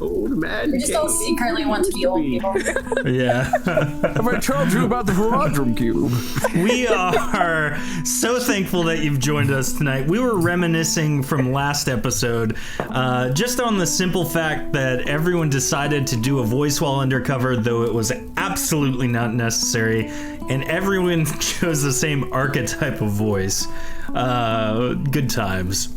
Old man. We just all secretly want to be old people. Yeah. Have I told you about the Veradrum Cube? We are so thankful that you've joined us tonight. We were reminiscing from last episode just on the simple fact that everyone decided to do a voice while undercover, though it was absolutely not necessary, and everyone chose the same archetype of voice. Good times.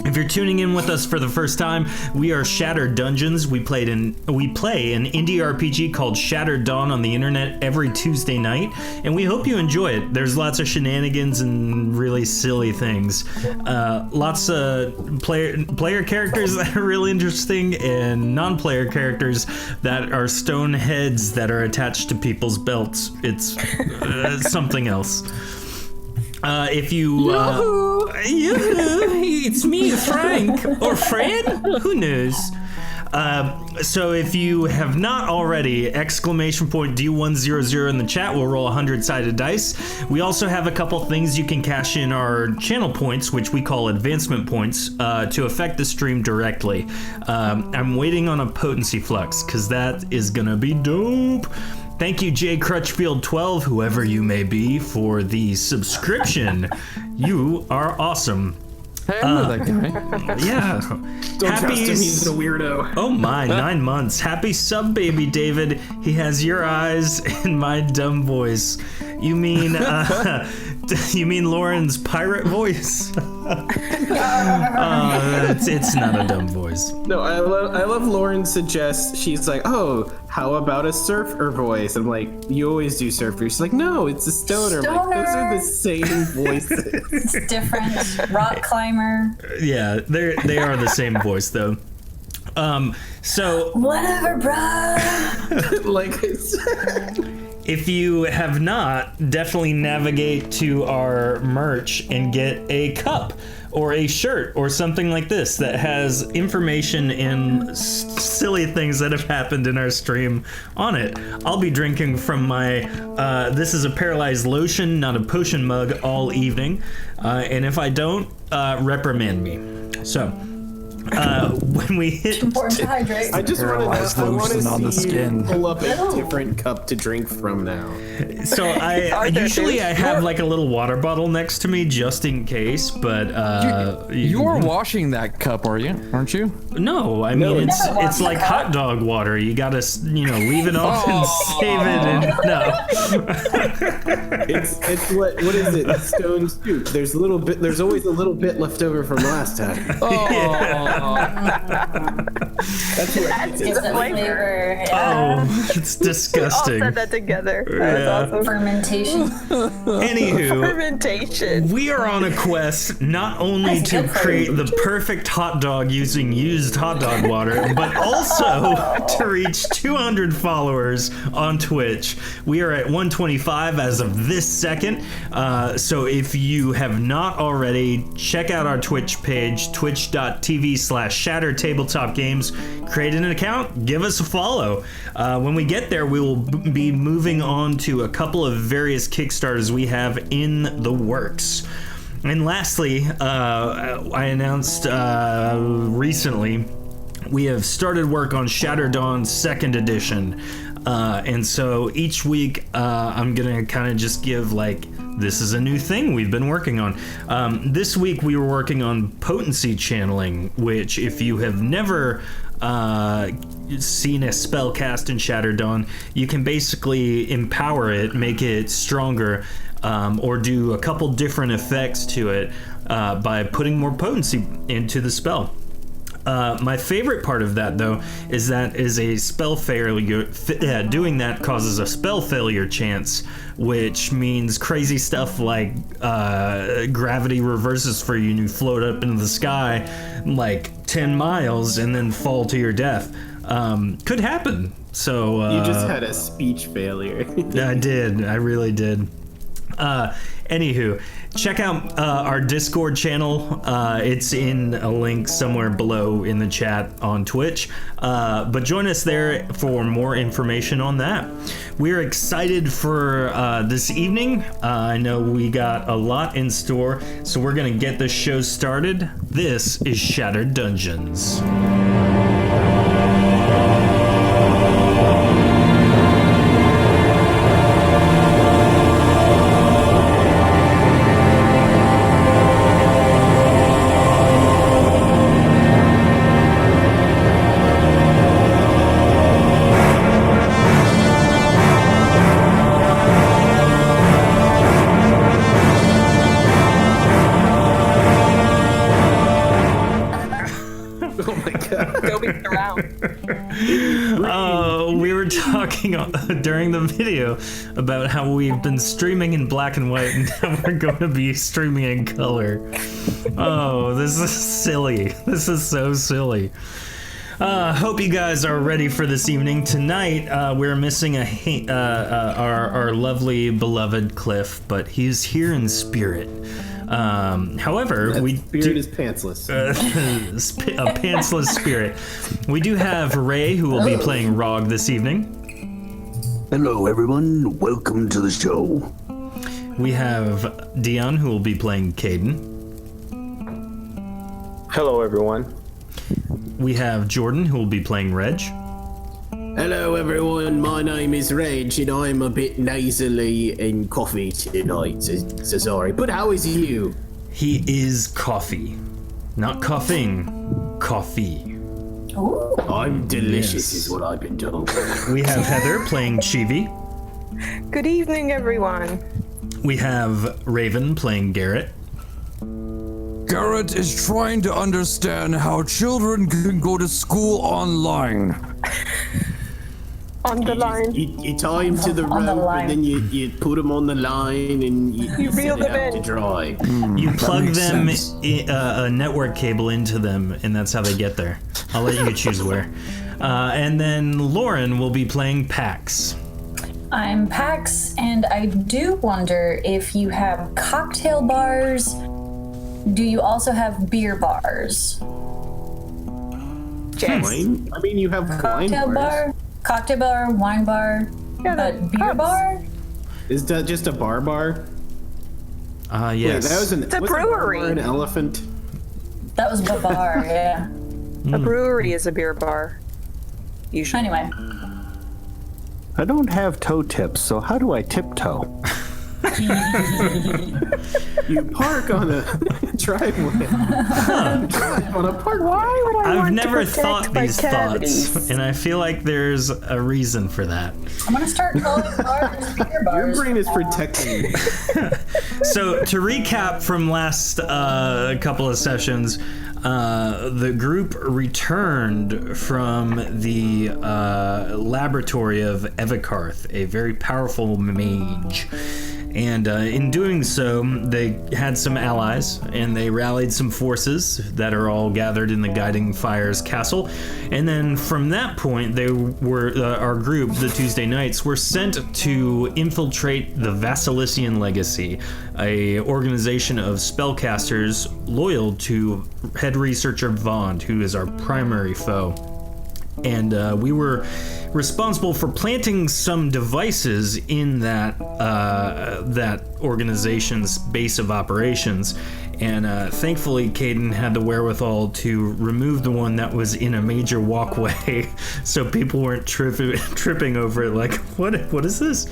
If you're tuning in with us for the first time, we are Shattered Dungeons. We play an indie RPG called Shattered Dawn on the internet every Tuesday night, and we hope you enjoy it. There's lots of shenanigans and really silly things. Lots of player characters that are really interesting, and non-player characters that are stone heads that are attached to people's belts. It's something else. If you, it's me, Frank, or Fred, who knows? So if you have not already, !D100 in the chat, we'll roll 100-sided dice. We also have a couple things you can cash in our channel points, which we call advancement points, to affect the stream directly. I'm waiting on a potency flux, because that is gonna be dope. Thank you, Jay Crutchfield12, whoever you may be, for the subscription. You are awesome. Hey, I know that guy. Yeah. Don't trust him, he's a weirdo. Oh my, 9 months. Happy sub, baby David. He has your eyes and my dumb voice. You mean, you mean Lauren's pirate voice? It's not a dumb voice. No, I love Lauren suggests, she's like, oh, how about a surfer voice? I'm like, you always do surfer. She's like, no, it's a stoner. I'm like, those are the same voices. It's different. Rock climber. Yeah, they are the same voice though. So whatever, bro. Like I said. If you have not, definitely navigate to our merch and get a cup or a shirt or something like this that has information and silly things that have happened in our stream on it. I'll be drinking from my, this is a paralyzed lotion, not a potion mug, all evening. And if I don't, reprimand me. So, when we hit, Important to hydrate. I just want to see you pull up a No. different cup to drink from now. so I usually I have like a little water bottle next to me just in case, but You're washing that cup, are you? Aren't you? no, I mean it's Never wash like the cup. hot dog water. You gotta leave it off and save it. And no, It's what is it? Stone soup. There's always a little bit left over from last time. That's what That gives it flavor. oh, it's disgusting. All said that together. Yeah. That's awesome. Fermentation. Anywho, Fermentation. we are on a quest not only That's to good create the fermentation. perfect hot dog using used hot dog water, but also to reach 200 followers on Twitch. We are at 125 as of this second. So if you have not already, check out our Twitch page, twitch.tv/Shattered Tabletop Games. Create an account, give us a follow. When we get there, we will be moving on to a couple of various Kickstarters we have in the works. And lastly, I announced recently we have started work on Shattered Dawn 2nd edition. And so each week I'm gonna kind of just give like, this is a new thing we've been working on. This week we were working on potency channeling, which if you have never seen a spell cast in Shattered Dawn, you can basically empower it, make it stronger, or do a couple different effects to it by putting more potency into the spell. My favorite part of that, though, is that is a spell failure. Doing that causes a spell failure chance, which means crazy stuff like gravity reverses for you and you float up into the sky like 10 miles and then fall to your death. Could happen. So You just had a speech failure. I did. I really did. Anywho, check out our Discord channel. It's in a link somewhere below in the chat on Twitch. But join us there for more information on that. We're excited for this evening. I know we got a lot in store, so we're going to get the show started. This is Shattered Dungeons. Go be around. We were talking during the video about how we've been streaming in black and white, and now we're going to be streaming in color. Oh, this is silly. This is so silly. Hope you guys are ready for this evening. Tonight, we're missing our lovely beloved Cliff, but he's here in spirit. However, Spirit is pantsless. A pantsless spirit. We do have Ray, who will be playing Rog this evening. Hello, everyone. Welcome to the show. We have Dion, who will be playing Caden. Hello, everyone. We have Jordan, who will be playing Reg. Hello everyone, my name is Reg and I'm a bit nasally and coffee tonight, so sorry. But how is you? He is coffee. Not coughing, coffee. Ooh. I'm delicious Yes. is what I've been told. We have Heather playing Chibi. Good evening, everyone. We have Raven playing Garrett. Garrett is trying to understand how children can go to school online. On the line. You tie him to the On the rope line. and then you put him on the line and you reel set it them out to in. dry. You plug makes them sense. a network cable into them, and that's how they get there. I'll let you choose where. And then Lauren will be playing Pax. I'm Pax, and I do wonder if you have cocktail bars. Do you also have beer bars? Yes. Wine? I mean, you have wine Cocktail bars. cocktail bar, wine bar, Yeah, but the beer pubs. bar? Hmm. Is that just a bar? Yes. Wait, that was a was brewery. Bar an elephant? That was a bar, yeah. A brewery is a beer bar. Usually. Anyway, I don't have toe tips, so how do I tiptoe? You park on a driveway. Drive on a park. Why would I I've want never to protect thought my these cavities? thoughts, and I feel like there's a reason for that. I'm gonna start calling bars beer Your bars. brain is protecting you. So to recap from last couple of sessions, the group returned from the laboratory of Evikarth, a very powerful mage. And in doing so, they had some allies, and they rallied some forces that are all gathered in the Guiding Fire's castle. And then from that point, they were our group, the Tuesday Nights, were sent to infiltrate the Vasilician Legacy, a organization of spellcasters loyal to head researcher Vond, who is our primary foe. And we were responsible for planting some devices in that that organization's base of operations. And thankfully, Caden had the wherewithal to remove the one that was in a major walkway, so people weren't tripping over it. Like, what is this?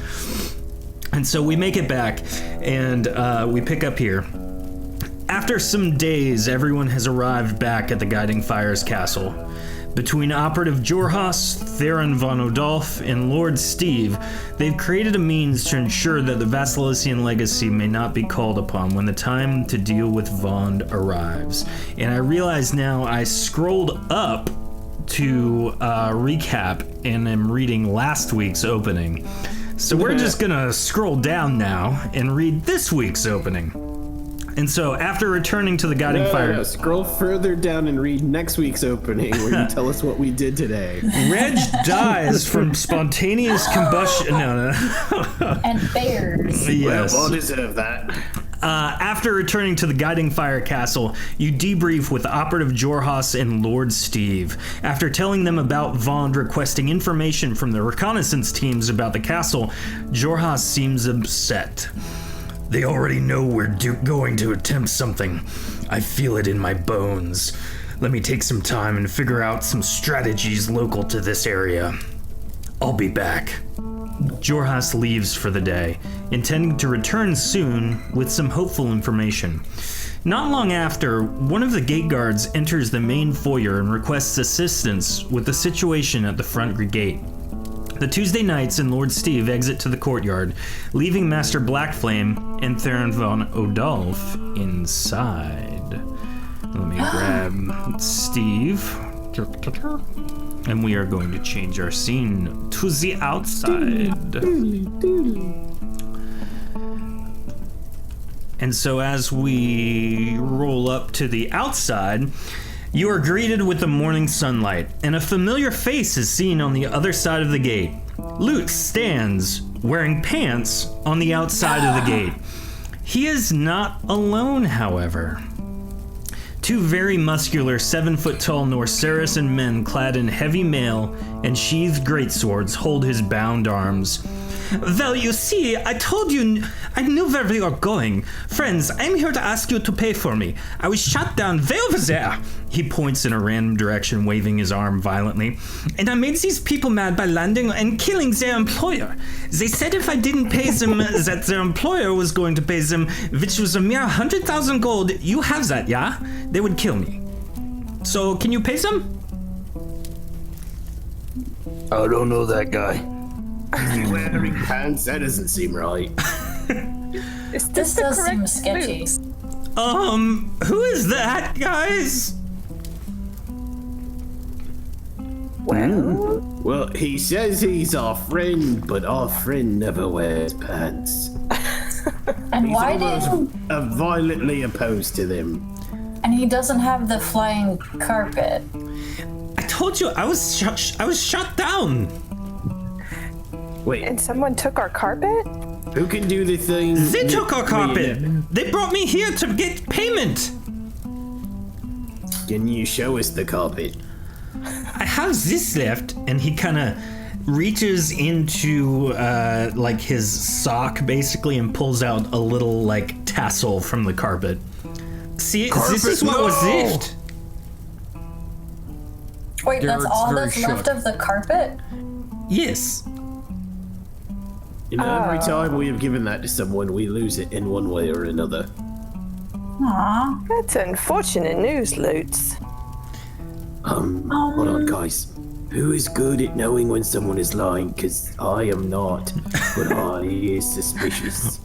And so we make it back, and we pick up here. After some days, everyone has arrived back at the Guiding Fire's castle. Between Operative Jorhas, Theron von Odolph, and Lord Steve, they've created a means to ensure that the Vasilician Legacy may not be called upon when the time to deal with Vond arrives. And I realize now I scrolled up to recap and am reading last week's opening. So we're just gonna scroll down now and read this week's opening. And so, after returning to the Guiding Fire... No, scroll further down and read next week's opening where you tell us what we did today. Reg dies from spontaneous combustion... No. And bears. Yes. Well deserve that. After returning to the Guiding Fire Castle, you debrief with Operative Jorhas and Lord Steve. After telling them about Vond requesting information from the reconnaissance teams about the castle, Jorhas seems upset. They already know we're going to attempt something. I feel it in my bones. Let me take some time and figure out some strategies local to this area. I'll be back. Jorhas leaves for the day, intending to return soon with some hopeful information. Not long after, one of the gate guards enters the main foyer and requests assistance with the situation at the front gate. The Tuesday Nights and Lord Steve exit to the courtyard, leaving Master Blackflame and Theron von Odolph inside. Let me grab Steve. And we are going to change our scene to the outside. And so as we roll up to the outside, you are greeted with the morning sunlight, and a familiar face is seen on the other side of the gate. Lute stands, wearing pants, on the outside of the gate. He is not alone, however. Two very muscular 7-foot-tall Norcerisan men clad in heavy mail and sheathed greatswords hold his bound arms. Well, you see, I told you, I knew where we are going. Friends, I'm here to ask you to pay for me. I was shot down way over there. He points in a random direction, waving his arm violently. And I made these people mad by landing and killing their employer. They said if I didn't pay them, that their employer was going to pay them, which was a mere 100,000 gold. You have that, yeah? They would kill me. So, can you pay them? I don't know that guy. Is he wearing pants? That doesn't seem right. Is This the does correct seem sketchy. move? Who is that, guys? Well, he says he's our friend, but our friend never wears pants. And He's why almost didn't... violently opposed to them. And he doesn't have the flying carpet. I told you I was shot down. Wait, And someone took our carpet? who can do the thing? They took our carpet. Me- They brought me here to get payment. Can you show us the carpet? I have this left, and he kind of reaches into like his sock basically and pulls out a little like tassel from the carpet. See, this is what was left. Wait, that's Garrett's all very that's left shook. of the carpet? Yes. You know, every time we have given that to someone, we lose it in one way or another. Aw. That's unfortunate news, Lutz. Hold on, guys. Who is good at knowing when someone is lying? Because I am not, but I is suspicious.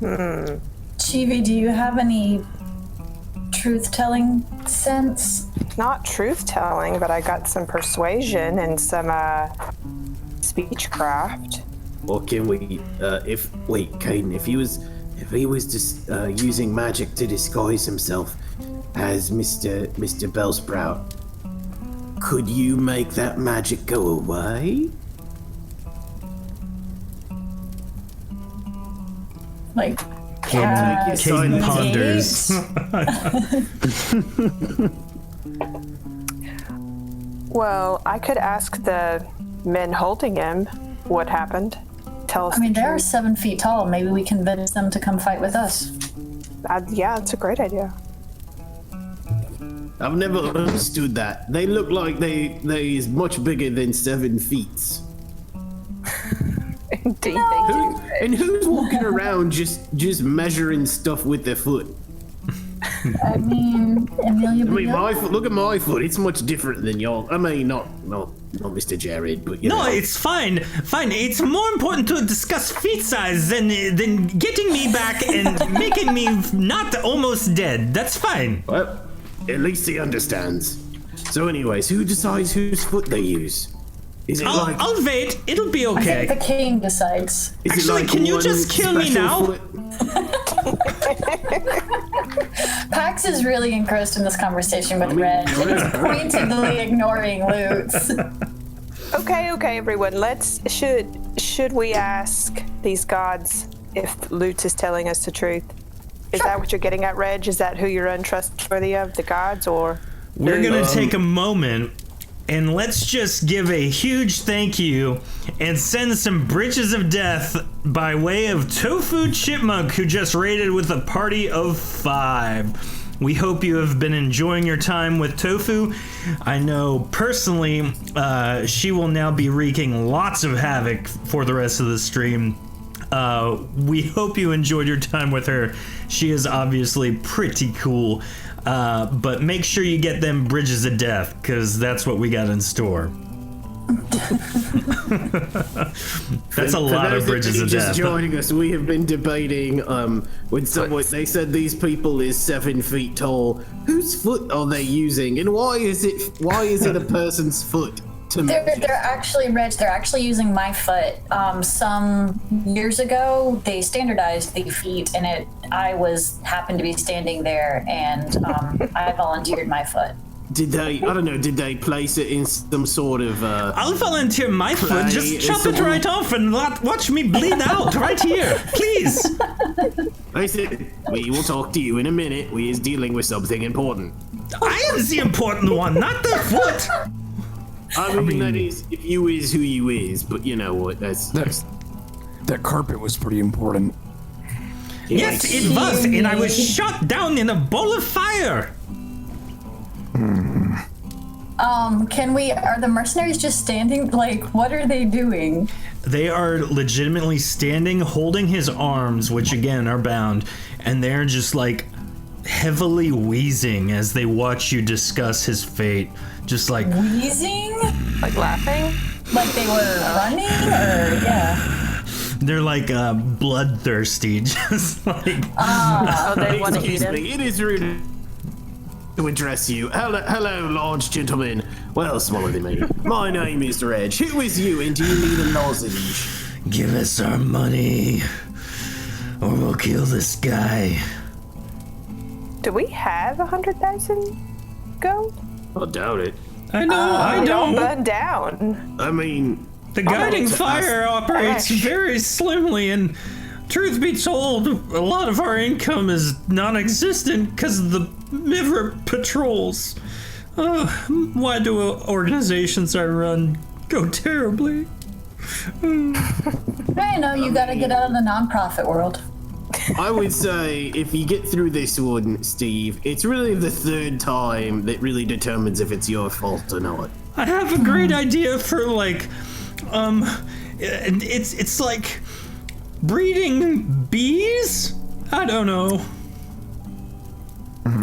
Chibi, do you have any truth-telling sense? Not truth telling, but I got some persuasion and some speechcraft. Or can we, Caden, if he was just using magic to disguise himself as Mr. Bellsprout, could you make that magic go away? Like, Caden ponders. Well, I could ask the men holding him what happened. Tell us. I mean, the they're truth. 7 feet tall. Maybe we convince them to come fight with us. Yeah, it's a great idea. I've never understood that. They look like they is much bigger than 7 feet. Indeed, No. And who's walking around just measuring stuff with their foot? I mean, Amelia. I mean, my foot. Look at my foot. It's much different than y'all. I mean, not Mr. Jared, but you No, know. it's fine. Fine. It's more important to discuss feet size than getting me back and making me not almost dead. That's fine. Well, at least he understands. So, anyways, who decides whose foot they use? Is it like? I'll wait. It'll be I think the okay. king decides. Is it Actually, like can you one just kill me special now? foot? Pax is really engrossed in this conversation with Red and is pointedly ignoring Lutz. Okay, everyone. Should we ask these gods if Lutz is telling us the truth? Is that what you're getting at, Reg? Is that who you're untrustworthy of, the gods, or? We're gonna take a moment and let's just give a huge thank you and send some bridges of death by way of Tofu Chipmunk, who just raided with a party of 5. We hope you have been enjoying your time with Tofu. I know personally she will now be wreaking lots of havoc for the rest of the stream. We hope you enjoyed your time with her. She is obviously pretty cool. But make sure you get them bridges of death, because that's what we got in store. That's a lot of bridges of just death. joining us, we have been debating when someone they said these people is 7 feet tall. Whose foot are they using, and why is it a person's foot? They're actually, Reg, they're actually using my foot. Some years ago, they standardized the feet, and I happened to be standing there, and I volunteered my foot. Did they place it in some sort of I'll volunteer my foot. Just chop it right off and watch me bleed out right here, please. I said, we will talk to you in a minute. We is dealing with something important. I am the important one, not the foot. I mean, that is, if you is who you is, but you know what, That carpet was pretty important. Yes, it was, and I was shot down in a bowl of fire. Are the mercenaries just standing? Like, what are they doing? They are legitimately standing, holding his arms, which again are bound, and they're just like heavily wheezing as they watch you discuss his fate. Just like Wheezing? Like laughing? Like they were running? Or, yeah. they're like bloodthirsty, just like. Oh, they want to eat Excuse him. me, it is rude to address you. Hello, large gentlemen. Well, smaller than me. My name is Reg. Who is you, and do you need a lozenge? Give us our money, or we'll kill this guy. Do we have 100,000 gold? I doubt it. I know, I Don't don't. burn down. I mean, The guiding to fire operates Ash. very slimly, and truth be told, a lot of our income is non-existent because of the river patrols. Why do organizations I run go terribly? I know, you gotta get out of the nonprofit world. I would say if you get through this one, Steve, it's really the third time that really determines if it's your fault or not. I have a great idea for it's like breeding bees? I don't know.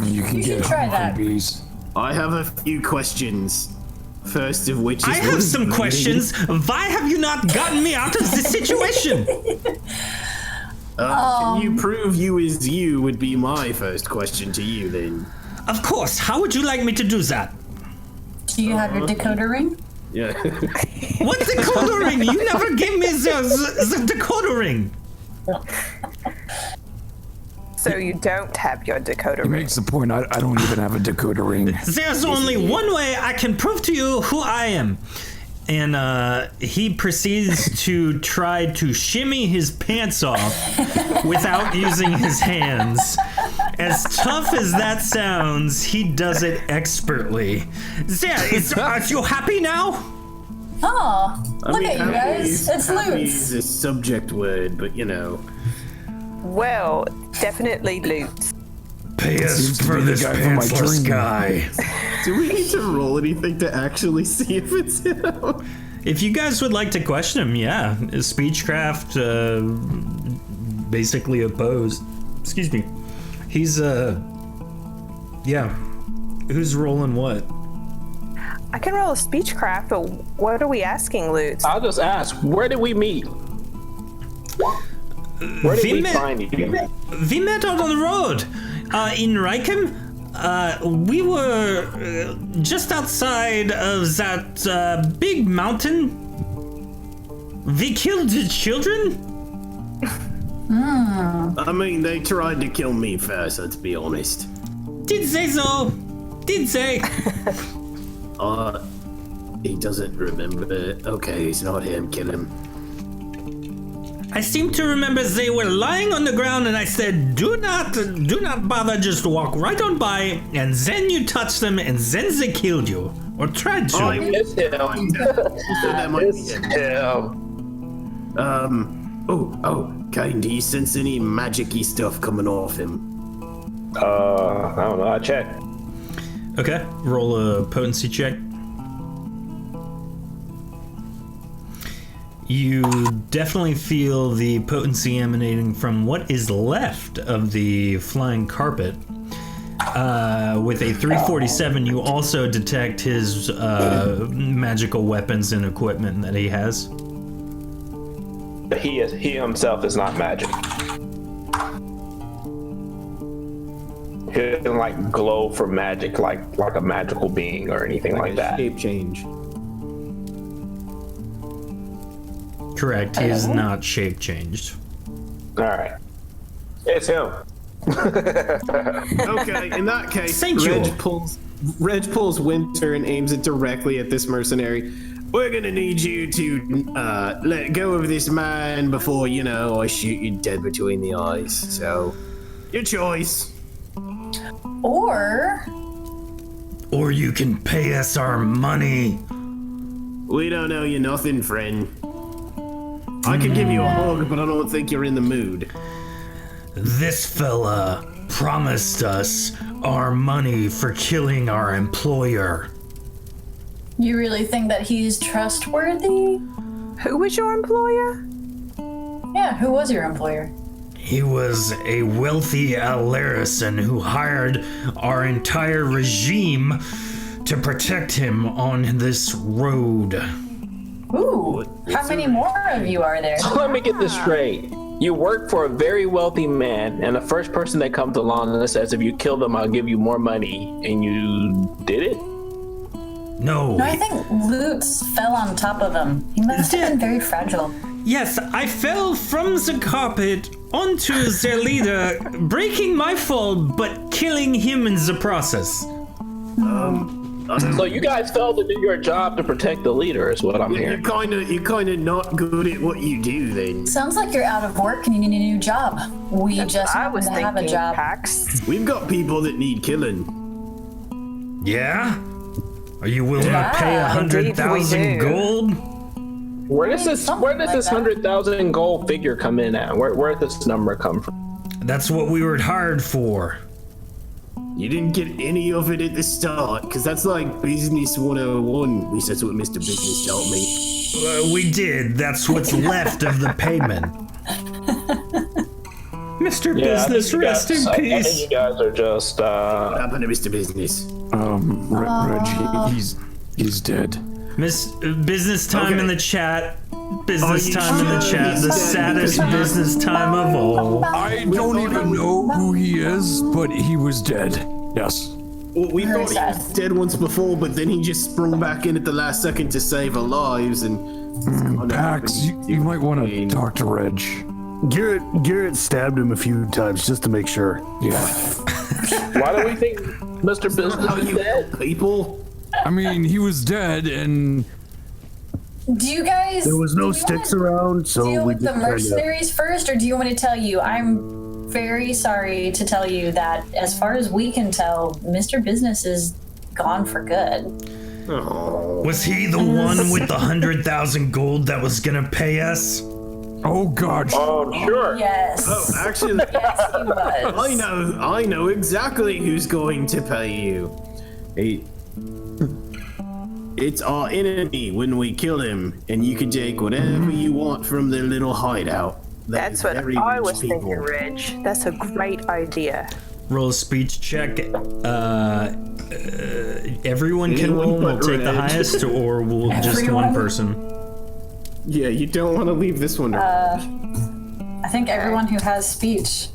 You can You should get try honey that. from bees. I have a few questions. First of which is I what have is some breeding? questions. Why have you not gotten me out of this situation? Can you prove you is you would be my first question to you then. Of course. How would you like me to do that? Do you have your decoder ring? Yeah. What decoder ring? You never gave me the decoder ring. So you don't have your decoder He ring. makes the point. I don't even have a decoder ring. There's only one way I can prove to you who I am. And he proceeds to try to shimmy his pants off without using his hands. As tough as that sounds, he does it expertly. There, are you happy now? Oh, look at you happy guys. is- It's happy loot. is a subject word, but you know. Well, definitely loot. Pay Seems to be the guy from my dream. guy. Do we need to roll anything to actually see if it's him? If you guys would like to question him, yeah. Speechcraft, basically opposed. Excuse me. He's, yeah. Who's rolling what? I can roll a speechcraft, but what are we asking, Loot? I'll just ask, where did we meet? Where did we find you? We met out on the road. In Reichen. We were just outside of that big mountain. We killed the children? I mean, they tried to kill me first, let's be honest. Did they though? Did they? He doesn't remember. Okay, it's not him, kill him. I seem to remember they were lying on the ground and I said, do not bother, just walk right on by, and then you touch them and then they killed you. Or tried to. Oh, It's him. that might be It's him. him. Kane, do you sense any magic-y stuff coming off him? I don't know. I checked. Okay, roll a potency check. You definitely feel the potency emanating from what is left of the flying carpet. With a 347, you also detect his magical weapons and equipment that he has. He himself is not magic. He doesn't like glow for magic like a magical being or anything like that. Shape change. Correct. He is not shape changed. All right, it's him. Okay, in that case, Thank you. Reg pulls Winter and aims it directly at this mercenary. We're gonna need you to let go of this man before, I shoot you dead between the eyes. So, your choice. Or you can pay us our money. We don't owe you nothing, friend. I could give you a hug, but I don't think you're in the mood. This fella promised us our money for killing our employer. you really think that he's trustworthy? Who was your employer? Yeah, who was your employer? He was a wealthy Alarison who hired our entire regime to protect him on this road. Ooh, how many more of you are there? So let me get this straight. You work for a very wealthy man, and the first person that comes along and says, if you kill them, I'll give you more money, and you did it? No. No, I think Lutz fell on top of him. He must have been very fragile. Yes, I fell from the carpet onto their leader, breaking my fall, but killing him in the process. So you guys failed to do your job to protect the leader, is what I'm hearing. You're kind of not good at what you do, then. Sounds like you're out of work and you need a new job. We just I happen was to thinking, have a job. Pax. We've got people that need killing. Yeah? Are you willing to pay Yeah, 100,000 indeed we do. gold? Where does this Something like that. 100,000 gold figure come in at? Where did this number come from? That's what we were hired for. You didn't get any of it at the start, because that's like business 101. At least that's what Mr. Business told me. We did. That's what's left of the payment. Mr. Business, rest in I think peace. you guys are just, What happened to Mr. Business? Reg, he's dead. Business time Okay. in the chat. Business you time in the sure chat. he's The dead? saddest business time of all. I don't even know who he is, but he was dead. Yes. Well, we Very thought he sad. was dead once before, but then he just sprung back in at the last second to save our lives, and... Pax, you might want to talk to Reg. Garrett stabbed him a few times just to make sure. Yeah. why do we think Mr. Business How is you dead? help people? I mean, he was dead, and Do you guys... There was do no you sticks wanna around, so deal we with just the mercenaries first, or do you want me to tell you? I'm very sorry to tell you that, as far as we can tell, Mr. Business is gone for good. Was he the one with the 100,000 gold that was gonna pay us? oh god, Oh, sure. Yes. Oh, actually, Yes, he was. I know exactly who's going to pay you. It's our enemy when we kill him, and you can take whatever you want from their little hideout. That That's is what very I rich was people. thinking, Reg. That's a great idea. Roll a speech check. Everyone can Anyone roll. We'll but take the Reg. highest, or we'll just one Everyone? person. Yeah, you don't want to leave this one. I think everyone who has speech.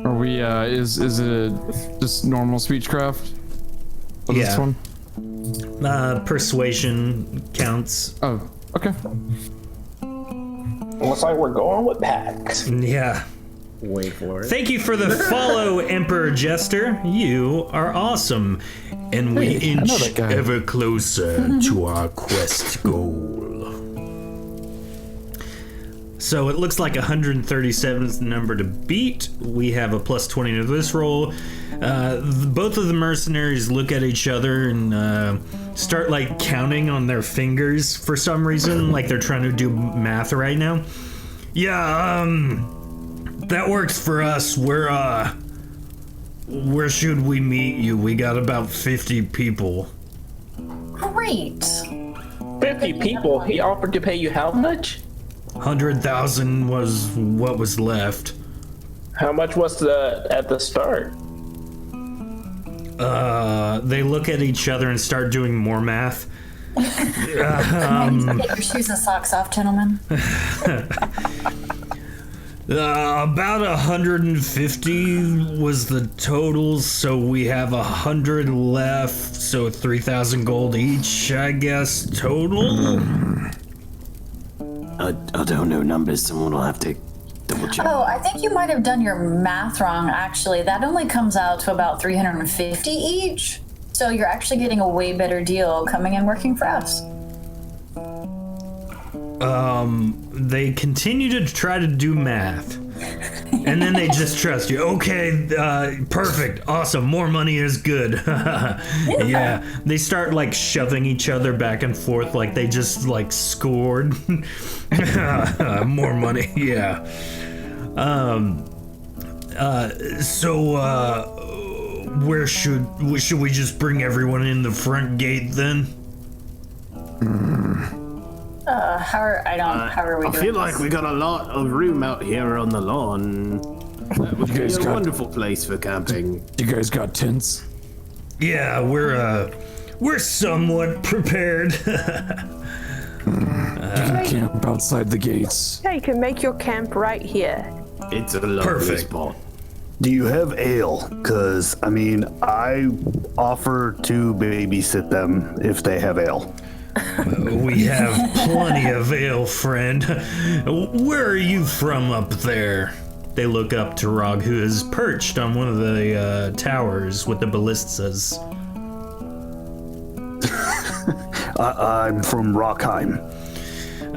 Are we, is it just normal speechcraft? For this Yeah. one? Persuasion counts. Oh, okay. Looks like we're going with Pax. Yeah. Wait for it. Thank you for the follow, Emperor Jester. You are awesome. And we Hey, I know inch that guy. ever closer to our quest goal. So it looks like 137 is the number to beat. We have a plus 20 to this roll. Both of the mercenaries look at each other and start like counting on their fingers for some reason, like they're trying to do math right now. Yeah, that works for us. Where should we meet you? We got about 50 people. Great. 50 people. He offered to pay you how much? 100,000 was what was left. How much was at the start? They look at each other and start doing more math. Get your shoes and socks off, gentlemen. About 150 was the total, so we have 100 left, so 3,000 gold each, I guess, total? I don't know numbers. Someone will have to double check. Oh, I think you might have done your math wrong, actually. That only comes out to about 350 each. So you're actually getting a way better deal coming and working for us. They continue to try to do math. And then they just trust you. Okay, perfect, awesome, more money is good. Yeah, they start like shoving each other back and forth like they just like scored. More money, yeah. Where should we just bring everyone in the front gate then? How are we doing? I feel like we got a lot of room out here on the lawn. That would be a wonderful place for camping. You guys got tents? Yeah, we're somewhat prepared. You can camp outside the gates. Yeah, you can make your camp right here. It's a lovely Perfect. spot. Do you have ale? Because, I mean, I offer to babysit them if they have ale. We have plenty of ale, friend. Where are you from up there? They look up to Rog, who is perched on one of the towers with the ballistas. I'm from Rockheim.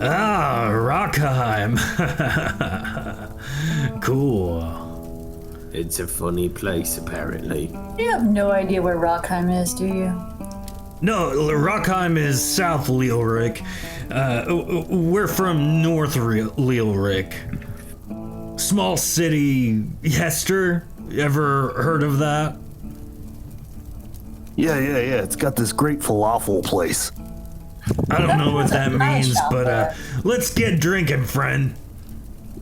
Ah, Rockheim. Cool. It's a funny place, apparently. You have no idea where Rockheim is, do you? No, Rockheim is South Leelric. We're from North Leelric. Small city, Hester. Ever heard of that? Yeah. It's got this great falafel place. I don't know what that Nice means, out but there. let's get drinking, friend.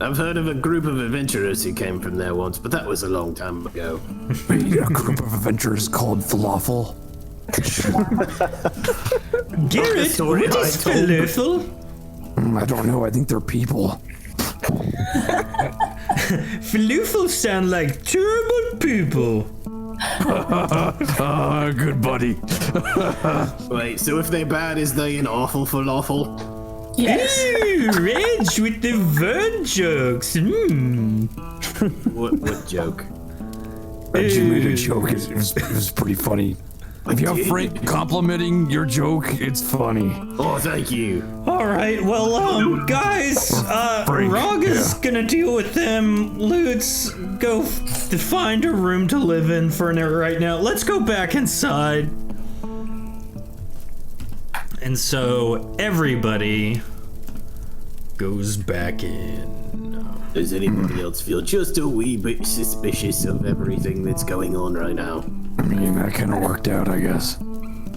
I've heard of a group of adventurers who came from there once, but that was a long time ago. A group of adventurers called Falafel. Garrett, story what I is told. falafel? I don't know. I think they're people. Falafel sound like terrible people. Good buddy. Wait, so if they're bad, is they an awful falafel? Yes. Ooh, Reg with the word jokes. What joke? You made a joke. It was pretty funny. If you have Frank complimenting your joke, it's funny. Oh, thank you. All right, well, guys, Frank, Rog is yeah. gonna deal with them. Let's go to find a room to live in for right now. Let's go back inside. And so everybody goes back in. Does anybody else feel just a wee bit suspicious of everything that's going on right now? I mean, that kind of worked out, I guess.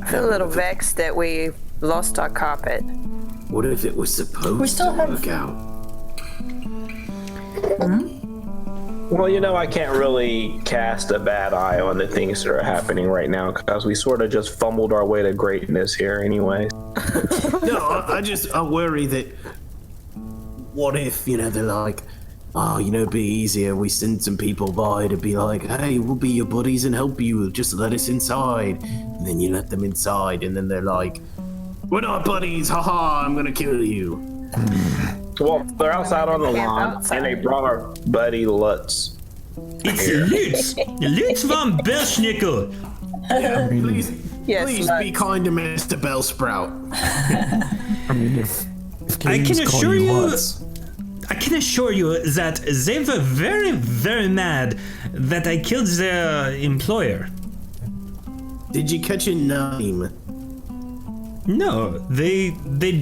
I feel a little vexed that we lost our carpet. What if it was supposed We still to have- work out? Well, I can't really cast a bad eye on the things that are happening right now because we sort of just fumbled our way to greatness here anyway. No, I worry that. What if, they're like, oh, it'd be easier. We send some people by to be like, hey, we'll be your buddies and help you. Just let us inside. And then you let them inside, and then they're like, we're not buddies. Haha, I'm gonna kill you. Well, they're outside on the Camp lawn, outside. and they brought our buddy Lutz. It's Lutz von Belschnickel. Please, Yes, please be kind to Mr. Bellsprout. I mean, if I Katie's can calling assure you- Lutz, I can assure you that they were very, very mad that I killed their employer. Did you catch a name? No, they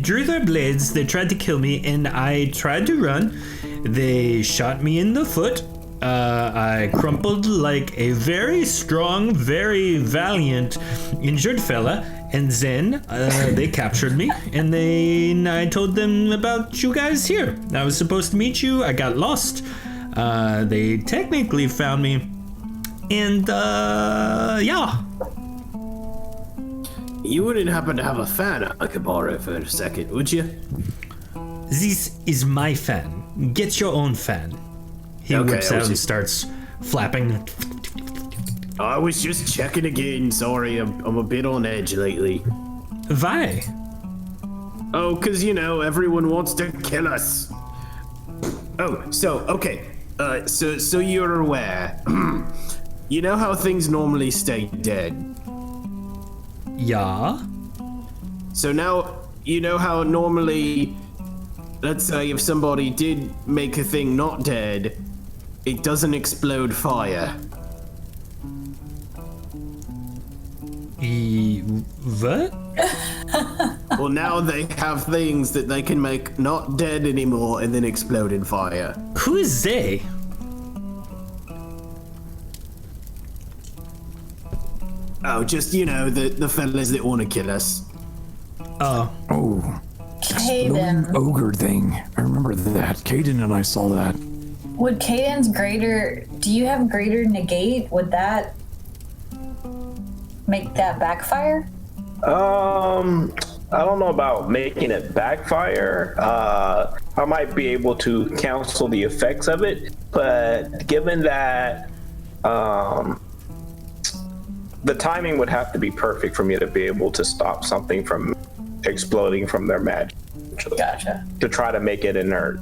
drew their blades, they tried to kill me, and I tried to run. They shot me in the foot. I crumpled like a very strong, very valiant injured fella, and then they captured me, and then I told them about you guys here. I was supposed to meet you, I got lost. They technically found me, and yeah. You wouldn't happen to have a fan I could borrow for a second, would you? This is my fan. Get your own fan. He Okay, whips I out was and just- starts flapping. I was just checking again. Sorry, I'm a bit on edge lately. Why? Oh, 'cause everyone wants to kill us. Oh, okay. So you're aware. You know how things normally stay dead. Yeah. So now you know how normally, let's say if somebody did make a thing not dead, it doesn't explode fire. What? Well, now they have things that they can make not dead anymore and then explode in fire. Who is they? Oh, just the fellas that want to kill us. Oh, Caden. ogre thing. I remember that. Caden and I saw that. Would Caden's greater... Do you have greater negate? Would that make that backfire? I don't know about making it backfire. I might be able to cancel the effects of it, but given that the timing would have to be perfect for me to be able to stop something from exploding from their magic. Gotcha. To try to make it inert.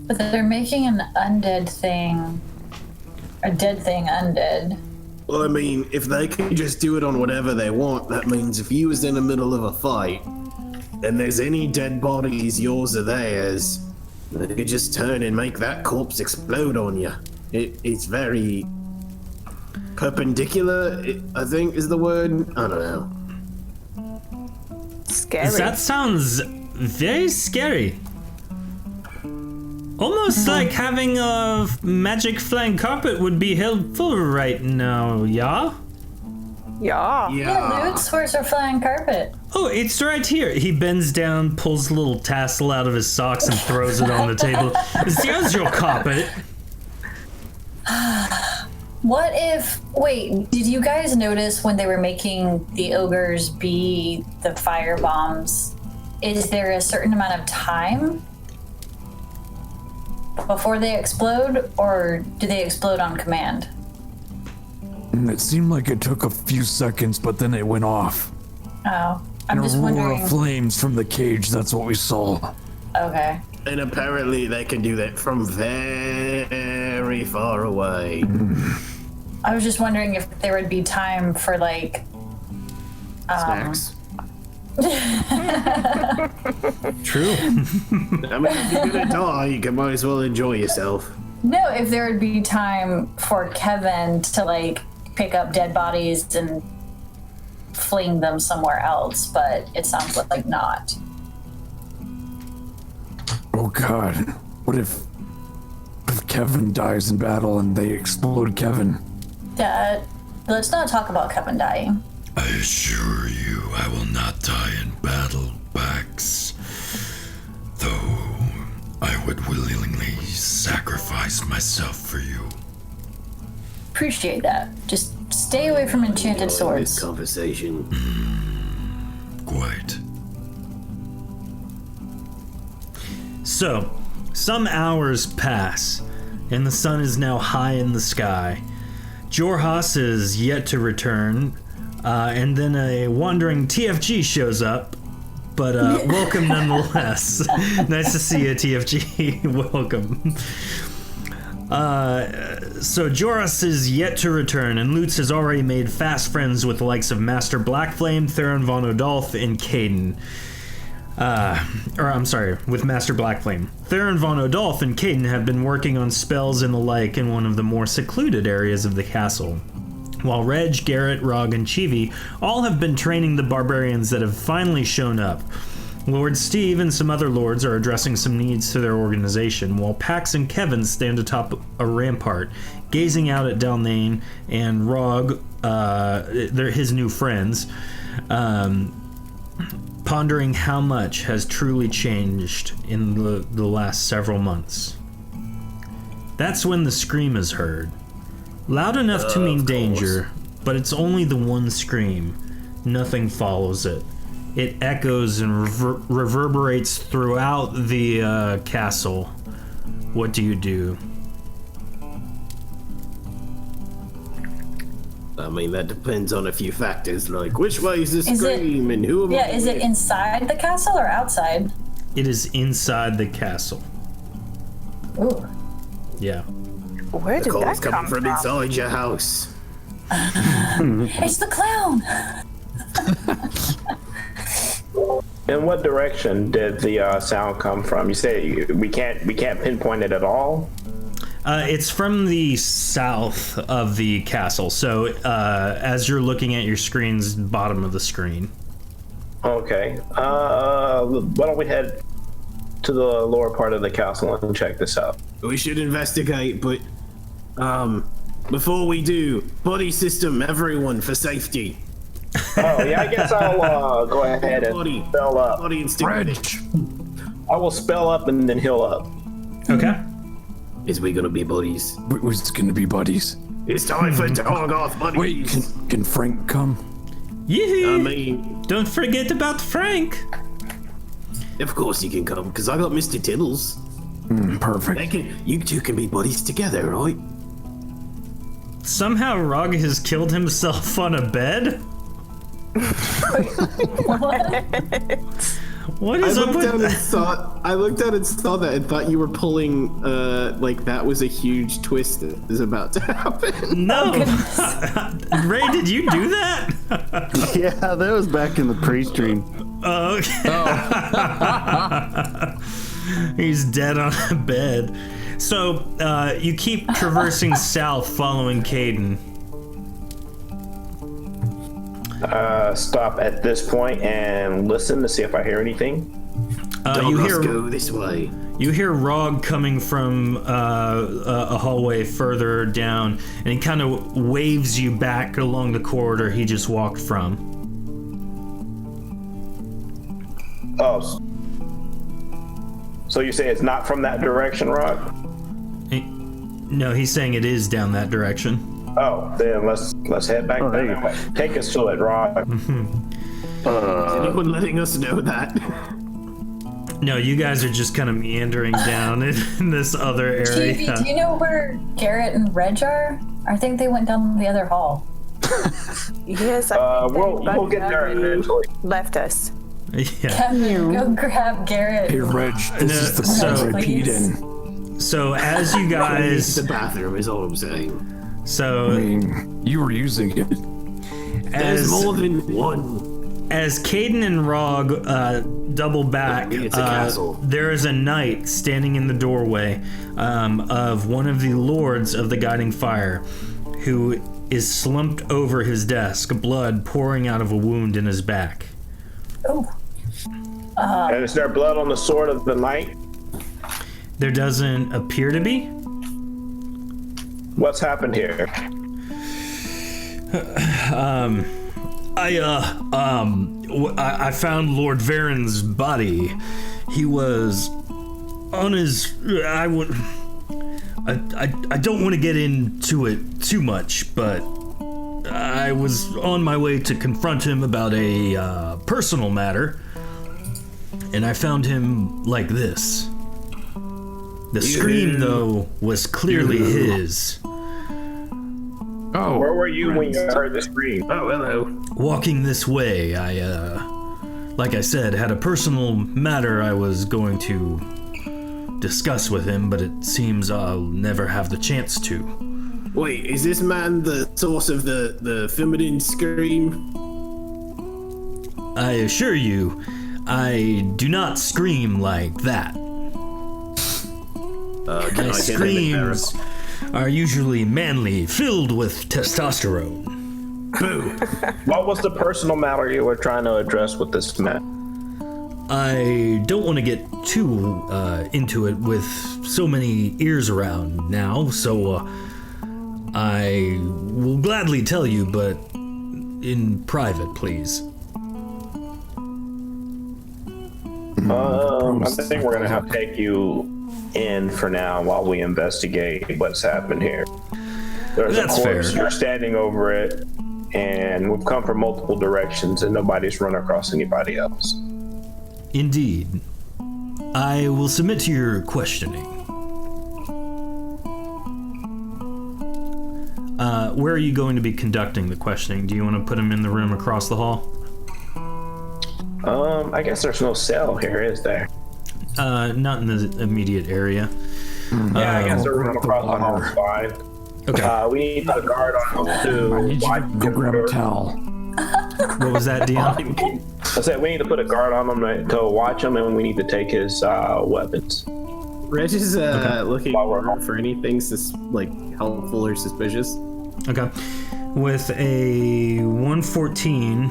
But they're making an undead thing... A dead thing undead. Well, I mean, if they can just do it on whatever they want, that means if you was in the middle of a fight, and there's any dead bodies, yours or theirs, they could just turn and make that corpse explode on you. It's very perpendicular, I think is the word. I don't know. Scary. That sounds very scary. Almost like having a magic flying carpet would be helpful right now, yeah? Yeah. Yeah, Luke's where's our flying carpet? Oh, it's right here. He bends down, pulls a little tassel out of his socks and throws it on the table. There's your carpet. What if... Wait, did you guys notice when they were making the ogres be the fire bombs? Is there a certain amount of time before they explode, or do they explode on command? It seemed like it took a few seconds, but then it went off. Oh, I'm And just a roar wondering. of flames from the cage, that's what we saw. Okay. And apparently they can do that from very far away. I was just wondering if there would be time for like Snacks. True. I mean, if you're gonna die, you might as well enjoy yourself. no, if there would be time for Kevin to like pick up dead bodies and fling them somewhere else, but it sounds like not. Oh god. What if Kevin dies in battle and they explode Kevin? Let's not talk about Kevin dying. I assure you I will not die in battle, Bax. Though I would willingly sacrifice myself for you. Appreciate that. Just stay away from enchanted This swords. conversation. Quite. So, some hours pass, and the sun is now high in the sky. Jorhas is yet to return, and then a wandering TFG shows up, but welcome nonetheless. Nice to see you, TFG. Welcome. So Joras is yet to return, and Lutz has already made fast friends with the likes of Master Blackflame, Theron von Odolph, and Caden. With Master Blackflame. Theron von Odolph and Caden have been working on spells and the like in one of the more secluded areas of the castle. While Reg, Garrett, Rog, and Chivi all have been training the barbarians that have finally shown up. Lord Steve and some other lords are addressing some needs to their organization, while Pax and Kevin stand atop a rampart, gazing out at Dalnain and Rog, they're his new friends, pondering how much has truly changed in the last several months. That's when the scream is heard. Loud enough to mean danger, but it's only the one scream. Nothing follows it. It echoes and reverberates throughout the castle. What do you do? I mean, that depends on a few factors, like which way is the scream and who am I? Yeah, is it inside the castle or outside? It is inside the castle. Ooh. Yeah. Where did that come coming from inside your house. It's the clown! In what direction did the sound come from? You say we can't pinpoint it at all? It's from the south of the castle. So as you're looking at your screen's bottom of the screen. Okay. Why don't we head to the lower part of the castle and check this out? We should investigate, but before we do, body system, everyone, for safety. Oh yeah, I guess I'll go ahead and spell up. Body instinct. I will spell up and then heal up. Okay. Is we gonna be buddies? We're gonna be buddies. It's time for dog off buddies. Wait, can Frank come? Yee-hoo. I mean, don't forget about Frank. of course he can come, because I got Mr. Tiddles. Perfect. You two can be buddies together, right? Somehow Rog has killed himself on a bed? What is up with that? I looked down and saw that and thought you were pulling, like that was a huge twist that is about to happen. No. Ray, did you do that? Yeah, that was back in the pre-stream. Oh, okay. He's dead on a bed. So, you keep traversing south following Caden. Stop at this point and listen to see if I hear anything. You hear go this way. You hear Rog coming from a hallway further down, and he kind of waves you back along the corridor he just walked from. Oh. So you say it's not from that direction, Rog? No, he's saying it is down that direction. Oh, then let's head back that way. Take us to it, Rod. Is anyone letting us know that? No, you guys are just kind of meandering down in this other area. Stevie, do you know where Garrett and Reg are? I think they went down the other hall. Yes, I think we'll get there eventually. left us. Yeah. Can you go grab Garrett? Hey, Reg, this is the so- repeat in. So as you guys, The bathroom is all I'm saying. so I mean, you were using it. There's as more than one. As Caden and Rog double back, It's a castle. there is a knight standing in the doorway of one of the lords of the Guiding Fire, who is slumped over his desk, blood pouring out of a wound in his back. Oh. And is there blood on the sword of the knight? There doesn't appear to be. What's happened here? I found Lord Varen's body. He was on his. I don't want to get into it too much, but I was on my way to confront him about a personal matter, and I found him like this. The scream, though, was clearly his. Oh, Where were you when you heard the scream? Oh, hello. Walking this way, I, like I said, had a personal matter I was going to discuss with him, but it seems I'll never have the chance to. Wait, is this man the source of the feminine scream? I assure you, I do not scream like that. Can My I get him in screams are usually manly, filled with testosterone. Boo. What was the personal matter you were trying to address with this man? I don't want to get too into it with so many ears around now, so I will gladly tell you, but in private, please. I think we're gonna have to take you inn for now while we investigate what's happened here. There's That's a corpse. fair. You're standing over it, and we've come from multiple directions, and nobody's run across anybody else. Indeed. I will submit to your questioning. Where are you going to be conducting the questioning? Do you want to put him in the room across the hall? I guess there's no cell here, is there? Not in the immediate area. Yeah, I guess the room across the hall is fine. Okay. We need a guard on him too. I need you to go grab a towel. What was that, Dion? I said we need to put a guard on him to watch him, and we need to take his weapons. Reg is looking While we're for anything helpful or suspicious. Okay. With a 114,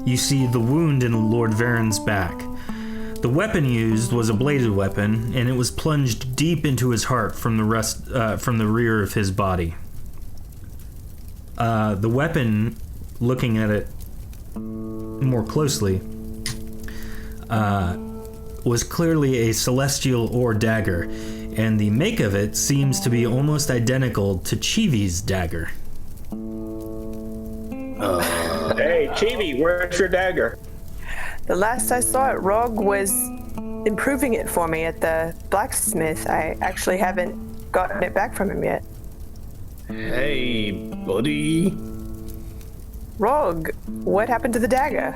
you see the wound in Lord Varen's back. The weapon used was a bladed weapon, and it was plunged deep into his heart from the rear of his body. The weapon, looking at it more closely, was clearly a celestial ore dagger, and the make of it seems to be almost identical to Chivi's dagger. Hey, Chibi, where's your dagger? The last I saw it, Rog was improving it for me at the blacksmith. I actually haven't gotten it back from him yet. Hey, buddy. Rog, what happened to the dagger?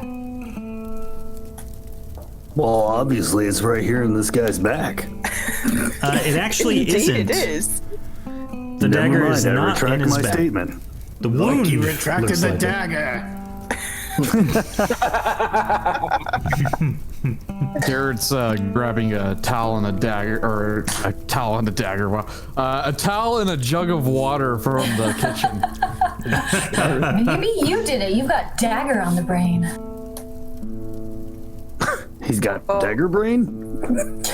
Well, obviously it's right here in this guy's back. It actually Indeed, isn't. it is. The dagger Never is mind, I not retract in his my back. statement. The wound You retracted looks the like it. dagger. Garrett's grabbing a towel and a dagger, or a towel and a dagger. Wow, a towel and a jug of water from the kitchen. Maybe you did it. You've got dagger on the brain. He's got dagger brain?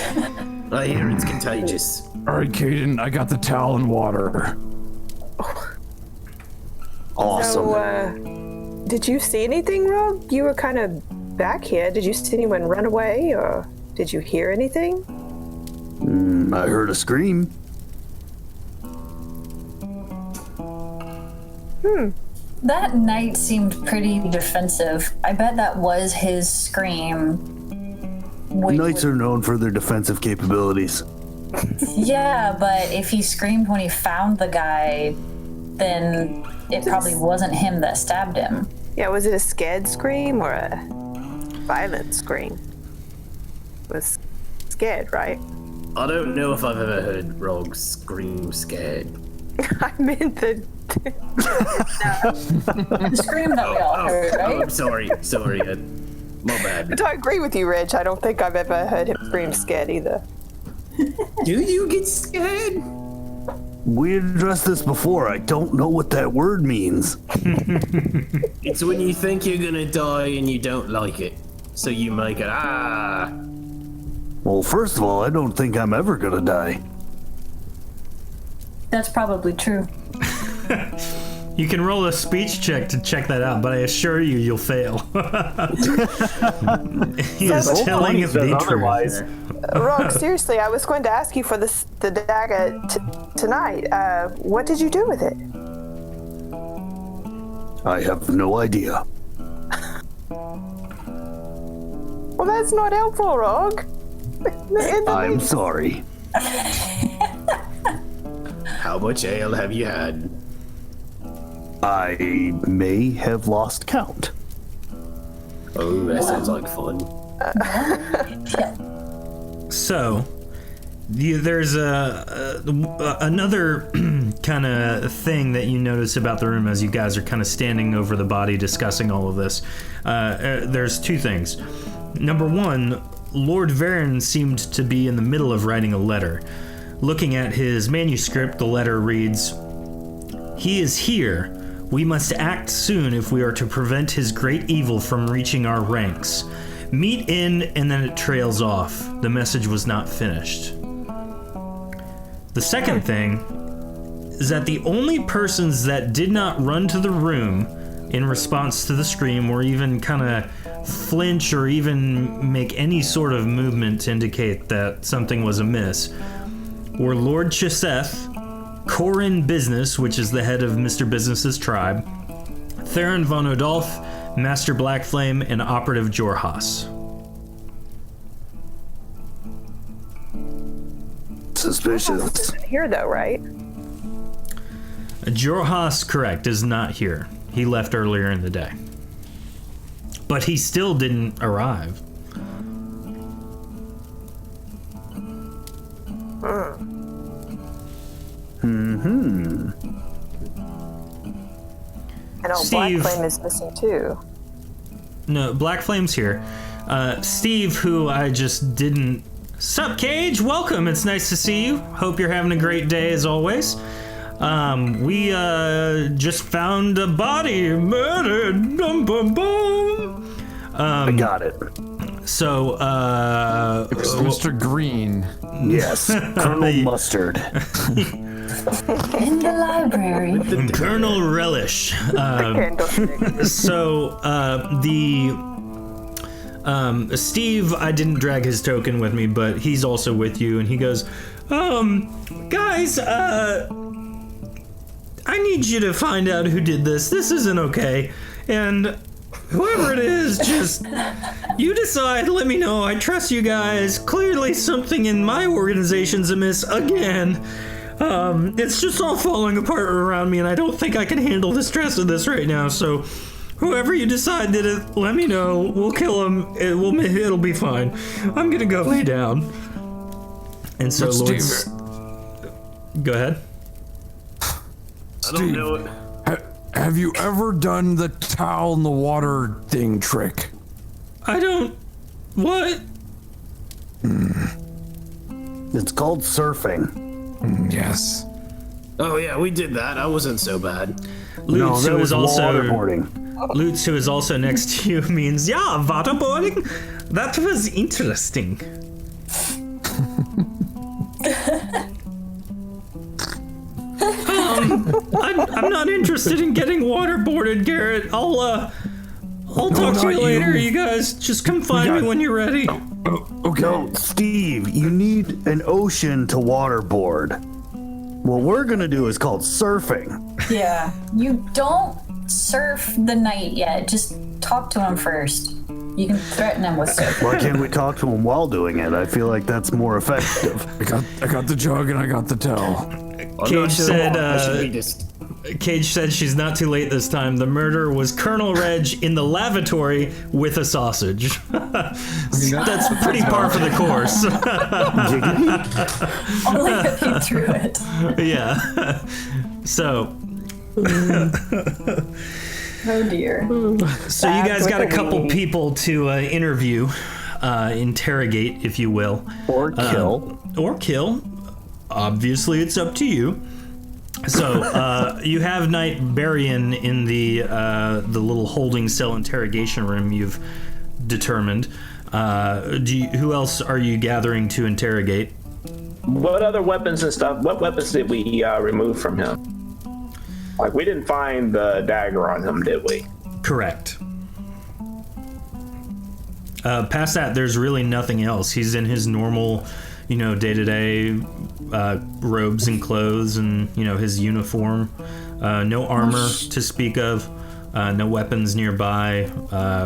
I hear it's contagious. All right, Caden, I got the towel and water. Awesome. So, did you see anything, Rog? You were kind of back here. Did you see anyone run away, or did you hear anything? I heard a scream. That knight seemed pretty defensive. I bet that was his scream. Knights are known for their defensive capabilities. Yeah, but if he screamed when he found the guy, then it probably wasn't him that stabbed him. Yeah, was it a scared scream or a violent scream? It was scared, right? I don't know if I've ever heard Rog scream scared. I meant the. The scream that we all heard, Oh, right? I'm sorry. My bad. But I agree with you, Reg. I don't think I've ever heard him scream scared either. Do you get scared? We addressed this before. I don't know what that word means. It's when you think you're gonna die and you don't like it. So you make it, Well, first of all, I don't think I'm ever gonna die. That's probably true. You can roll a speech check to check that out, but I assure you, you'll fail. He is telling the truth. Rog, seriously, I was going to ask you for the dagger tonight. What did you do with it? I have no idea. Well, that's not helpful, Rog. I'm sorry. How much ale have you had? I may have lost count. Oh, that sounds like fun. So, there's another kind of thing that you notice about the room as you guys are kind of standing over the body discussing all of this. There's two things. Number one, Lord Varen seemed to be in the middle of writing a letter. Looking at his manuscript, the letter reads, "He is here. We must act soon if we are to prevent his great evil from reaching our ranks. Meet in," and then it trails off. The message was not finished. The second thing is that the only persons that did not run to the room in response to the scream or even kind of flinch or even make any sort of movement to indicate that something was amiss were Lord Chiseth, Corin Business, which is the head of Mr. Business's tribe, Theron von Odolph, Master Blackflame, and Operative Jorhas. Suspicious. Here, though, right? Jorhas, correct, is not here. He left earlier in the day. But he still didn't arrive. Mm-hmm. And Steve. Black Flame is missing too. No, Black Flame's here. Steve, who I just didn't... Sup, Cage? Welcome. It's nice to see you. Hope you're having a great day as always. We just found a body murdered. Bum, bum, bum. I got it. So, It was Mr. Green. Yes, Colonel Mustard. In the library. Colonel Relish. So, Steve, I didn't drag his token with me, but he's also with you, and he goes, guys, I need you to find out who did this. This isn't okay. And whoever it is, just, you decide, let me know. I trust you guys. Clearly something in my organization's amiss again. It's just all falling apart around me, and I don't think I can handle the stress of this right now, so whoever you decide did it, let me know. We'll kill him. It'll be fine. I'm gonna go lay down. And so Lord... Go ahead. I don't know it. Have you ever done the towel in the water thing trick? I don't... What? It's called surfing. Yes. Oh yeah, we did that. I wasn't so bad. Lutz, who is also waterboarding. Lutz, who is also next to you, means waterboarding. That was interesting. I'm not interested in getting waterboarded, Garrett. I'll talk to you later. You guys just come find me when you're ready. Okay. No, Steve, you need an ocean to waterboard. What we're gonna do is called surfing. Yeah, you don't surf the knight yet. Just talk to him first. You can threaten him with surfing. Why can't we talk to him while doing it? I feel like that's more effective. I got the jug and I got the towel. Cage said she's not too late this time. The murder was Colonel Reg in the lavatory with a sausage. That's pretty par for the course. Only if you threw it. Yeah. So. Oh dear. So you guys got a couple people to interview, interrogate, if you will. Or kill. Or kill. Obviously, it's up to you. So you have Knight Barian in the little holding cell interrogation room you've determined. Who else are you gathering to interrogate? What other weapons and stuff? What weapons did we remove from him? Like, we didn't find the dagger on him, did we? Correct. Past that, there's really nothing else. He's in his normal, day-to-day robes and clothes and, his uniform. No armor to speak of. No weapons nearby,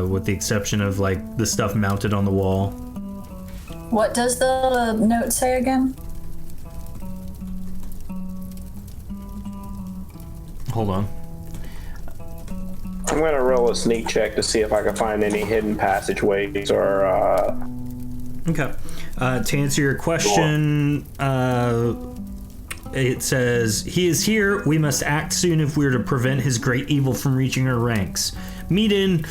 with the exception of, the stuff mounted on the wall. What does the note say again? Hold on. I'm gonna roll a sneak check to see if I can find any hidden passageways or. Okay. To answer your question, it says, "He is here. We must act soon if we're to prevent his great evil from reaching our ranks. Meet in,"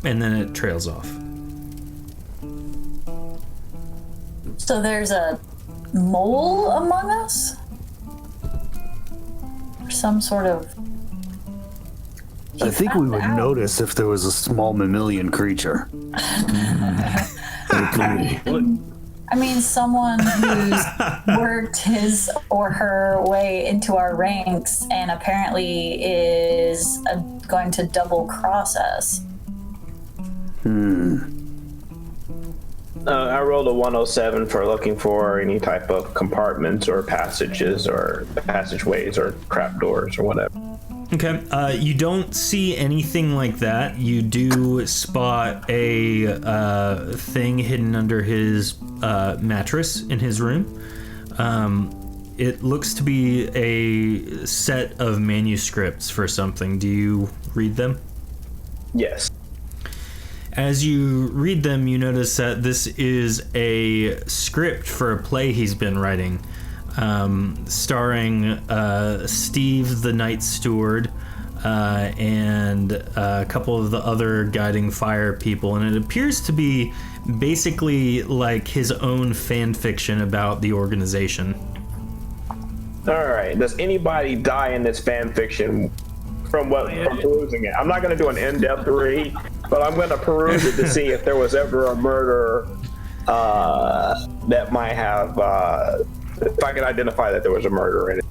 and then it trails off. So there's a mole among us? Or some sort of... I think we would notice if there was a small mammalian creature. I mean, someone who's worked his or her way into our ranks and apparently is going to double cross us. I rolled a 107 for looking for any type of compartments or passages or passageways or trapdoors or whatever. Okay, you don't see anything like that. You do spot a thing hidden under his mattress in his room. It looks to be a set of manuscripts for something. Do you read them? Yes. As you read them, you notice that this is a script for a play he's been writing, starring Steve the Night Steward and a couple of the other guiding fire people, and it appears to be basically like his own fan fiction about the organization. All right. Does anybody die in this fan fiction from perusing it? I'm not going to do an in-depth read, but I'm going to peruse it to see if there was ever a murder that might have, if I can identify that there was a murder in it.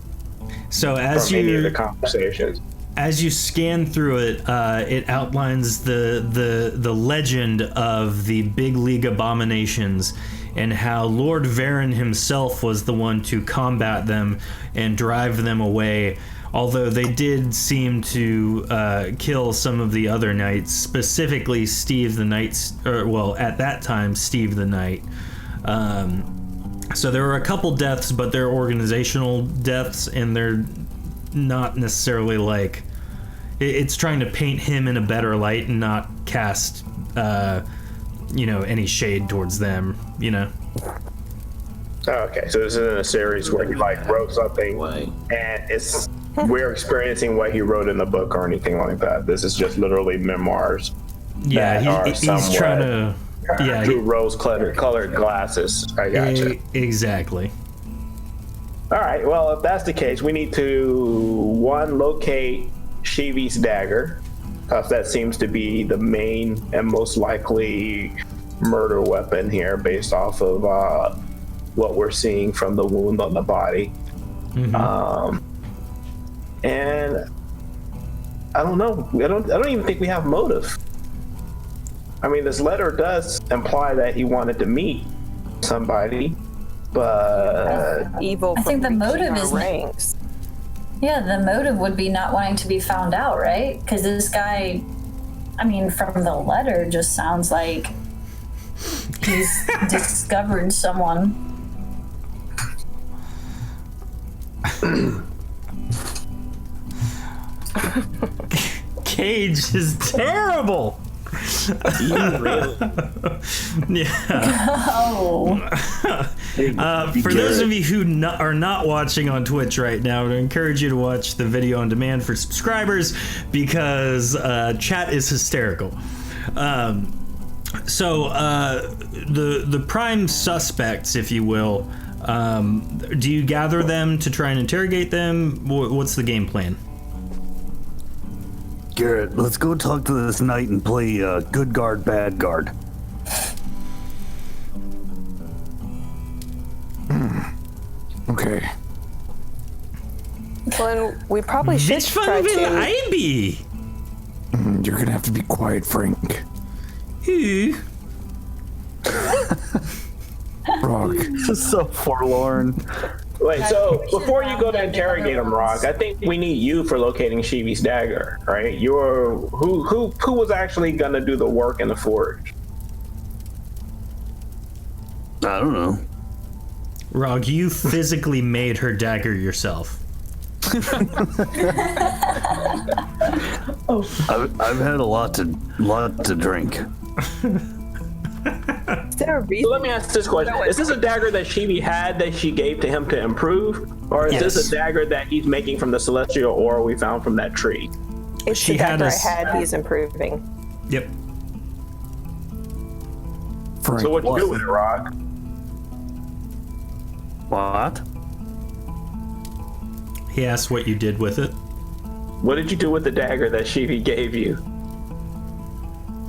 So as from any of you the conversations. as you scan through it, it outlines the legend of the Big League Abominations and how Lord Varen himself was the one to combat them and drive them away. Although they did seem to kill some of the other knights, specifically Steve the Knight, at that time, Steve the Knight. So there were a couple deaths, but they're organizational deaths, and they're not necessarily like... It's trying to paint him in a better light and not cast, any shade towards them, you know? Okay, so this isn't a series where he wrote something and we're experiencing what he wrote in the book or anything like that. This is just literally memoirs. Yeah, he's trying to... through rose-colored glasses. I gotcha. Exactly. All right, well, if that's the case, we need to, one, locate Shivi's dagger, because that seems to be the main and most likely murder weapon here based off of what we're seeing from the wound on the body. Mm-hmm. And I don't know. I don't even think we have motive. I mean, this letter does imply that he wanted to meet somebody, but evil. I think the from reaching motive our is ranks. Yeah, the motive would be not wanting to be found out, right? Because this guy, I mean, from the letter, just sounds like he's discovered someone. Cage is terrible. You really? Yeah. Oh. For those of you who are not watching on Twitch right now, I would encourage you to watch the video on demand for subscribers because chat is hysterical. So the prime suspects, if you will, do you gather them to try and interrogate them? What's the game plan? Garrett, let's go talk to this knight and play good guard, bad guard. Okay. Well, then we probably should Which try one will to. I be? You're gonna have to be quiet, Frank. Who? Frog. This is so forlorn. wait. So before you go to interrogate him, Rock, I think we need you for locating Shivi's dagger, right? You're who was actually gonna do the work in the forge? I don't know. Rog, you physically made her dagger yourself. I've had a lot to drink. Is there a So reason? let me ask this question: is this a dagger that Shivi had that she gave to him to improve, or is this Yes. a dagger that he's making from the celestial ore we found from that tree? It's She the had dagger us- I had. He's improving. Yep. Frank. So what you do with it, Rock? What? He asked what you did with it. What did you do with the dagger that Shivi gave you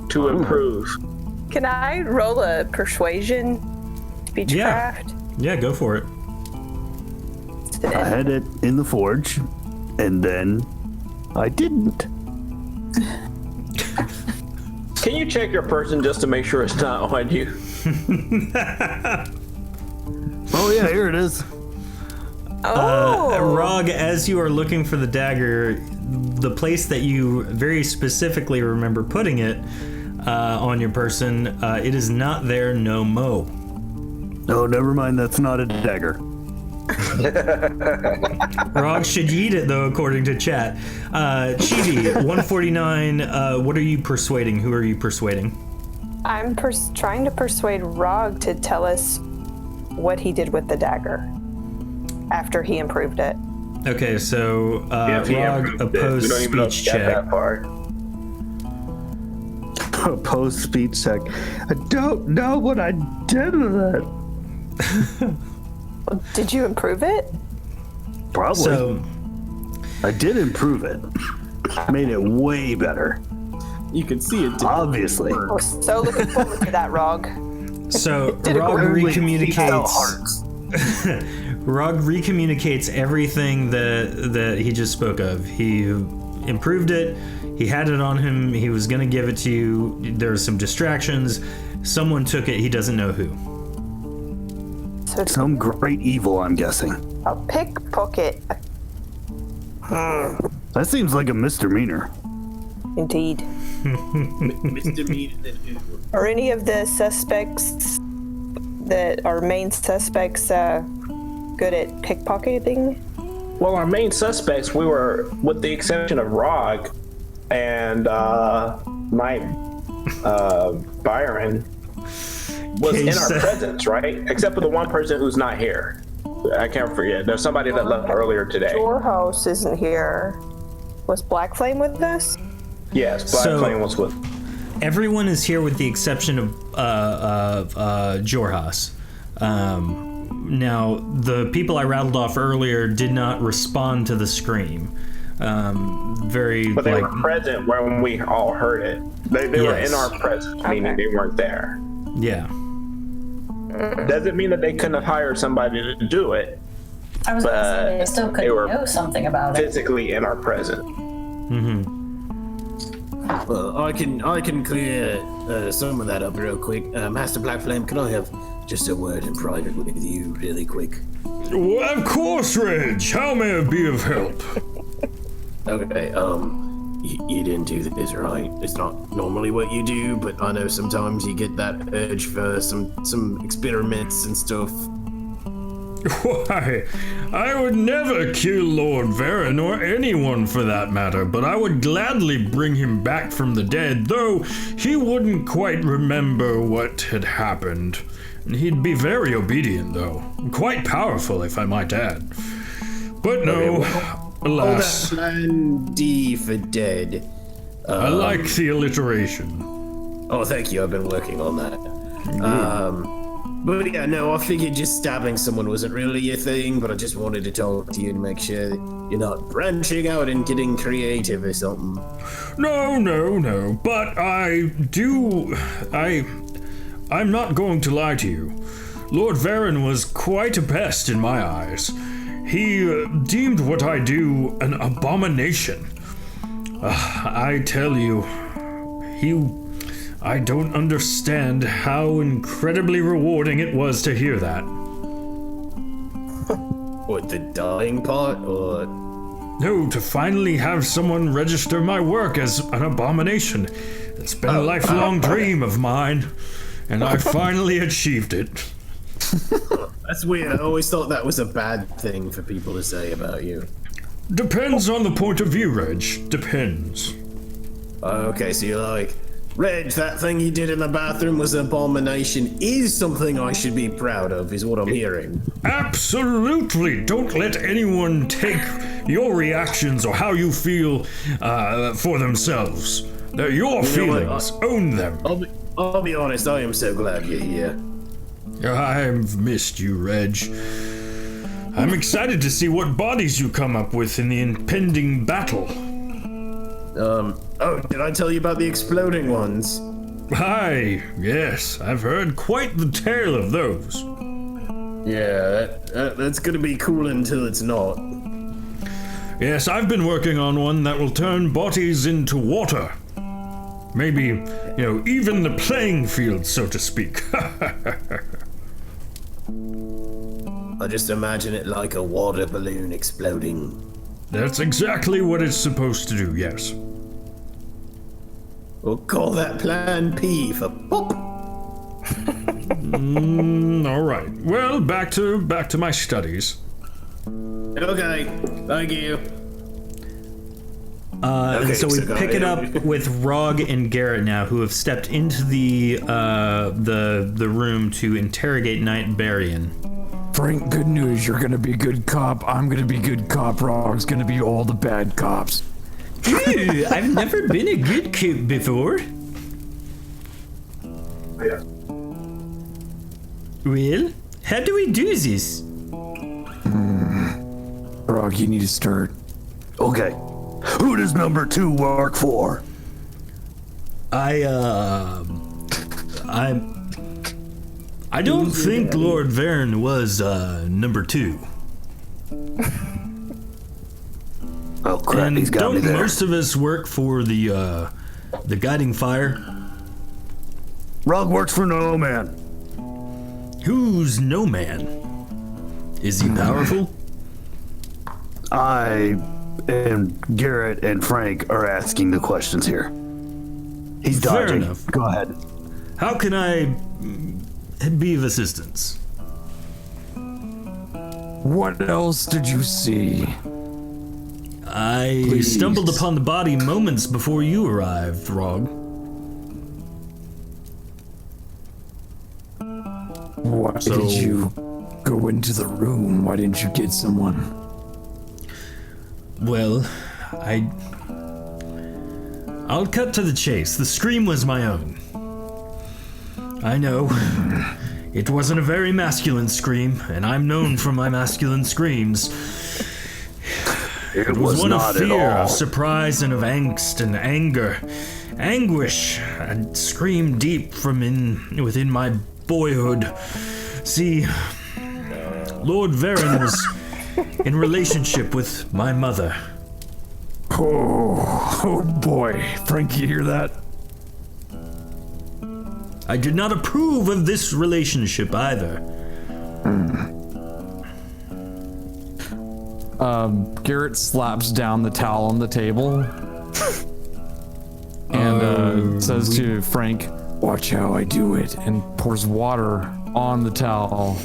to improve? Can I roll a persuasion speechcraft? Yeah, go for it. I had it in the forge, and then I didn't. Can you check your person just to make sure it's not on you? Oh yeah, here it is. Rog, as you are looking for the dagger, the place that you very specifically remember putting it on your person, it is not there no mo. Oh, never mind. That's not a dagger. Rog should eat it, though, according to chat. Chibi, 149, what are you persuading? Who are you persuading? I'm trying to persuade Rog to tell us what he did with the dagger after he improved it. Okay, so Rog, opposed speech check. That far. Opposed speech check. I don't know what I did with it. Did you improve it? Probably. So, I did improve it. Made it way better. You can see it. Obviously. We're so looking forward to that, Rog. Rog recommunicates. Rog recommunicates everything that he just spoke of. He improved it. He had it on him. He was going to give it to you. There were some distractions. Someone took it. He doesn't know who. So Some great evil, I'm guessing. a pickpocket. That seems like a misdemeanor. Indeed. Misdemeanor than who? Are any of the suspects that are main suspects good at pickpocketing? Well, our main suspects, we were, with the exception of Rog and Byron, was in our presence, right? Except for the one person who's not here. I can't forget. There's somebody that left earlier today. Your host isn't here. Was Black Flame with us? Yes, Black Flame was with. Everyone is here with the exception of Jorhas. Now, the people I rattled off earlier did not respond to the scream. But they were present when we all heard it. They were in our presence, meaning they weren't there. Yeah. Doesn't mean that they couldn't have hired somebody to do it. I was going to say they still could know something about it. Physically in our presence. Well, I can clear some of that up real quick. Master Black Flame, can I have just a word in private with you really quick? Well, of course, Reg. How may I be of help? Okay, you didn't do this right. It's not normally what you do, but I know sometimes you get that urge for some experiments and stuff. Why, I would never kill Lord Varen or anyone for that matter, but I would gladly bring him back from the dead, though he wouldn't quite remember what had happened. He'd be very obedient, though. Quite powerful, if I might add. But no, alas. Hold that plan D for dead. I like the alliteration. Oh, thank you. I've been working on that. But yeah, no, I figured just stabbing someone wasn't really your thing, but I just wanted to talk to you and make sure that you're not branching out and getting creative or something. No, but I'm not going to lie to you. Lord Varen was quite a pest in my eyes. He deemed what I do an abomination. I tell you, I don't understand how incredibly rewarding it was to hear that. What, the dying part, or? No, to finally have someone register my work as an abomination. It's been a lifelong dream of mine, and I finally achieved it. That's weird. I always thought that was a bad thing for people to say about you. Depends on the point of view, Reg. Depends. Okay, so you're like, Reg, that thing you did in the bathroom was an abomination, is something I should be proud of, is what I'm hearing. Absolutely! Don't let anyone take your reactions or how you feel for themselves. They're your feelings. Own them. I'll be honest, I am so glad you're here. I've missed you, Reg. I'm excited to see what bodies you come up with in the impending battle. Oh, did I tell you about the exploding ones? Aye, yes, I've heard quite the tale of those. Yeah, that's gonna be cool until it's not. Yes, I've been working on one that will turn bodies into water. Maybe, even the playing field, so to speak. I just imagine it like a water balloon exploding. That's exactly what it's supposed to do, yes. We'll call that Plan P for pop. All right. Well, back to my studies. Okay, thank you. And so we pick it up with Rog and Garrett now, who have stepped into the room to interrogate Knight Barian. Frank, good news. You're gonna be good cop. I'm gonna be good cop. Rog's gonna be all the bad cops. Ooh, I've never been a good cop before. Yeah. Well, how do we do this? Rog, you need to start. Okay. Who does number 2 work for? I don't think Lord Varen was number 2. Oh crap, And he's got me don't there. most of us work for the guiding fire? Rog works for no man. Who's no man? Is he powerful? I and Garrett and Frank are asking the questions here. He's Fair dodging. enough. Go ahead. How can I be of assistance? What else did you see? I Please. stumbled upon the body moments before you arrived, Rog. Why So- did you go into the room? Why didn't you get someone? Well, I'll cut to the chase. The scream was my own. I know. It wasn't a very masculine scream, and I'm known for my masculine screams. It It was one of not at fear, all. of surprise, and of angst and anger. Anguish. I screamed deep from within my boyhood. See, Lord Varen was in relationship with my mother. Oh boy. Frank, you hear that? I did not approve of this relationship either. Garrett slaps down the towel on the table and says to Frank, Watch how I do it. and pours water on the towel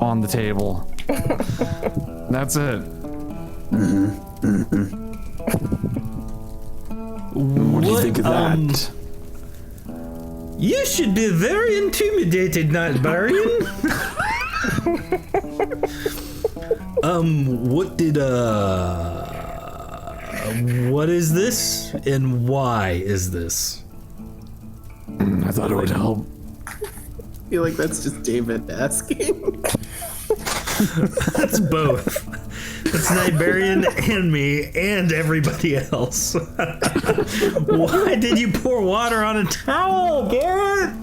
on the table. That's it. What do you think of that? You should be very intimidated, Knight Barian. What is this, and why is this? I thought it would help. I feel like that's just David asking. That's both. That's Nibarian and me and everybody else. Why did you pour water on a towel, Garrett?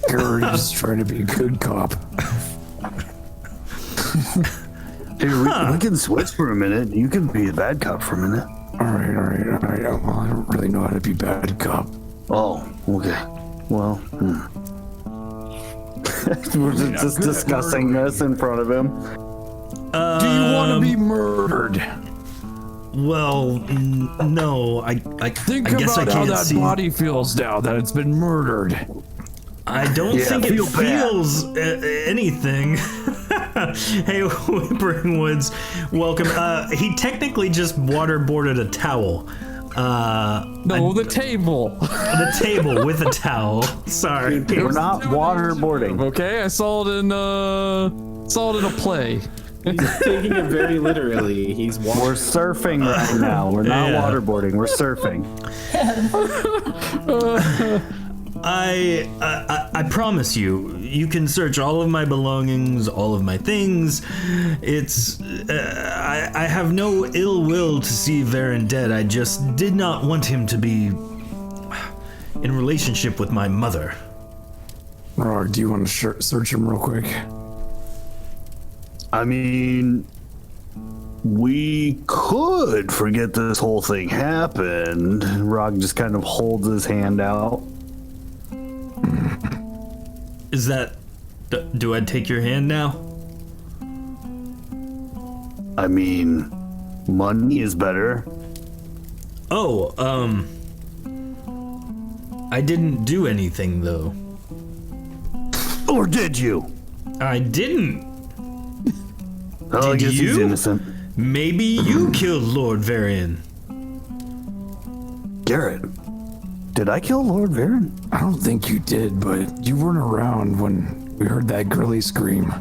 Garrett is trying to be a good cop. Hey, we can switch for a minute. You can be a bad cop for a minute. All right. Well, I don't really know how to be bad cop. Oh, okay. Well, we're just discussing this in front of him. Do you want to be murdered? Well, no. I Think guess I about how can't that see. body feels now that it's been murdered. I don't Yeah, think it feel bad. feels anything. Hey, Whimpering Woods, welcome. He technically just waterboarded a towel. No, the table. The table with a towel. Sorry. We're not waterboarding. Okay, I saw it in a play. He's taking it very literally. He's We're surfing right now. We're not Yeah. waterboarding. We're surfing. I promise you, you can search all of my belongings, all of my things. It's I have no ill will to see Varen dead. I just did not want him to be in relationship with my mother. Rog, do you want to search him real quick? I mean, We could forget this whole thing happened. Rog just kind of holds his hand out. Is that... Do I take your hand now? I mean, money is better. Oh, I didn't do anything, though. Or did you? I didn't. Oh, I Did guess he's you? innocent. Maybe you killed Lord Varian. Garrett, did I kill Lord Varen? I don't think you did, but you weren't around when we heard that girly scream.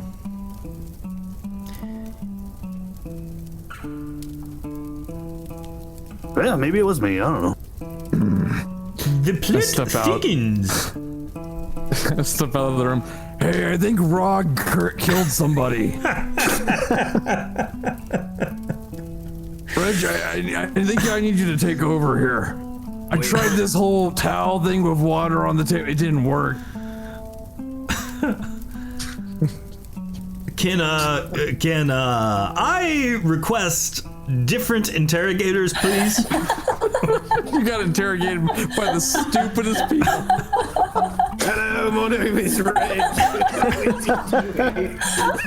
Yeah, maybe it was me. I don't know. The plot step out. thickens. Step out of the room. Hey, I think Rog killed somebody. Reg, I think I need you to take over here. I tried this whole towel thing with water on the table. It didn't work. Can I request different interrogators, please? You got interrogated by the stupidest people. Hello, my name is Reg.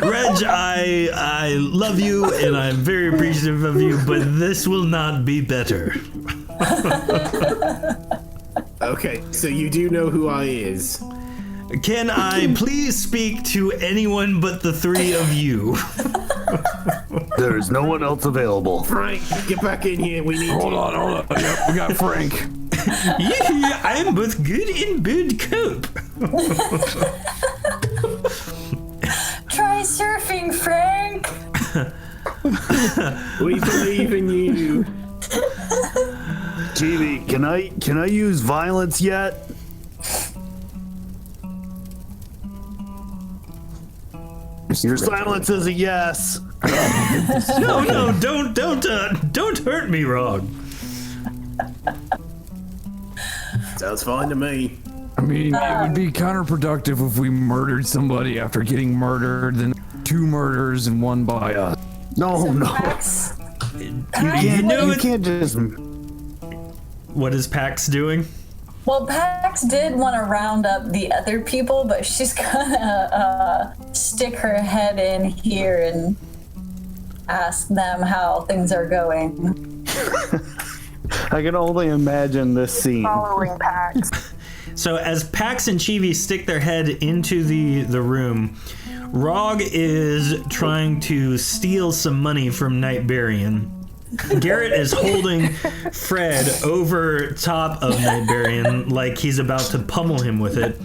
Reg, I love you and I'm very appreciative of you, but this will not be better. Okay, so you do know who I is. Can I please speak to anyone but the three of you? There is no one else available. Frank, get back in here. We need Hold you. on. Yep, we got Frank. Yeah, I'm both good and bad cope. Try surfing, Frank. We believe in you. TV, can I use violence yet? Your silence is a yes. No, don't hurt me, Rog. Sounds fine to me. I mean, it would be counterproductive if we murdered somebody after getting murdered, then 2 murders and 1 by us. No. Pax, You can't just. What is Pax doing? well, Pax did want to round up the other people, but she's gonna stick her head in here and ask them how things are going. I can only imagine this scene. Following Pax. So as Pax and Chibi stick their head into the room, Rog is trying to steal some money from Nightbarian. Garrett is holding Fred over top of Nightbarian like he's about to pummel him with it.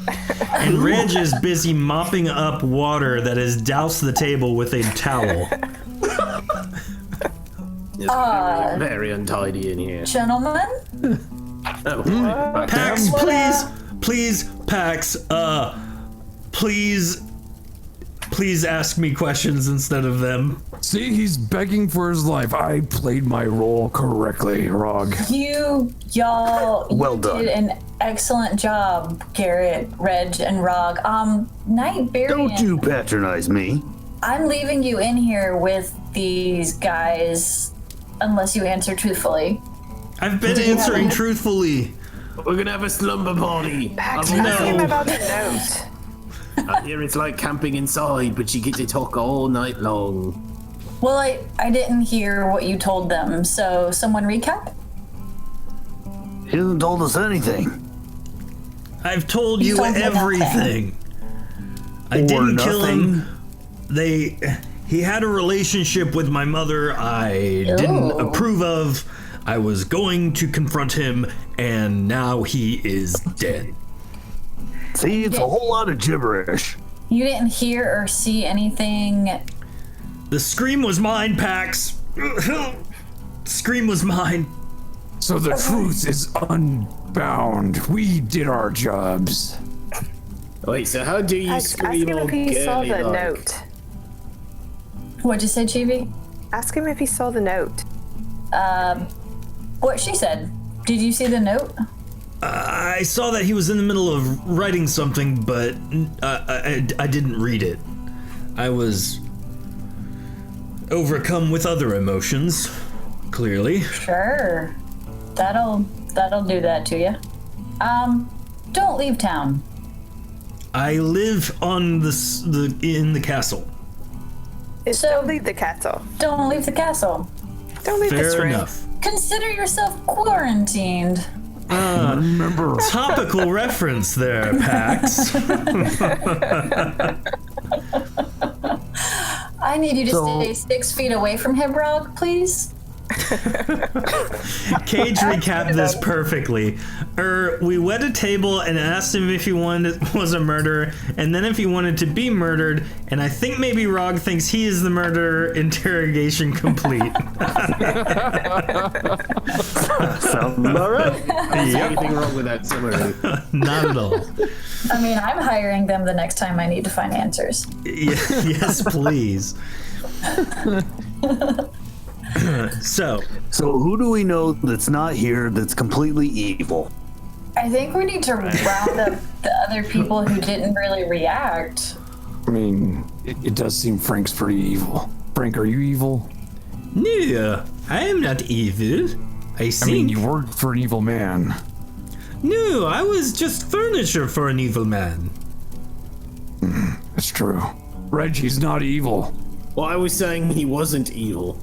And Reg is busy mopping up water that has doused the table with a towel. It's very untidy in here. Gentlemen, Oh, Pax, please, Pax, please ask me questions instead of them. See, he's begging for his life. I played my role correctly, Rog. y'all Well done. did an excellent job, Garrett, Reg, and Rog. Nightbarian, Don't you patronize me. I'm leaving you in here with these guys unless you answer truthfully. I've been answering truthfully. we're gonna have a slumber party. Pax, I'm ask him No. about the note. I hear it's like camping inside, but you get to talk all night long. Well, I didn't hear what you told them, so someone recap? He hasn't told us anything. I've told You you told me everything. I Or didn't kill nothing. him. He had a relationship with my mother I didn't Ooh. approve of. I was going to confront him, and now he is dead. See, it's a whole lot of gibberish. You didn't hear or see anything. The scream was mine, Pax. Scream was mine. So the truth is unbound. We did our jobs. Wait, so how do you Ask scream him all if he saw girly the like? note. What'd you say, Chibi? Ask him if he saw the note. What she said. Did you see the note? I saw that he was in the middle of writing something, but I didn't read it. I was overcome with other emotions, clearly. Sure. That'll do that to you. Don't leave town. I live on in the castle. So Don't leave the castle. don't leave the castle. Don't leave this Fair room. enough. Consider yourself quarantined. Remember, Topical reference there, Pax. I need you to stay 6 feet away from him, Rog, please. Cage recapped this perfectly. We wet a table and asked him if he was a murderer, and then if he wanted to be murdered, and I think maybe Rog thinks he is the murderer. Interrogation complete. Sounds about right. Anything wrong with that summary? Not at all. I mean, I'm hiring them the next time I need to find answers. Yes, please. So who do we know that's not here that's completely evil? I think we need to round up the other people who didn't really react. I mean, it does seem Frank's pretty evil. Frank, are you evil? no, I am not evil. I I mean, think. you worked for an evil man. No, I was just furniture for an evil man. That's true. Reggie's not evil. Well, I was saying he wasn't evil.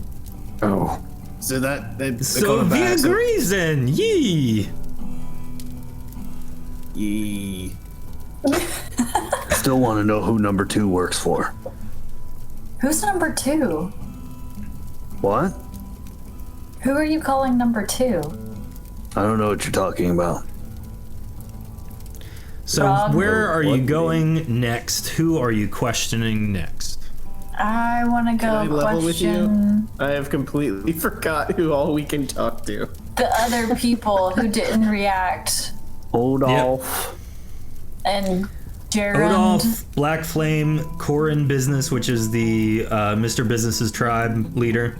Oh. So that So we agree then. Yee. Yee. Still want to know who number 2 works for. Who's number 2? What? Who are you calling number 2? I don't know what you're talking about. So Rob? where are you What going next? Who are you questioning next? I want to Can I go level with question you? I have completely forgot who all we can talk to. the other people who didn't react. Odolph. And Gerund. Odolph, Black Flame, Corin Business, which is the Mr. Business's tribe leader.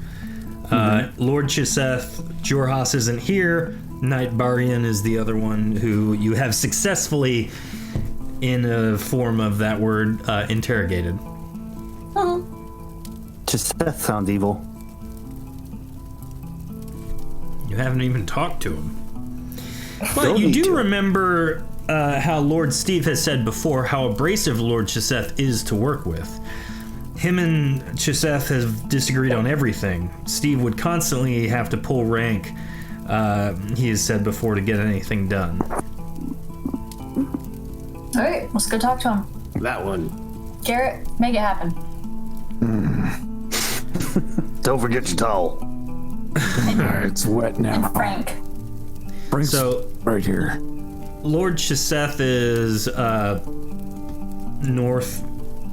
Lord Chiseth, Jorhas isn't here. Knight Barian is the other one who you have successfully, in a form of that word, interrogated. Just that sounds evil. You haven't even talked to him. But Don't you need do to. remember how Lord Steve has said before how abrasive Lord Chiseth is to work with. Him and Chiseth have disagreed on everything. Steve would constantly have to pull rank, he has said before, to get anything done. All right, let's go talk to him. That one. Garrett, make it happen. Don't forget your towel. Alright, it's wet now. Frank. Frank's So- right here. Lord Chiseth is north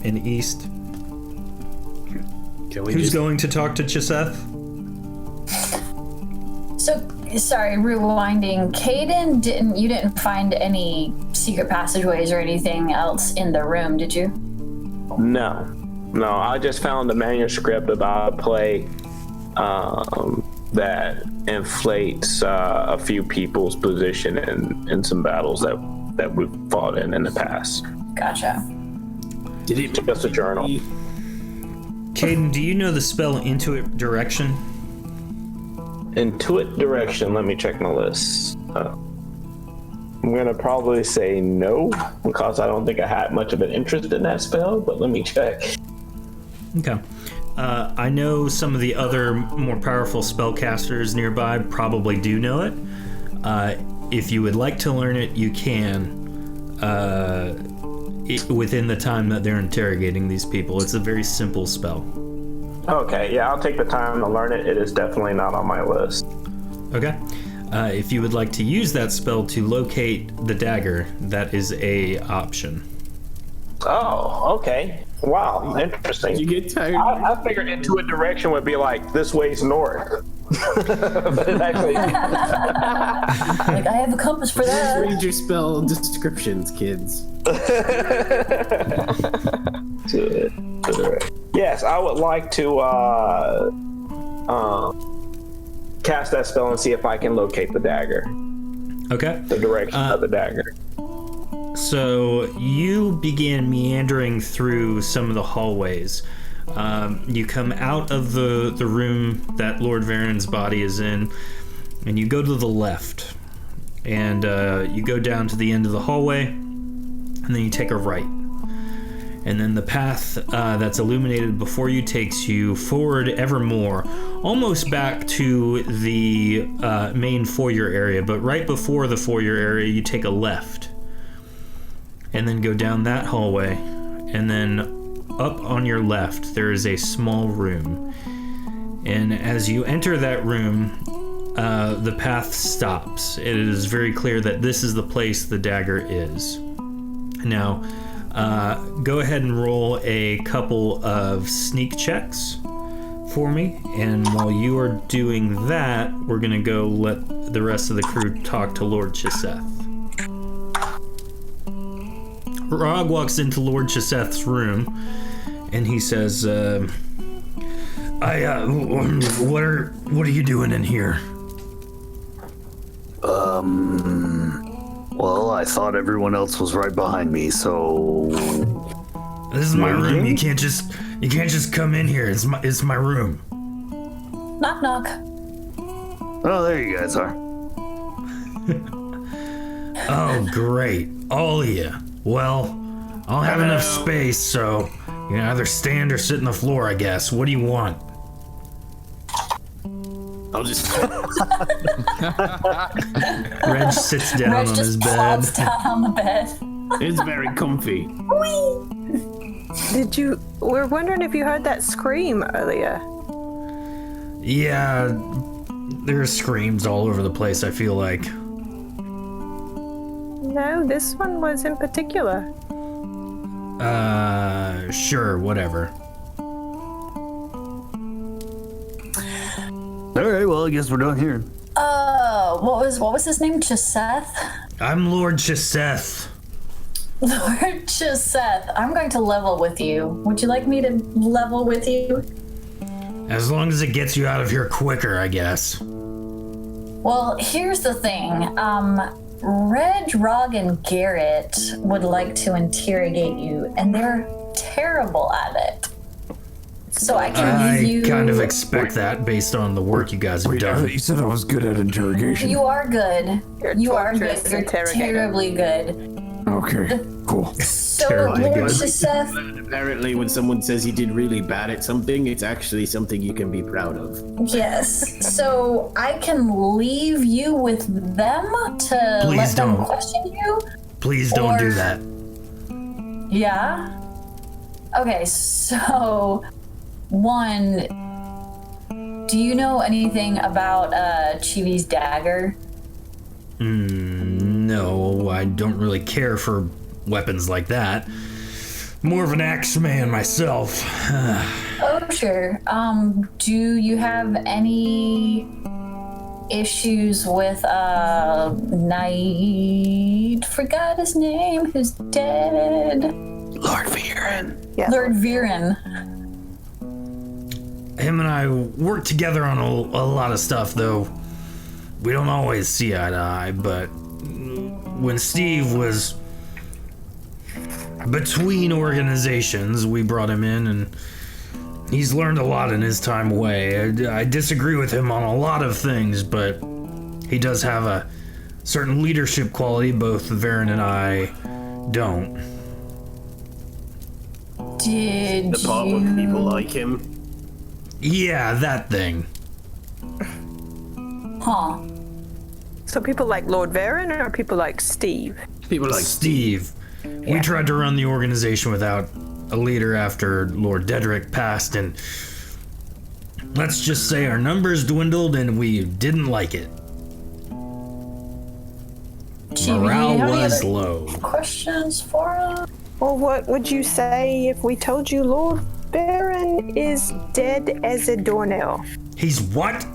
and east. Can we Who's just going to talk to Chiseth? So, sorry, rewinding. Caden, you didn't find any secret passageways or anything else in the room, did you? No, I just found a manuscript about a play that inflates a few people's position in some battles that we've fought in the past. Gotcha. did it Just a journal. Caden, do you know the spell Intuit Direction? Intuit direction. Let me check my list. I'm gonna probably say no because I don't think I had much of an interest in that spell. But let me check. Okay. I know some of the other more powerful spellcasters nearby probably do know it. If you would like to learn it, you can. Within the time that they're interrogating these people. It's a very simple spell. Okay, yeah, I'll take the time to learn it. It is definitely not on my list. Okay. If you would like to use that spell to locate the dagger, that is a option. Oh, okay. Wow, interesting. you get tired? I figured Intuit direction would be like this way's north. But it actually Like, I have a compass for that. Read your spell descriptions, kids. Yes, I would like to cast that spell and see if I can locate the dagger, Okay. the direction of the dagger. So you began meandering through some of the hallways. You come out of the room that Lord Varen's body is in, and you go to the left. And you go down to the end of the hallway, and then you take a right. And then the path that's illuminated before you takes you forward ever more, almost back to the main foyer area. But right before the foyer area, you take a left. And then go down that hallway. And then up on your left, there is a small room. And as you enter that room, the path stops. It is very clear that this is the place the dagger is. Now, go ahead and roll a couple of sneak checks for me. And while you are doing that, we're going to go let the rest of the crew talk to Lord Chiseth. Rog walks into Lord Chiseth's room, and he says, what are you doing in here? Well, I thought everyone else was right behind me, so... This is my room. You can't just come in here. It's my room. Knock, knock. Oh, there you guys are. Oh, great. All of you. Well, I don't have enough space, so you can either stand or sit on the floor, I guess. What do you want? I'll just. Reg sits down Reg on just his bed. plops down on the bed. It's very comfy. We're wondering if you heard that scream earlier. Yeah, there's screams all over the place, I feel like. No, this one was in particular. Sure, whatever. Alright, well, I guess we're done here. What was his name? Chiseth? I'm Lord Chiseth. Lord Chiseth, I'm going to level with you. Would you like me to level with you? As long as it gets you out of here quicker, I guess. Well, here's the thing. Reg, Rog, and Garrett would like to interrogate you, and they're terrible at it. So I can give you... I kind of expect that based on the work you guys have done. You said I was good at interrogation. You are good. You are good. torturous You're interrogator. terribly good. Okay, cool. So, Terribly Lord good. Chiseth, Apparently, when someone says you did really bad at something, it's actually something you can be proud of. yes. So I can leave you with them to Please let them don't. question you? Please don't do Or- that. Yeah? Okay, so... One, do you know anything about Chivi's dagger? No, I don't really care for weapons like that. More of an axe man myself. Oh, sure. Do you have any issues with Knight? Forgot his name. Who's dead? Lord Viren. Yeah. Lord Viren. Him and I work together on a lot of stuff, though we don't always see eye to eye, but when Steve was between organizations, we brought him in, and he's learned a lot in his time away. I disagree with him on a lot of things, but he does have a certain leadership quality both Varen and I don't. Did The part where people like him. Yeah, that thing. Huh. So people like Lord Varen or people like Steve? People like Steve. We tried to run the organization without a leader after Lord Dedrick passed, and let's just say our numbers dwindled and we didn't like it. Chibi, Morale do you have any was other low. questions for us? Well, what would you say if we told you Lord Varen is dead as a doornail? He's what?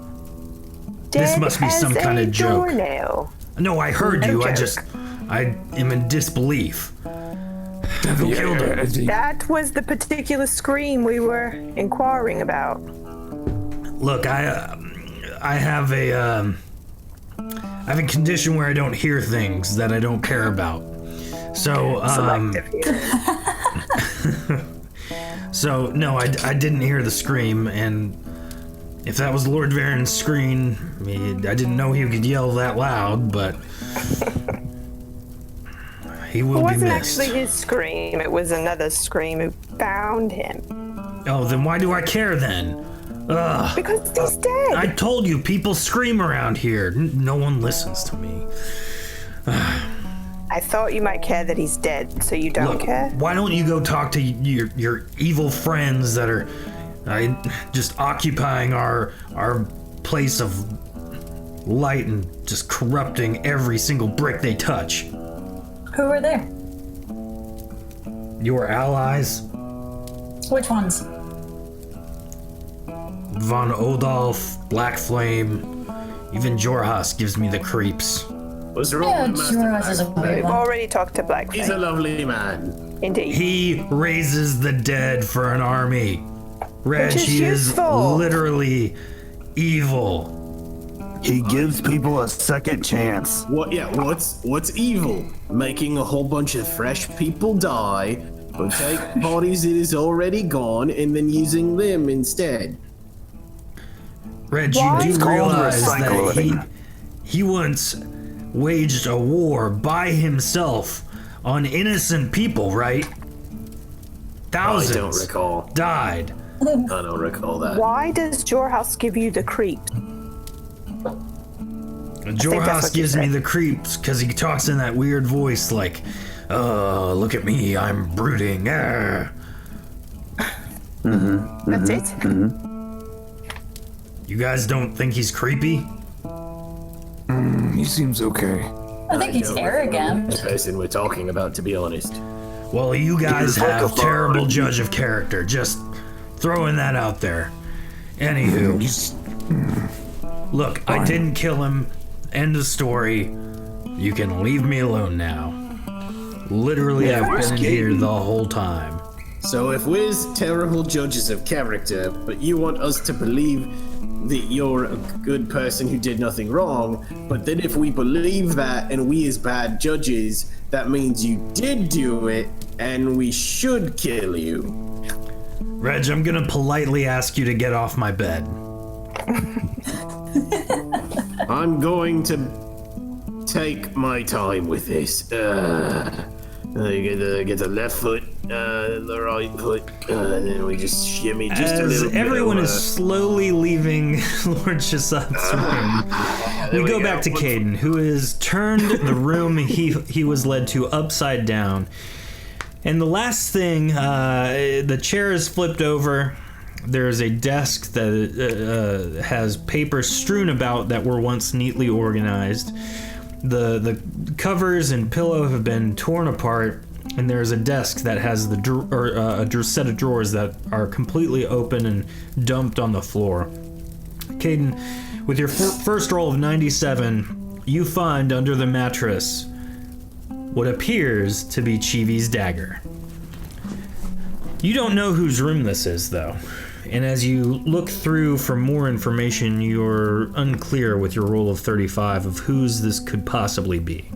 Dead This must be as some kind a of joke. doornail. No, I heard No you. joke. I am in disbelief. Who killed him? That was the particular scream we were inquiring about. Look, I have a condition where I don't hear things that I don't care about. So, Selective here. So, no, I didn't hear the scream, and if that was Lord Varen's scream, I didn't know he could yell that loud, but he will be missed. It wasn't actually his scream, it was another scream who found him. Oh, then why do I care then? Ugh. Because he's dead. I told you, people scream around here. No one listens to me. I thought you might care that he's dead, so you don't care? Why don't you go talk to your evil friends that are just occupying our place of light and just corrupting every single brick they touch? Who are there? Your allies? Which ones? Von Odolf, Black Flame, even Jorhas gives me the creeps. What's wrong Yeah, with Master Jorhas is a Black? weird We've one. already talked to Black He's a Flame. lovely man. Indeed. He raises the dead for an army. Reg, Which is he is useful. literally evil. He gives people a second chance. What? Yeah. What's evil? Making a whole bunch of fresh people die, or take bodies that is already gone, and then using them instead. Reg, Why? you It's do called realize that recycling. he once waged a war by himself on innocent people, right? Thousands I don't recall. died. I don't recall that. Why does Jorhouse give you the creeps? Jorhas what you gives me said. the creeps because he talks in that weird voice like, look at me, I'm brooding. That's it? You guys don't think he's creepy? He seems okay. I think he's The arrogant. person we're talking about, to be honest. Well, you guys He's like have a terrible bird. judge of character. Just throwing that out there. Anywho, look, I didn't kill him. End of story. You can leave me alone now. Literally, I've been in here the whole time. So if we're terrible judges of character, but you want us to believe that you're a good person who did nothing wrong, but then if we believe that and we as bad judges, that means you did do it and we should kill you. Reg, I'm gonna politely ask you to get off my bed. I'm going to take my time with this. Get the left foot, the right foot, and then we just shimmy just a As little bit. everyone over. is slowly leaving Lord Shasat's room, There we go back to Caden, who has turned the room he was led to upside down. And the last thing, the chair is flipped over. There's a desk that has papers strewn about that were once neatly organized. The covers and pillow have been torn apart, and there's a desk that has a set of drawers that are completely open and dumped on the floor. Caden, with your first roll of 97, you find under the mattress what appears to be Chivi's dagger. You don't know whose room this is, though. And as you look through for more information, you're unclear with your roll of 35 of whose this could possibly be.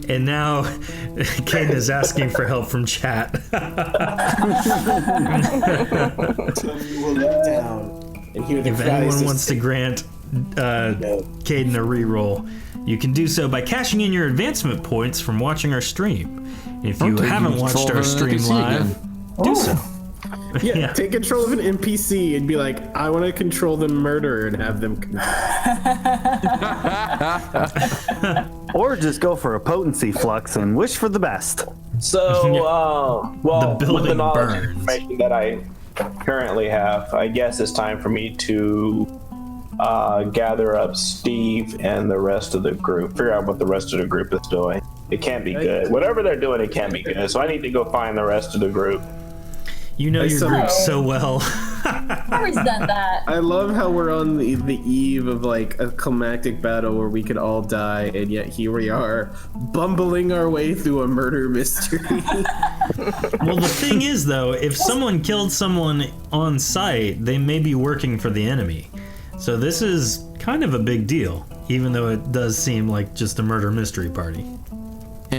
And now, Caden is asking for help from chat. We'll look down and hear the If cries anyone of- wants to grant Caden a reroll, you can do so by cashing in your advancement points from watching our stream. If you taking haven't watched control our of an stream NPC live, again. do so. Yeah, take control of an NPC and be like, I want to control the murderer and have them. Or just go for a potency flux and wish for the best. So, well, The with the building knowledge burns. and information that I currently have, I guess it's time for me to gather up Steve and the rest of the group, figure out what the rest of the group is doing. It can't be good. Whatever they're doing, it can't be good. So I need to go find the rest of the group. You know your saw- group so well. I resent that. I love how we're on the eve of like a climactic battle where we could all die, and yet here we are, bumbling our way through a murder mystery. Well, the thing is, though, if someone killed someone on site, they may be working for the enemy. So this is kind of a big deal, even though it does seem like just a murder mystery party.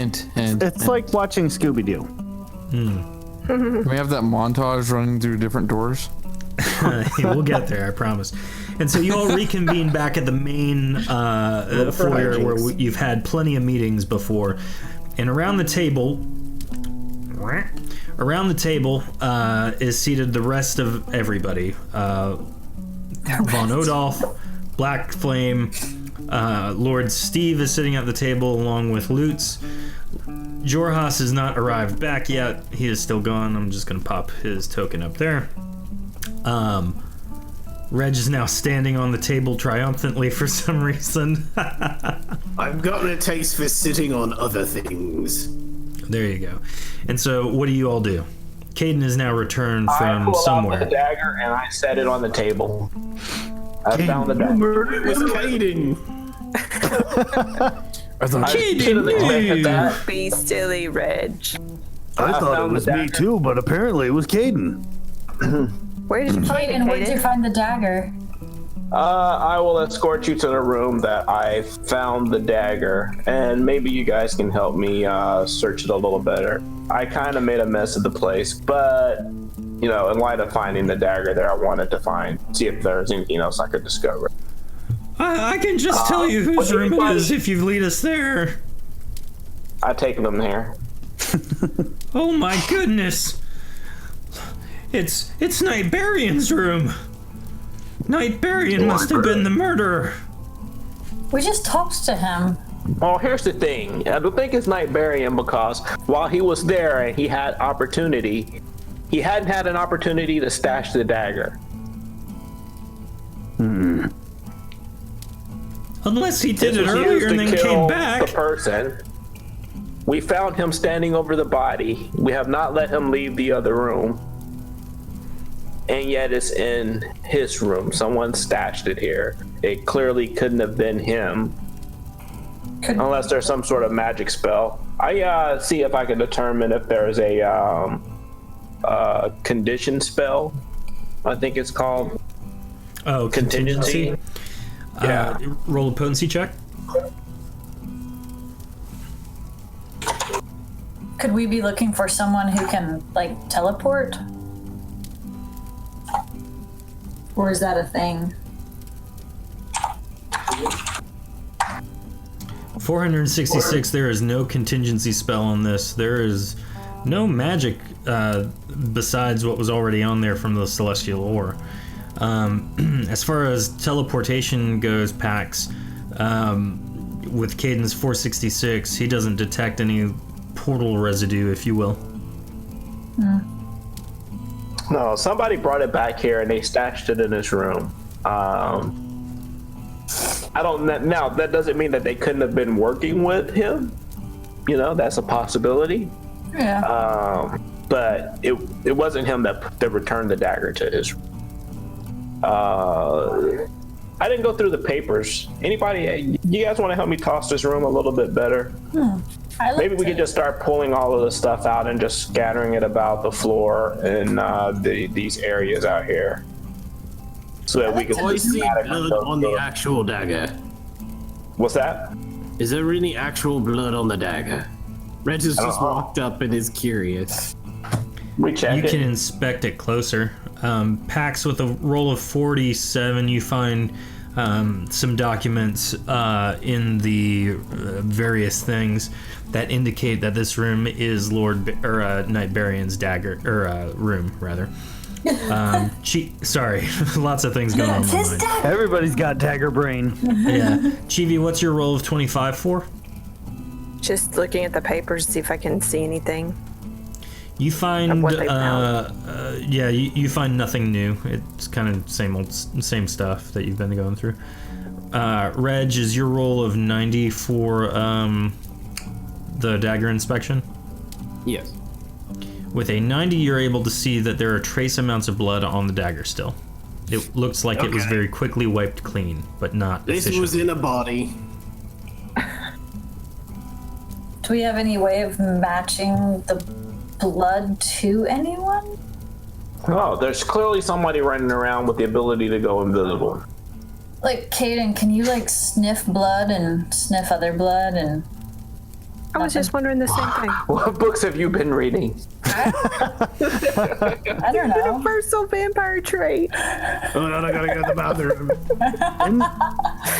Hint, hint. It's like watching Scooby Doo. Can we have that montage running through different doors? We'll get there, I promise. And so you all reconvene back at the main foyer where you've had plenty of meetings before. And around the table is seated the rest of everybody. Von Odolph, Black Flame, Lord Steve is sitting at the table along with Lutz. Jorhas has not arrived back yet. He is still gone. I'm just going to pop his token up there. Reg is now standing on the table triumphantly for some reason. I've gotten a taste for sitting on other things. There you go. And so, what do you all do? Caden is now returned I from pull somewhere. out the dagger and I set it on the table. I found the dagger. Murder was Caden. I thought Don't be silly, Reg. I thought it found was the me dagger. too, but apparently it was Caden. Where did you find it, Caden, where'd you Hayden? find the dagger? I will escort you to the room that I found the dagger, and maybe you guys can help me search it a little better. I kind of made a mess of the place, but in light of finding the dagger there, I wanted to see if there's anything else I could discover. I can just tell you whose room it is if you lead us there. I take them there. Oh my goodness. It's Nightbarian's room. Nightbarian must have been the murderer. We just talked to him. Well, here's the thing. I don't think it's Nightbarian because while he was there and he had opportunity, he hadn't had an opportunity to stash the dagger. Unless he did it was earlier used and to then kill came back. The person. We found him standing over the body. We have not let him leave the other room. And yet it's in his room. Someone stashed it here. It clearly couldn't have been him. Unless there's some sort of magic spell. I see if I can determine if there's a condition spell. I think it's called. Oh, contingency. Yeah. Roll a potency check. Could we be looking for someone who can, teleport? Or is that a thing? 466. There is no contingency spell on this. There is no magic besides what was already on there from the celestial ore. As far as teleportation goes, Pax, with Caden's 466, he doesn't detect any portal residue, if you will. No, somebody brought it back here and they stashed it in his room. I don't. Now that doesn't mean that they couldn't have been working with him. That's a possibility. Yeah. But it wasn't him that returned the dagger to his. I didn't go through the papers. Anybody? You guys want to help me toss this room a little bit better? Maybe we could just start pulling all of the stuff out and just scattering it about the floor and these areas out here, so that we can. I see blood on the actual dagger. What's that? Is there any actual blood on the dagger? Reg has just walked up and is curious. We check You it. can inspect it closer. Pax, with a roll of 47, you find some documents in the various things that indicate that this room is Nightbarian's dagger, or room rather. Sorry, lots of things going on in my mind. Everybody's got dagger brain. Yeah, Chivi, what's your roll of 25 for? Just looking at the papers to see if I can see anything. You find, Of what they found. you find nothing new. It's kind of same stuff that you've been going through. Reg, is your roll of 90 for the dagger inspection? Yes. With a 90, you're able to see that there are trace amounts of blood on the dagger still. It looks like it was very quickly wiped clean, but not This efficiently. was in a body. Do we have any way of matching the blood to anyone? Oh, there's clearly somebody running around with the ability to go invisible. Caden, can you sniff blood and sniff other blood and I was just wondering the same thing. What books have you been reading? I don't know. Universal vampire trait. Oh, I gotta go to the bathroom.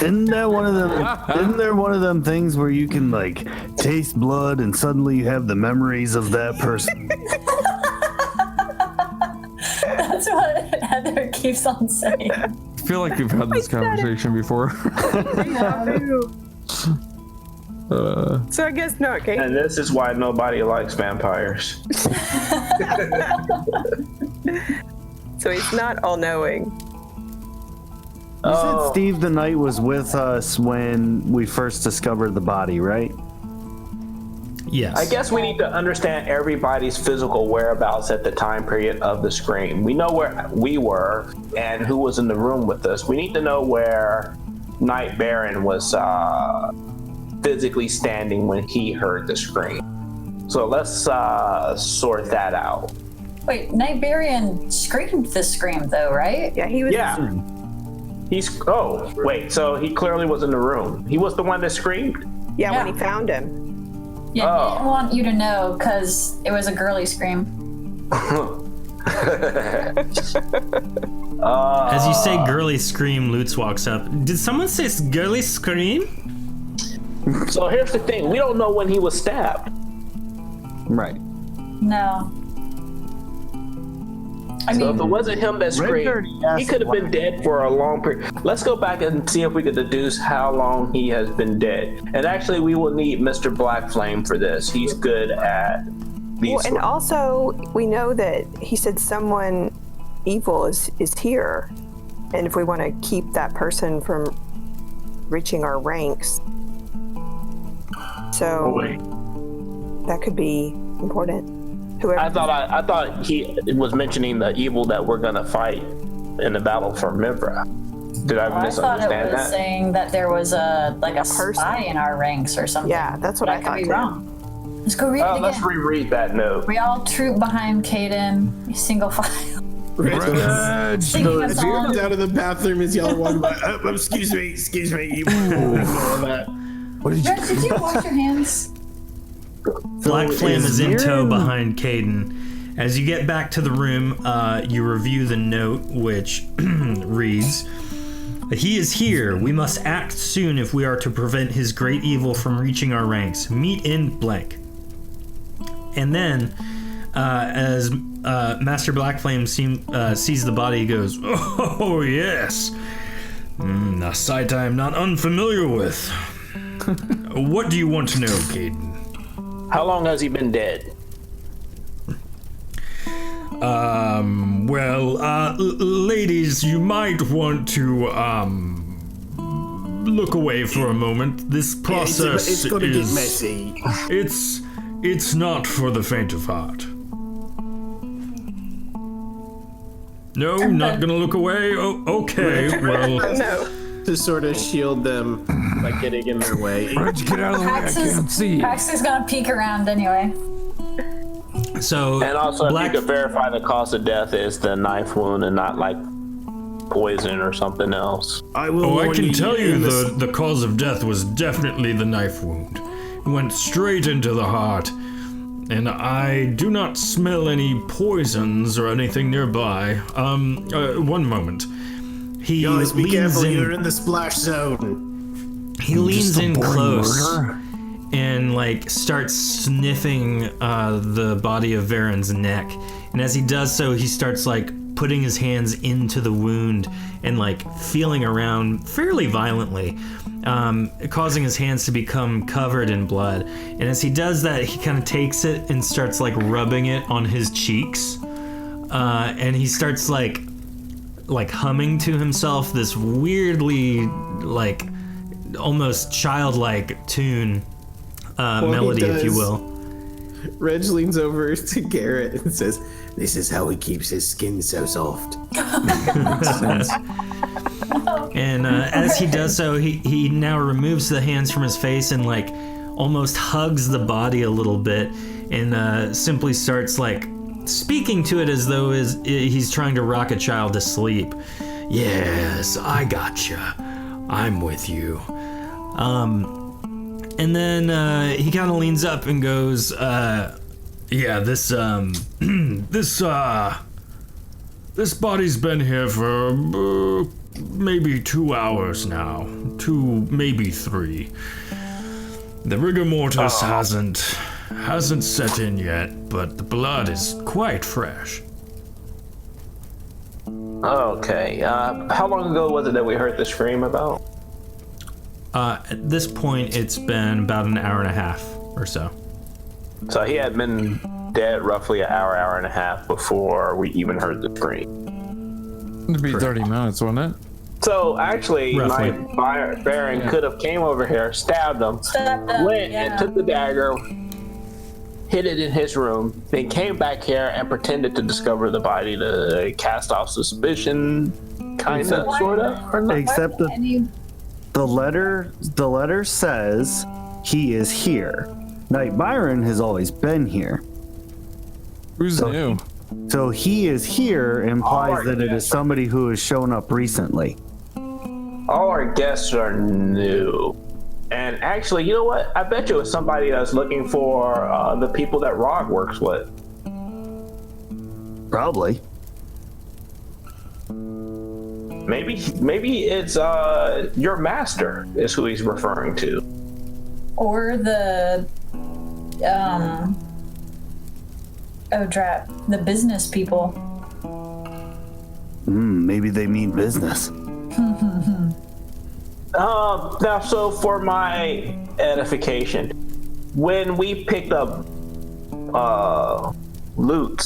Isn't that one of them? Isn't there one of them things where you can like taste blood and suddenly you have the memories of that person? That's what Heather keeps on saying. I feel like we've had this conversation before. So I guess not, Kate. And this is why nobody likes vampires. So he's not all-knowing. You said Steve the Knight was with us when we first discovered the body, right? Yes. I guess we need to understand everybody's physical whereabouts at the time period of the scream. We know where we were and who was in the room with us. We need to know where Night Baron was physically standing when he heard the scream. So let's sort that out. Wait, Nigerian screamed this scream though, right? Yeah, he was. Yeah. Wait, so he clearly was in the room. He was the one that screamed? Yeah, Yeah. when he found him. Yeah, he didn't want you to know because it was a girly scream. As you say girly scream, Lutz walks up. Did someone say girly scream? So here's the thing. We don't know when he was stabbed. Right. No. I So if it mean, wasn't him that screamed, he could have been dead for a long period. Let's go back and see if we could deduce how long he has been dead. And actually, we will need Mr. Blackflame for this. He's good at these. Well, and also we know that he said someone evil is here, and if we want to keep that person from reaching our ranks, so that could be important. Whoever. I thought he was mentioning the evil that we're gonna fight in the battle for Mivra. Did I I thought it misunderstand was that? saying that there was a person. spy in our ranks or something. Yeah, that's what But I could thought be too. wrong. Let's go read it Let's again. reread that note. We all troop behind Caden, single file. Reg. Singing a If you song. come down to the bathroom as y'all one by, excuse me, you ignore that. What did you Red, did you wash your hands? Black Flame is in tow Viren- behind Caden. As you get back to the room, you review the note, which reads, "He is here. We must act soon if we are to prevent his great evil from reaching our ranks. Meet in blank." And then, as Master Black Flame sees the body, he goes, "Oh, yes. A sight I am not unfamiliar with. What do you want to know, Caden?" How long has he been dead? Ladies, you might want to, look away for a moment. This process It's gonna is... get messy. It's not for the faint of heart. No, not gonna look away? Oh, okay, well... No. To sort of shield them by getting in their way. Reg, get out of the way. I can't see. Pax is gonna peek around anyway. So, And also, Black, if you could verify the cause of death is the knife wound and not like poison or something else. I will. Oh, I warn can tell you in this- the cause of death was definitely the knife wound. It went straight into the heart, and I do not smell any poisons or anything nearby. One moment. He Guys, be leans careful. in. You're in the splash zone. He leans Just a in boring close murderer. and like starts sniffing the body of Varen's neck. And as he does so, he starts like putting his hands into the wound and like feeling around fairly violently, causing his hands to become covered in blood. And as he does that, he kind of takes it and starts like rubbing it on his cheeks. And he starts like humming to himself this weirdly like almost childlike tune, melody, if you does- will. Reg leans over to Garrett and says, "This is how he keeps his skin so soft." And as he does so, he now removes the hands from his face and like almost hugs the body a little bit and simply starts like speaking to it as though he's trying to rock a child to sleep. "Yes, I gotcha. I'm with you." And then he kind of leans up and goes, "Yeah, this this body's been here for maybe 2 hours now, 2, maybe 3. The rigor mortis hasn't set in yet, but the blood is quite fresh." Okay. How long ago was it that we heard the scream about? At this point, it's been about an hour and a half or so. So he had been dead roughly an hour and a half before we even heard the scream. It'd be 30 minutes, wouldn't it? So actually, Roughly. my Baron could have came over here, stabbed him, went and took the dagger, hid it in his room, then came back here and pretended to discover the body to cast off suspicion, kind of, sort of. Or not. Except that the letter says he is here. Knight Byron has always been here. Who's new? So he is here implies that it is somebody who has shown up recently. All our guests are new. And actually, you know what? I bet you it's somebody that's looking for the people that Rog works with. Probably. Maybe it's your master is who he's referring to. Or the oh drat, the business people. Maybe they mean business. Now, so for my edification, when we picked up loot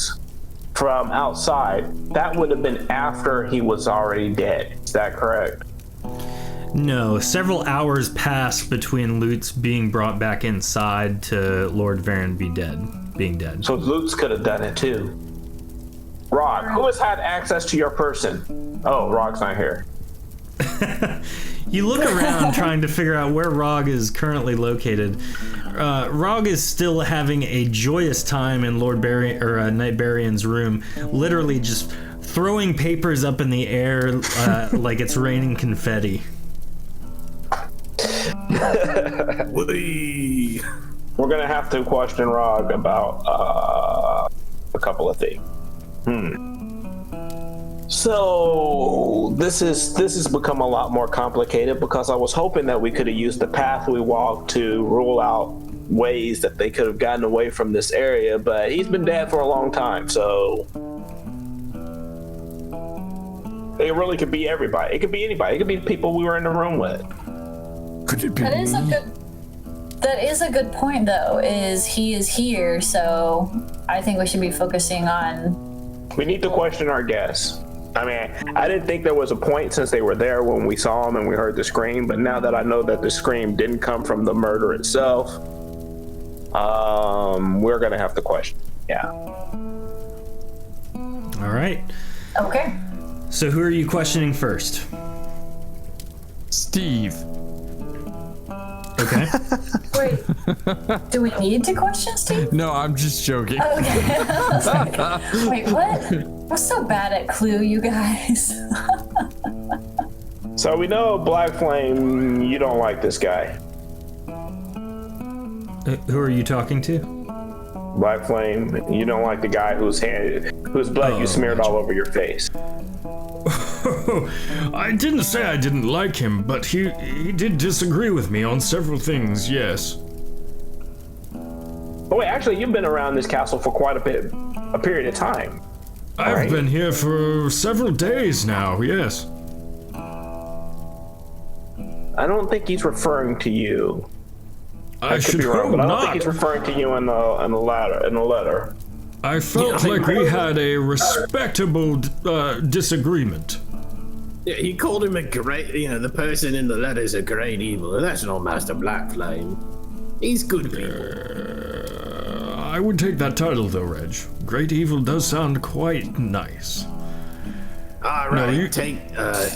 from outside, that would have been after he was already dead. Is that correct? No, several hours passed between Lutz being brought back inside to Lord Varen being dead. So Lutz could have done it too. Rog, who has had access to your person? Oh, Rog's not here. You look around trying to figure out where Rog is currently located. Rog is still having a joyous time in Lord Knight Barian's room, literally just throwing papers up in the air like it's raining confetti. We're gonna have to question Rog about a couple of things. So this has become a lot more complicated because I was hoping that we could have used the path we walked to rule out ways that they could have gotten away from this area, but he's been dead for a long time, so it really could be everybody. It could be anybody. It could be people we were in the room with. Could it be That is a good point, though. Is he is here, so I think we should be focusing on. We need to question our guests. I mean, I didn't think there was a point since they were there when we saw them and we heard the scream, but now that I know that the scream didn't come from the murder itself, we're gonna have to question. Yeah. All right. Okay. So who are you questioning first? Steve. Okay. Wait. Do we need to question Steve? No, I'm just joking. Okay. I was like, wait, what? I'm so bad at Clue, you guys. So we know, Black Flame, you don't like this guy. Who are you talking to? Black Flame, you don't like the guy whose blood you smeared all over your face. I didn't say I didn't like him, but he did disagree with me on several things, yes. Oh wait, actually, you've been around this castle for quite a period of time. I've been here for several days now, yes. I don't think he's referring to you. I could should be wrong, hope but I don't not. think he's referring to you in the letter. I felt like we had a respectable disagreement. Yeah, he called him a great, the person in the letter's a great evil, and that's not Master Black Flame. He's good people. I would take that title though, Reg. Great evil does sound quite nice. All right,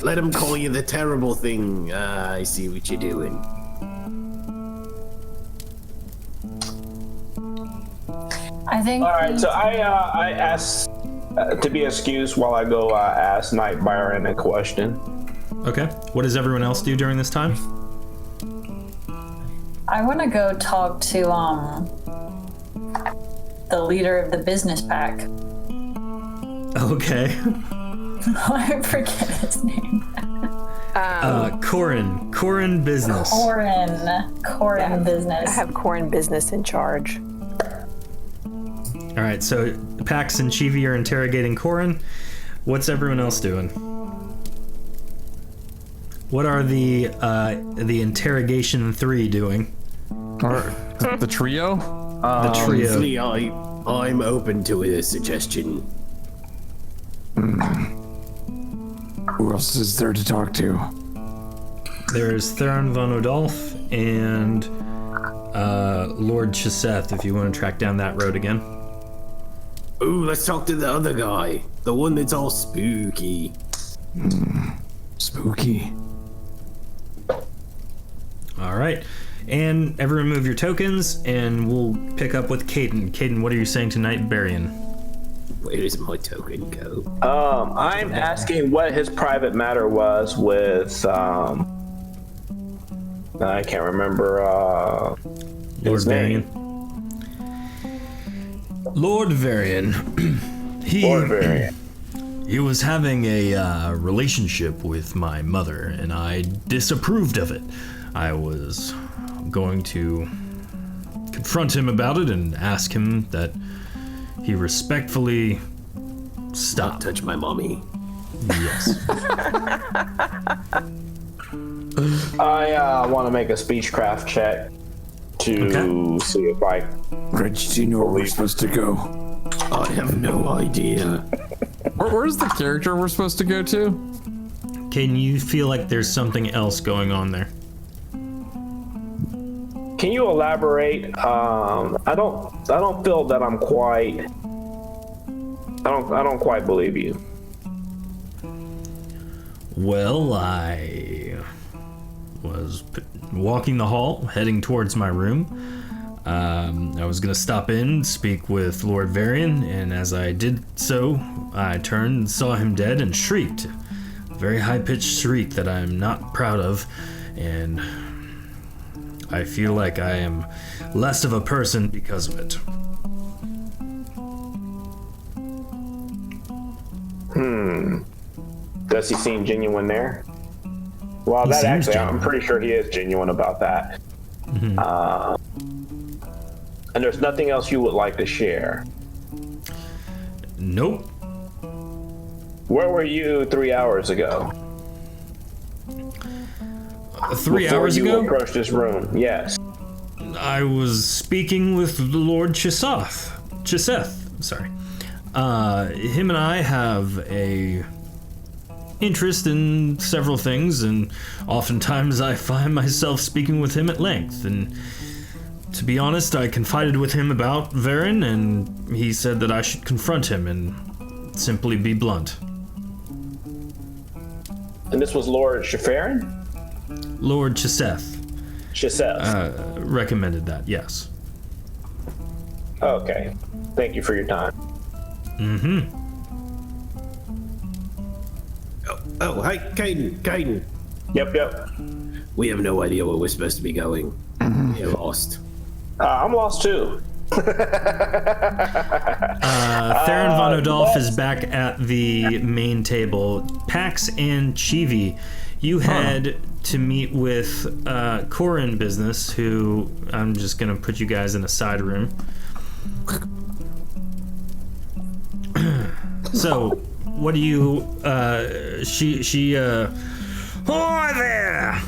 let him call you the terrible thing. I see what you're doing. I think. All right, so I asked to be excused while I go ask Knight Byron a question. Okay. What does everyone else do during this time? I want to go talk to the leader of the business pack. Okay. I forget his name. Corin Business. Corin Business. I have Corin Business in charge. All right, so Pax and Chivi are interrogating Corin. What's everyone else doing? What are the interrogation 3 doing? Or the trio? The trio. Honestly, I'm open to a suggestion. Who else is there to talk to? There's Theron von Odolph and Lord Chiseth, if you want to track down that road again. Ooh, let's talk to the other guy. The one that's all spooky. Spooky. All right. And everyone move your tokens, and we'll pick up with Caden. Caden, what are you saying tonight, Barian? Where does my token go? I'm asking what his private matter was with, I can't remember, Lord his name. Varian. Lord Varian. Lord Varian. He was having a relationship with my mother, and I disapproved of it. I was going to confront him about it and ask him that he respectfully stop. Don't touch my mommy. Yes. I want to make a speechcraft check to see if I... Reg, do you know where we're supposed to go? I have no idea. Where's the character we're supposed to go to? Caden, you feel like there's something else going on there? Can you elaborate? I don't feel that I'm quite... I don't quite believe you. Well, I was walking the hall, heading towards my room. I was gonna stop in, speak with Lord Varian, and as I did so, I turned and saw him dead and shrieked. A very high-pitched shriek that I'm not proud of, and I feel like I am less of a person because of it. Does he seem genuine there? Well, He that seems actually, genuine. I'm pretty sure he is genuine about that. And there's nothing else you would like to share. Nope. Where were you 3 hours ago? 3 Before hours you ago, approached this room, yes. I was speaking with Lord Chiseth, sorry. Him and I have a interest in several things, and oftentimes I find myself speaking with him at length. And to be honest, I confided with him about Varen, and he said that I should confront him and simply be blunt. And this was Lord Shafarin? Lord Chiseth Chiseth. recommended that, yes. Okay. Thank you for your time. Oh, hey, Caden. Yep. We have no idea where we're supposed to be going. We're lost. I'm lost too. Theron von Odolph is back at the main table. Pax and Chivi, you head to meet with Corin Business, who I'm just gonna put you guys in a side room. So, what do you? Hi there.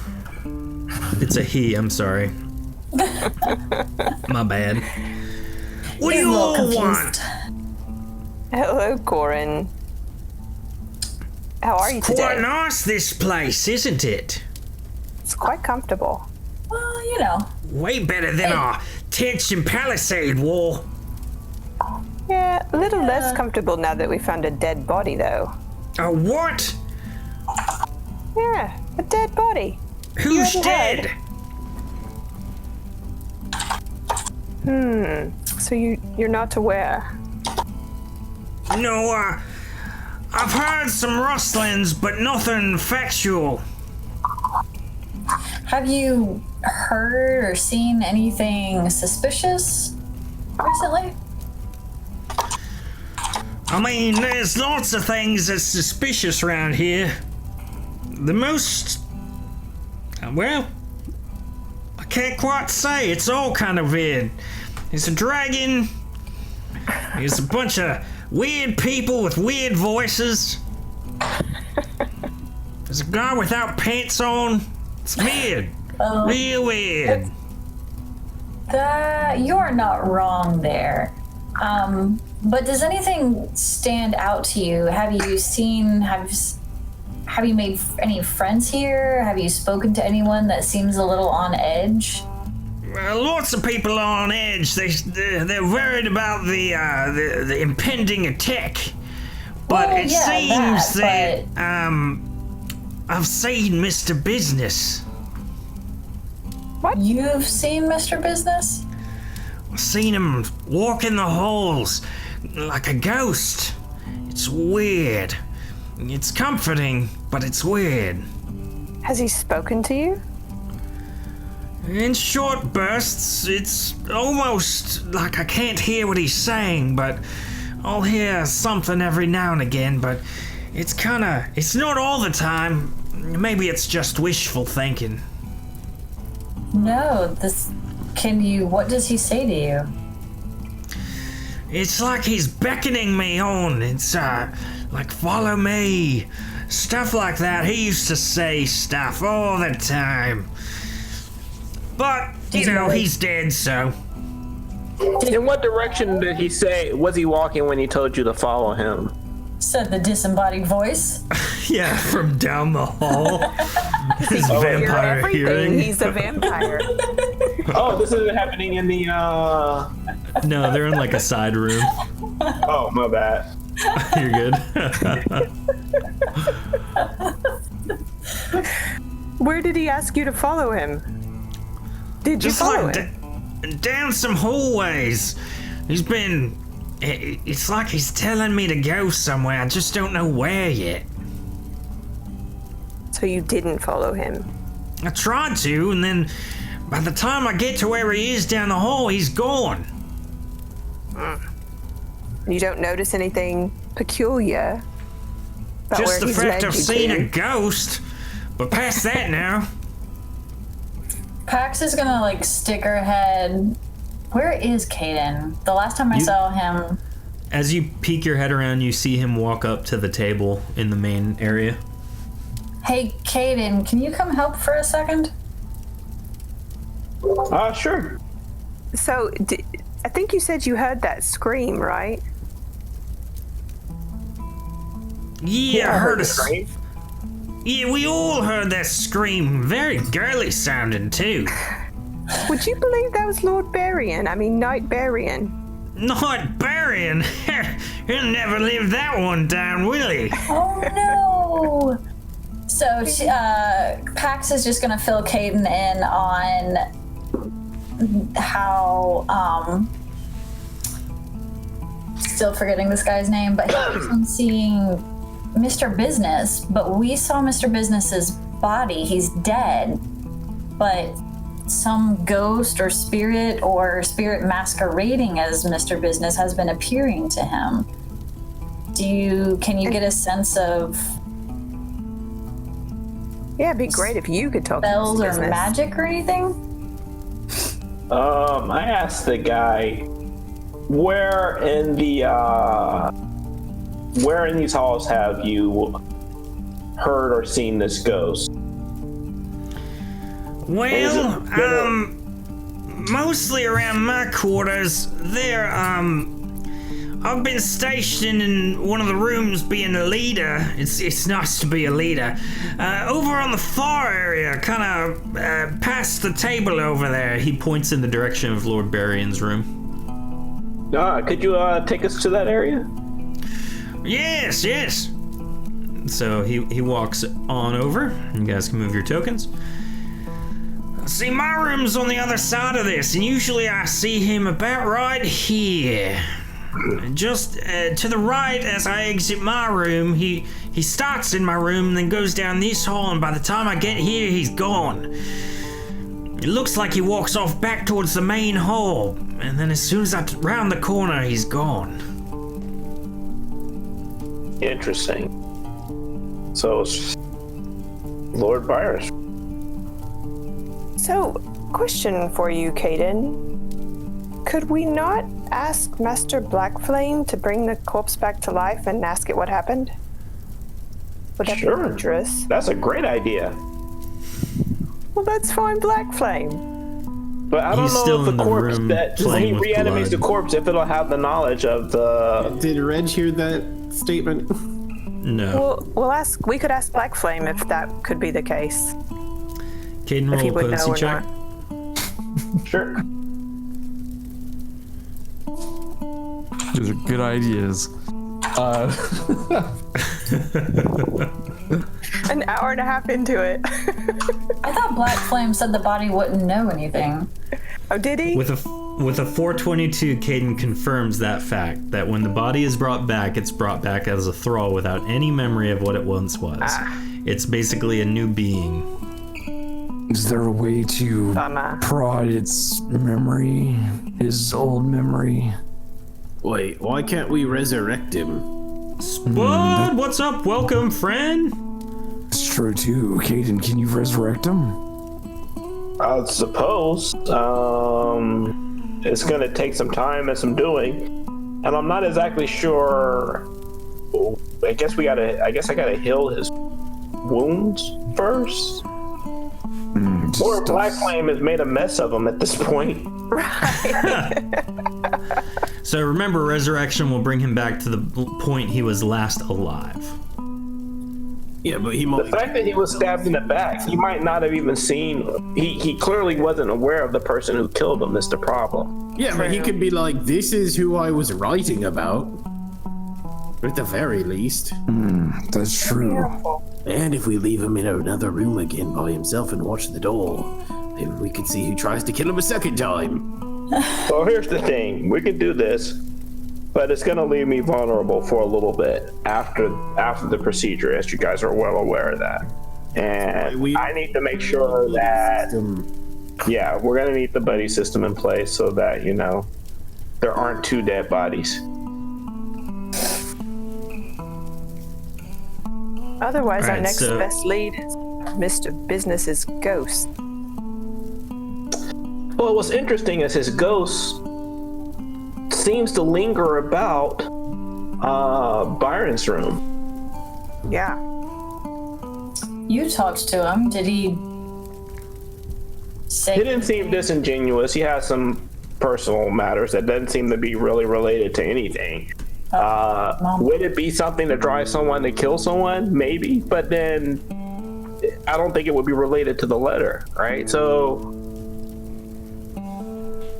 It's a he. I'm sorry. My bad. What do He's a you little all want? confused. Hello, Corin. How are you today? Quite nice, this place, isn't it? It's quite comfortable. Well, you know. Way better than our tents and palisade war. Yeah, a little less comfortable now that we found a dead body, though. A what? Yeah, a dead body. Who's hadn't dead? So you're not aware. No, I've heard some rustlings, but nothing factual. Have you heard or seen anything suspicious recently? I mean, there's lots of things that's suspicious around here. The most... well, I can't quite say. It's all kind of weird. There's a dragon. There's a bunch of weird people with weird voices. There's a guy without pants on. It's weird. Real weird. You're not wrong there. But does anything stand out to you? Have you made any friends here? Have you spoken to anyone that seems a little on edge? Lots of people are on edge. They're worried about the impending attack. But Well, it yeah, seems that, that I've seen Mr. Business. What? You've seen Mr. Business? I've seen him walk in the halls like a ghost. It's weird. It's comforting, but it's weird. Has he spoken to you? In short bursts, it's almost like I can't hear what he's saying, but I'll hear something every now and again, but it's not all the time. Maybe it's just wishful thinking. No, what does he say to you? It's like he's beckoning me on. It's like, follow me. Stuff like that. He used to say stuff all the time. But, he's dead, so. In what direction did he say, was he walking when he told you to follow him? Said the disembodied voice. Yeah, from down the hall. His Hear vampire everything. hearing. He's a vampire. Oh, this isn't happening in the, No, they're in like a side room. Oh, my bad. You're good. Where did he ask you to follow him? Did you Just follow like him? down some hallways. It's like he's telling me to go somewhere. I just don't know where yet. So you didn't follow him? I tried to, and then by the time I get to where he is down the hall, he's gone. You don't notice anything peculiar about Just where the he's fact led I've you seen to? a ghost. But past that now. Pax is gonna stick her head. Where is Caden? The last time I saw him. As you peek your head around, you see him walk up to the table in the main area. Hey, Caden, can you come help for a second? Sure. So, I think you said you heard that scream, right? Yeah, I heard a scream. Yeah, we all heard that scream. Very girly sounding, too. Would you believe that was Lord Barian? I mean, Knight Barian. Not Barian. He'll never live that one down, will he? Oh no! So Pax is just gonna fill Caden in on how still forgetting this guy's name, but he keeps on seeing Mr. Business, but we saw Mr. Business's body. He's dead, but some ghost or spirit masquerading as Mr. Business has been appearing to him. Can you get a sense of Yeah, it'd be great if you could talk spells to or Mr. Business. magic or anything? I asked the guy, where in these halls have you heard or seen this ghost? Well, mostly around my quarters. There, I've been stationed in one of the rooms being a leader. It's nice to be a leader. Over on the far area, kind of past the table over there. He points in the direction of Lord Barian's room. Could you take us to that area? Yes. So he walks on over. You guys can move your tokens. See, my room's on the other side of this, and usually I see him about right here. Just to the right as I exit my room, he He starts in my room and then goes down this hall, and by the time I get here, he's gone. It looks like he walks off back towards the main hall, and then as soon as I round the corner, he's gone. Interesting. So it's Lord Virus. So, question for you, Caden. Could we not ask Master Blackflame to bring the corpse back to life and ask it what happened? Would that be dangerous? That's a great idea. Well, that's fine, Blackflame. But I don't He's know still if in the the corpse room that when playing he with reanimates the blood. corpse, if it'll have the knowledge of the. Did Reg hear that statement? No. We'll ask. We could ask Blackflame if that could be the case. Caden, If he roll a would know potency or check. not. Sure. Those are good ideas. An hour and a half into it. I thought Black Flame said the body wouldn't know anything. Oh, did he? With a 422, Caden confirms that fact, that when the body is brought back, it's brought back as a thrall without any memory of what it once was. It's basically a new being. Is there a way to prod its memory, his old memory? Wait, why can't we resurrect him? Spud, what's up? Welcome, friend. It's true too. Caden, can you resurrect him? I suppose. It's gonna take some time and some doing, and I'm not exactly sure. I guess I gotta heal his wounds first. Or Black Flame has made a mess of him at this point. So remember, resurrection will bring him back to the point he was last alive. Yeah, but he The might. fact that he was stabbed in the back, he might not have even seen. He clearly wasn't aware of the person who killed him. Is the problem? Yeah, but he could be like, "This is who I was writing about." At the very least. That's true. And if we leave him in another room again by himself and watch the door, maybe we could see who tries to kill him a second time. Well, here's the thing: we could do this, but it's gonna leave me vulnerable for a little bit after the procedure, as you guys are well aware of that. And I need to make sure that, yeah, we're gonna need the buddy system in place so that there aren't two dead bodies. Otherwise, our Alright, next so- best lead is Mr. Business's ghost. Well, what's interesting is his ghost seems to linger about Byron's room. Yeah. You talked to him. Did he say? He didn't seem disingenuous. He has some personal matters that doesn't seem to be really related to anything. Would it be something to drive someone to kill someone? Maybe, but then I don't think it would be related to the letter, right? So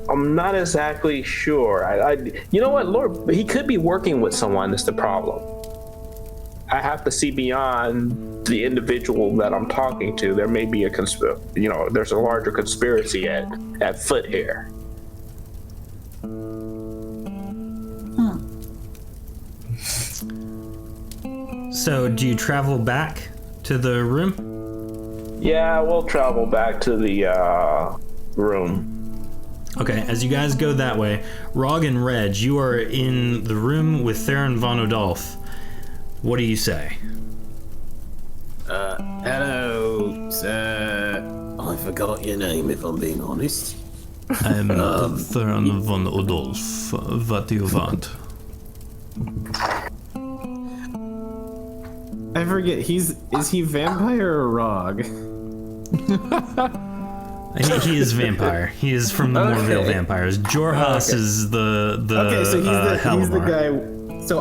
I'm not exactly sure. You know what, Lord, he could be working with someone. That's the problem. I have to see beyond the individual that I'm talking to. There may be there's a larger conspiracy at foot here. So, do you travel back to the room? Yeah, we'll travel back to the room. Okay, as you guys go that way, Rog and Reg, you are in the room with Theron Von Odolph. What do you say? Hello, sir. I forgot your name, if I'm being honest. I'm Theron Von Odolph. What do you want? I forget. Is he vampire or Rog? He is vampire. He is from the Morville vampires. Jorhas is the Okay, so he's the Halimar. guy. So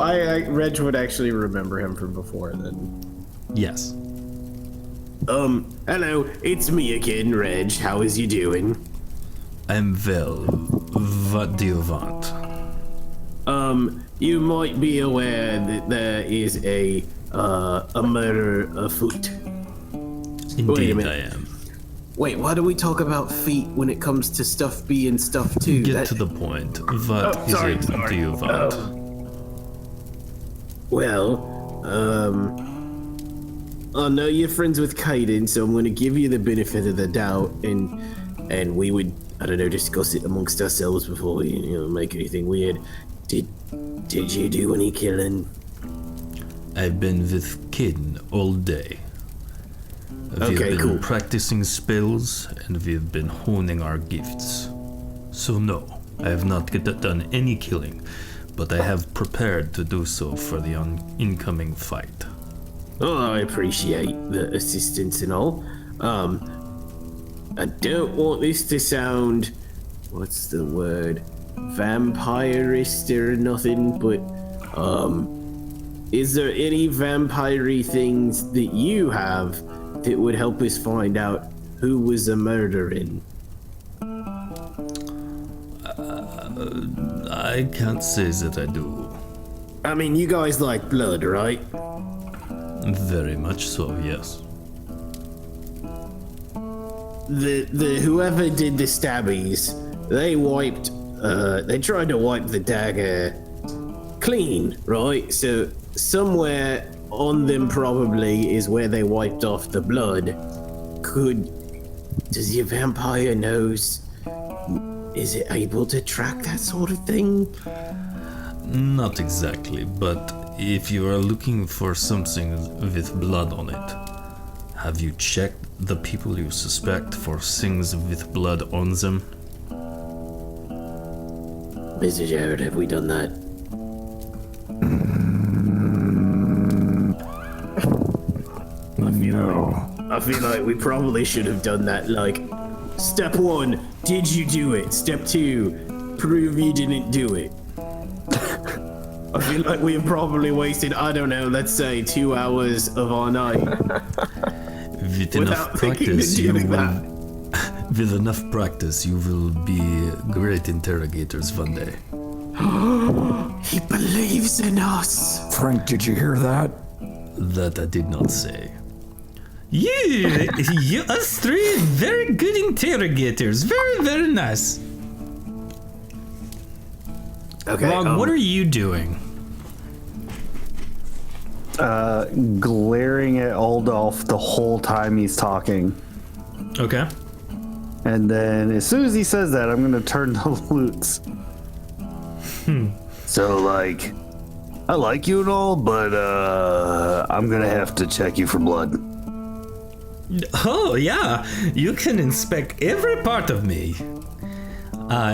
Reg would actually remember him from before then. Yes. Hello, it's me again, Reg. How is you doing? I'm well. What do you want? You might be aware that there is a murder afoot. Wait a Indeed, minute. I am. Wait, why do we talk about feet when it comes to stuff being stuff too? Get to the point. What is it do you want? Well, I know you're friends with Kaiden, so I'm going to give you the benefit of the doubt, and we would, I don't know, discuss it amongst ourselves before we, make anything weird. Did you do any killing? I've been with Kaden all day. We've been practicing spells, and we've been honing our gifts. So no, I have not done any killing, but I have prepared to do so for the incoming fight. Oh, I appreciate the assistance and all. I don't want this to sound, what's the word, vampirist or nothing, but, is there any vampire-y things that you have that would help us find out who was the murdering? I can't say that I do. I mean, you guys like blood, right? Very much so, yes. The whoever did the stabbies, they tried to wipe the dagger clean, right? So somewhere on them probably is where they wiped off the blood. Does your vampire nose, is it able to track that sort of thing? Not exactly, but if you are looking for something with blood on it, have you checked the people you suspect for things with blood on them? Mr. Jared, have we done that? I feel like we probably should have done that, like, step 1, did you do it? Step 2, prove you didn't do it. I feel like we have probably wasted, I don't know, let's say 2 hours of our night. With enough practice, with enough practice, you will be great interrogators one day. He believes in us. Frank, did you hear that? That I did not say. You us three, very good interrogators. Very, very nice. Okay. Rog, what are you doing? Glaring at Aldolf the whole time he's talking. Okay. And then as soon as he says that, I'm gonna turn to Lutz. So, like, I like you and all, but I'm gonna have to check you for blood. Oh, yeah. You can inspect every part of me.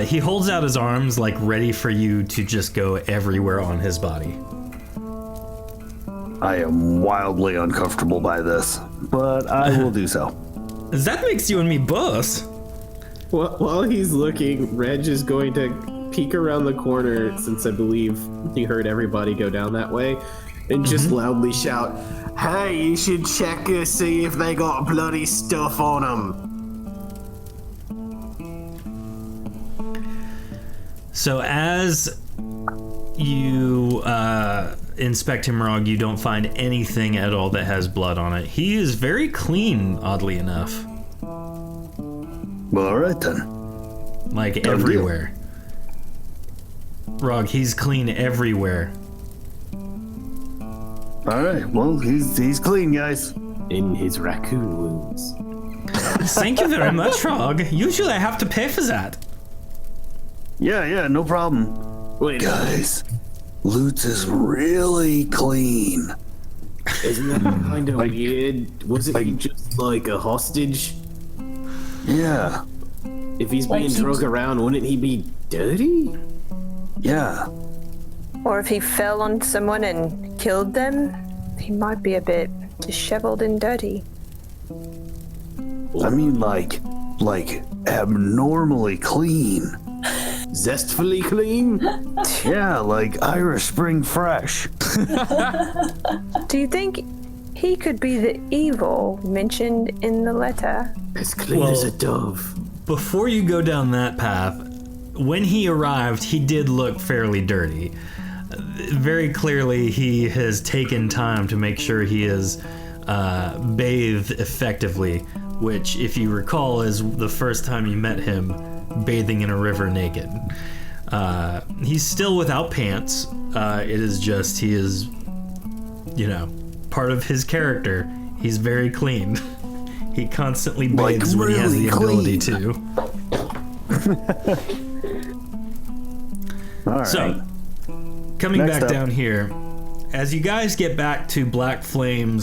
He holds out his arms, like, ready for you to just go everywhere on his body. I am wildly uncomfortable by this, but I will do so. That makes you and me boss. While he's looking, Reg is going to peek around the corner, since I believe he heard everybody go down that way, and just loudly shout, "Hey, you should check to see if they got bloody stuff on them." So as you inspect him, Rog, you don't find anything at all that has blood on it. He is very clean, oddly enough. Well, all right then. Like Done everywhere. Rog, he's clean everywhere. All right. Well, he's clean, guys. In his raccoon wounds. Thank you very much, Rog. Usually I have to pay for that. Yeah, no problem. Wait, Guys, Lutz is really clean. isn't that kind of weird? Wasn't he just like a hostage? Yeah, If he's being drug around, wouldn't he be dirty? yeah. Or if he fell on someone and killed them, he might be a bit disheveled and dirty. I mean, like abnormally clean. Zestfully clean? Yeah, like Irish Spring Fresh. Do you think he could be the evil mentioned in the letter? As clean as a dove. Before you go down that path, when he arrived, he did look fairly dirty. Very clearly, he has taken time to make sure he is bathed effectively, which, if you recall, is the first time you met him bathing in a river naked. He's still without pants. It is just, he is, part of his character He's very clean. He constantly bathes when he has the ability to. All right. So, coming Next back up. down here, as you guys get back to Black Flame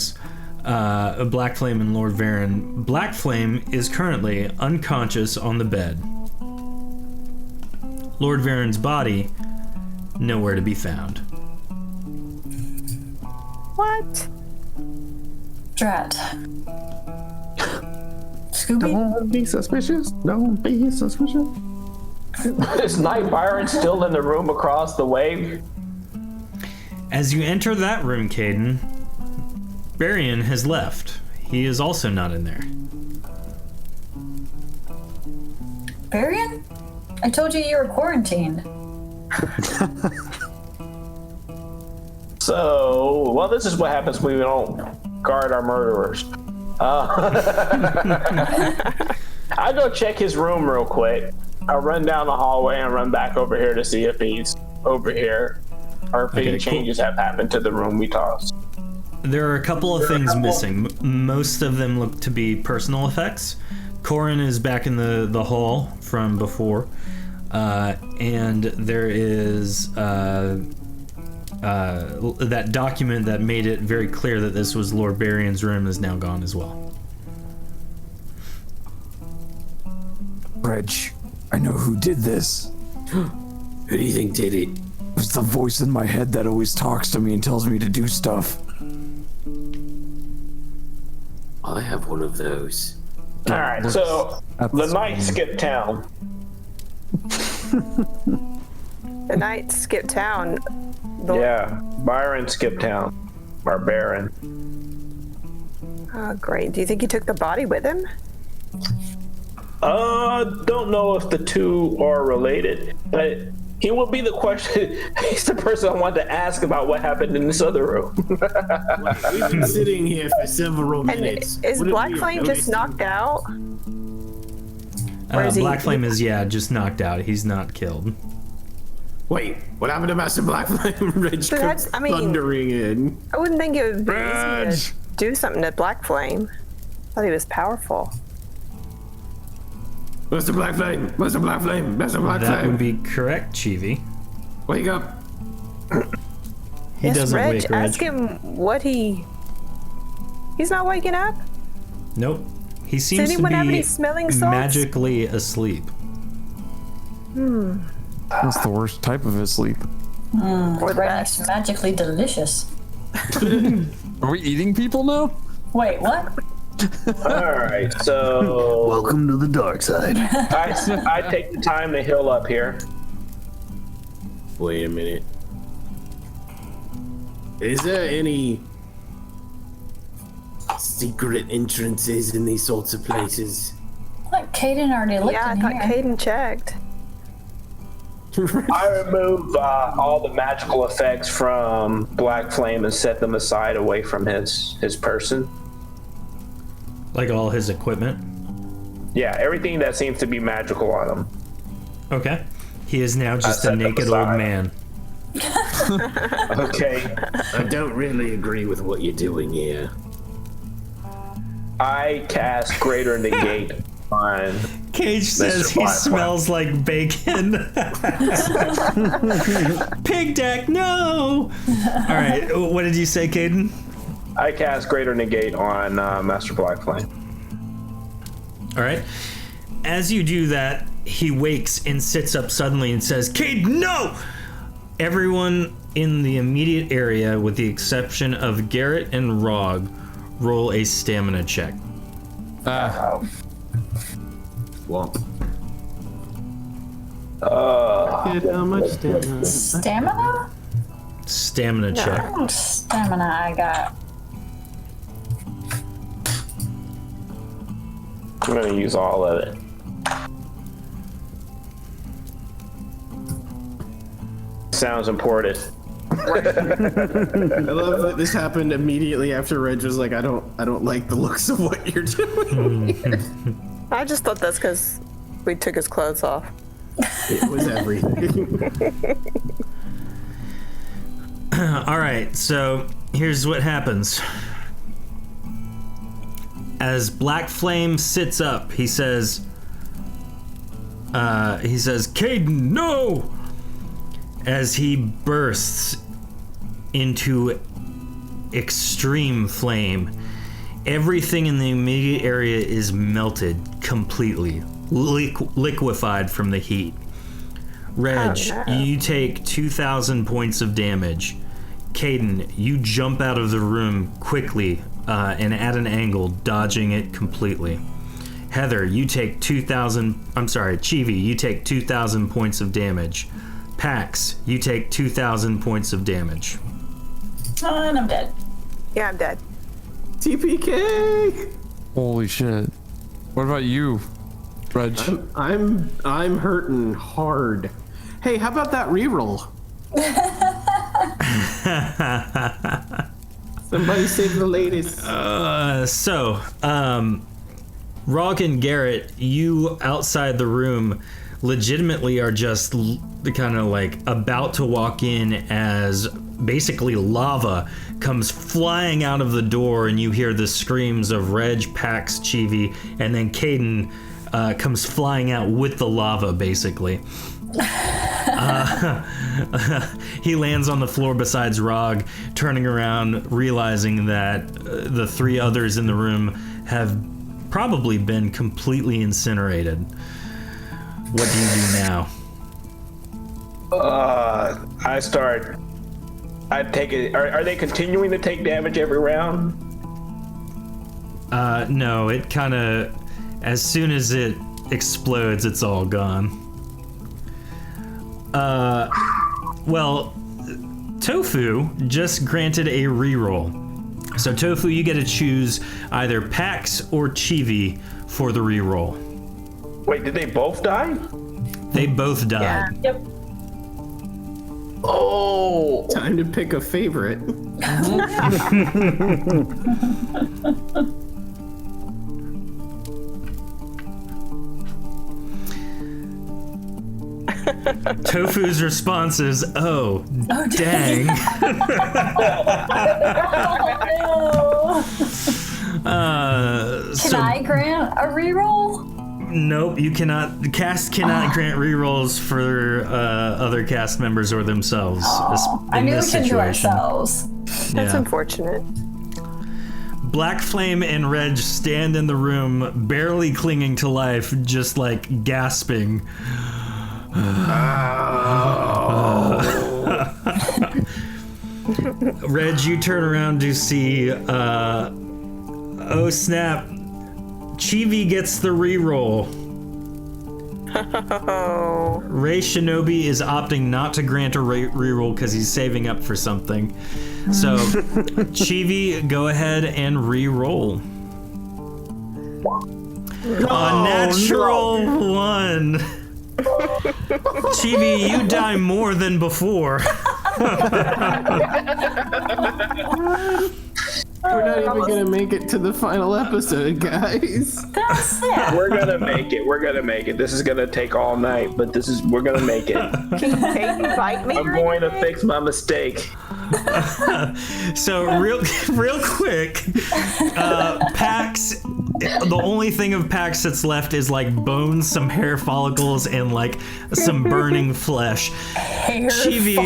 and Lord Varen, Black Flame is currently unconscious on the bed. Lord Varen's body, nowhere to be found. What? Drat. Scooby? Don't be suspicious. Don't be suspicious. Is Knight Byron still in the room across the way? As you enter that room, Caden, Barian has left. He is also not in there. Varian? I told you were quarantined. So, well, this is what happens when we don't guard our murderers. I'll go check his room real quick. I'll run down the hallway and run back over here to see if he's over here or if any changes have happened to the room we tossed. There are a couple of things missing. Most of them look to be personal effects. Corin is back in the hall from before. And there is that document that made it very clear that this was Lord Barian's room is now gone as well. Reg, I know who did this. Who do you think did it? It was the voice in my head that always talks to me and tells me to do stuff. I have one of those. All right, so the knight skipped town. The knight skipped town. Yeah, Byron skipped town. Or Baron. Oh, great. Do you think he took the body with him? Don't know if the two are related, but he will be the question. He's the person I wanted to ask about what happened in this other room. We've been sitting here for several minutes. And is Wouldn't Black we have Flame just noticed? knocked out? Or is he- Black Flame is, just knocked out. He's not killed. Wait, what happened to Master Black Flame? Reg So comes that's- I mean- thundering in. I wouldn't think it would be Reg! easy to do something to Black Flame. I thought he was powerful. Master Black Flame! Master Black Flame! Master Black That Flame! would be correct, Chivi. Wake up! He doesn't Reg, wake Reg. ask him what He's not waking up? Nope. He seems to anyone have any be smelling salts? magically asleep. That's the worst type of asleep. Or the Right, best? magically delicious. Are we eating people now? Wait, what? All right, so Welcome to the dark side. I take the time to heal up here. Wait a minute. Is there any secret entrances in these sorts of places? Like Caden already looked Yeah, I in thought here. Caden checked. I remove all the magical effects from Black Flame and set them aside away from his person. Like all his equipment. Yeah, everything that seems to be magical on him. Okay. He is now just set a them naked old aside. man. Okay, I don't really agree with what you're doing here. I cast Greater Negate on. Cage says he Black smells like bacon. Pig deck, no! Alright, what did you say, Caden? I cast Greater Negate on Master Black Flame. Alright. As you do that, he wakes and sits up suddenly and says, Caden, no! Everyone in the immediate area, with the exception of Garrett and Rog, roll a stamina check. Womp. How much stamina? Stamina? Stamina check. How much stamina I got? I'm gonna use all of it. Sounds important. I love that this happened immediately after Reg was like, I don't like the looks of what you're doing. I just thought that's because we took his clothes off. It was everything. Alright, so here's what happens. As Black Flame sits up, he says, Caden, no! As he bursts into extreme flame. Everything in the immediate area is melted completely, liquefied from the heat. Reg, you take 2,000 points of damage. Caden, you jump out of the room quickly and at an angle, dodging it completely. Heather, you take 2,000. I'm sorry, Chivi, you take 2,000 points of damage. Pax, you take 2,000 points of damage. And I'm dead. Yeah, I'm dead. TPK. Holy shit. What about you, Reg? I'm hurting hard. Hey, how about that reroll? Somebody save the ladies. Rog and Garrett, you outside the room legitimately are just kind of like about to walk in as basically lava comes flying out of the door, and you hear the screams of Reg, Pax, Chivi, and then Caden comes flying out with the lava, basically. He lands on the floor besides Rog, turning around, realizing that the three others in the room have probably been completely incinerated. What do you do now? I take it. Are they continuing to take damage every round? No, it kind of, as soon as it explodes, it's all gone. Well, Tofu just granted a reroll. So Tofu, you get to choose either Pax or Chivi for the reroll. Wait, did they both die? They both died. Yeah. Yep. Oh, Time to pick a favorite. Tofu's response is, oh dang. Can I grant a reroll? Nope, you cannot. The cast cannot grant rerolls for other cast members or themselves. I knew we couldn't do ourselves. That's unfortunate. Black Flame and Reg stand in the room, barely clinging to life, just like gasping. Reg, you turn around to see, oh snap, Chivi gets the reroll. Oh. Ray Shinobi is opting not to grant a reroll because he's saving up for something. So, Chivi, go ahead and reroll. A natural one. Chivi, you die more than before. We're not even gonna make it to the final episode, guys. That's it. we're gonna make it. We're gonna make it. This is gonna take all night, but we're gonna make it. Can you bite me? I'm going to fix my mistake. So real quick, Pax, the only thing of Pax that's left is like bones, some hair follicles, and like some burning flesh. Chivi,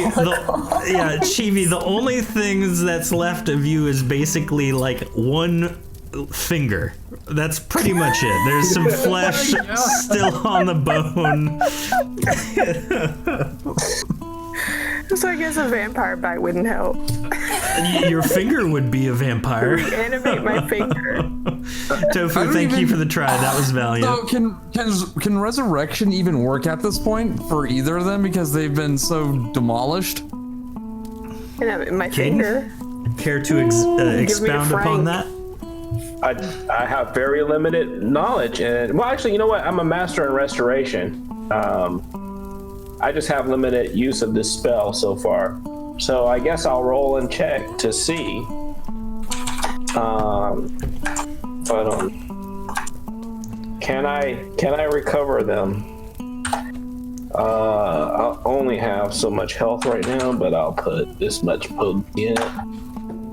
the only things that's left of you is basically like one finger. That's pretty much it. There's some flesh still on the bone. So I guess a vampire bite wouldn't help. Your finger would be a vampire. Reanimate my finger. Tofu, thank you for the try. That was valiant. So can resurrection even work at this point for either of them because they've been so demolished? My finger. Care to expound upon that? I have very limited knowledge, and well, actually, you know what? I'm a master in restoration. I just have limited use of this spell so far, so I guess I'll roll and check to see. Can I recover them? I'll only have so much health right now, but I'll put this much potency in it.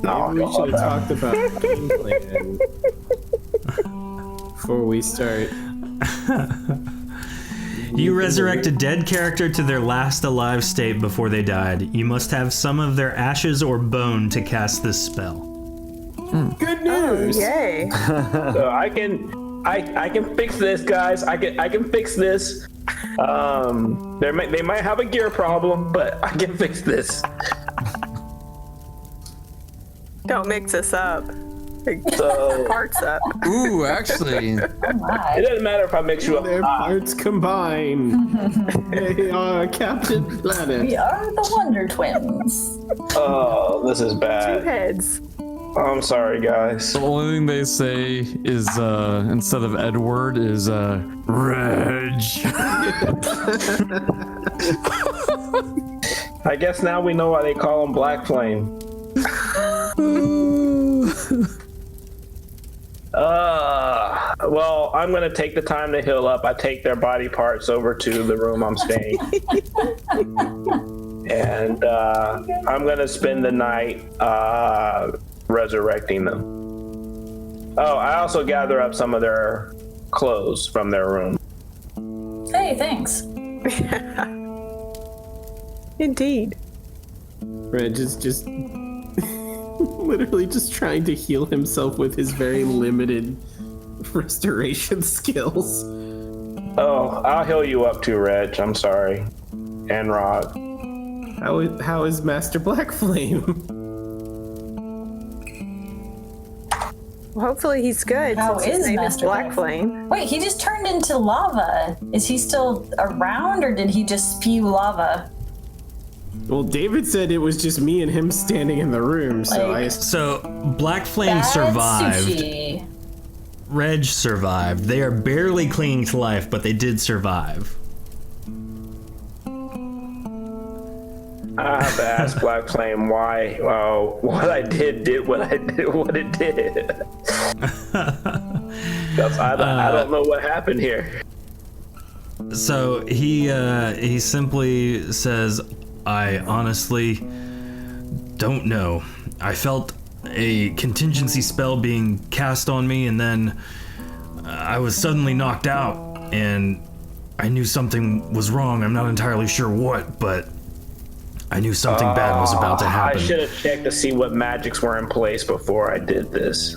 Maybe we should have talked about game plan. before we start. You resurrect a dead character to their last alive state before they died. You must have some of their ashes or bone to cast this spell. Good news! Yay. So I can fix this, guys. I can fix this. They might have a gear problem, but I can fix this. Don't mix us up. So Parts up. Ooh, actually, it doesn't matter if I mix you up. Their parts combine. They are Captain Planet. We are the Wonder Twins. Oh, this is Two bad. heads. I'm sorry, guys. the only thing they say is instead of Edward is Reg. I guess now we know why they call him Black Flame. Well, I'm gonna take the time to heal up. I take their body parts over to the room I'm staying, and I'm gonna spend the night resurrecting them. Oh, I also gather up some of their clothes from their room. Hey, thanks. Indeed. Reg is just literally just trying to heal himself with his very limited restoration skills. Oh, I'll heal you up too, Reg. I'm sorry. And Rod. How is Master Black Flame? Well, hopefully he's good. How since his is name Master is Black Black Flame. Wait, he just turned into lava. Is he still around, or did he just spew lava? Well, David said it was just me and him standing in the room, so Like- So, Black Flame Bad survived. sushi. Reg survived. They are barely clinging to life, but they did survive. I have to ask Black Flame why what I did what it did. 'Cause I don't know what happened here. So he simply says, "I honestly don't know. I felt a contingency spell being cast on me, and then I was suddenly knocked out, and I knew something was wrong. I'm not entirely sure what, but I knew something bad was about to I happen." should have checked to see what magics were in place before I did this.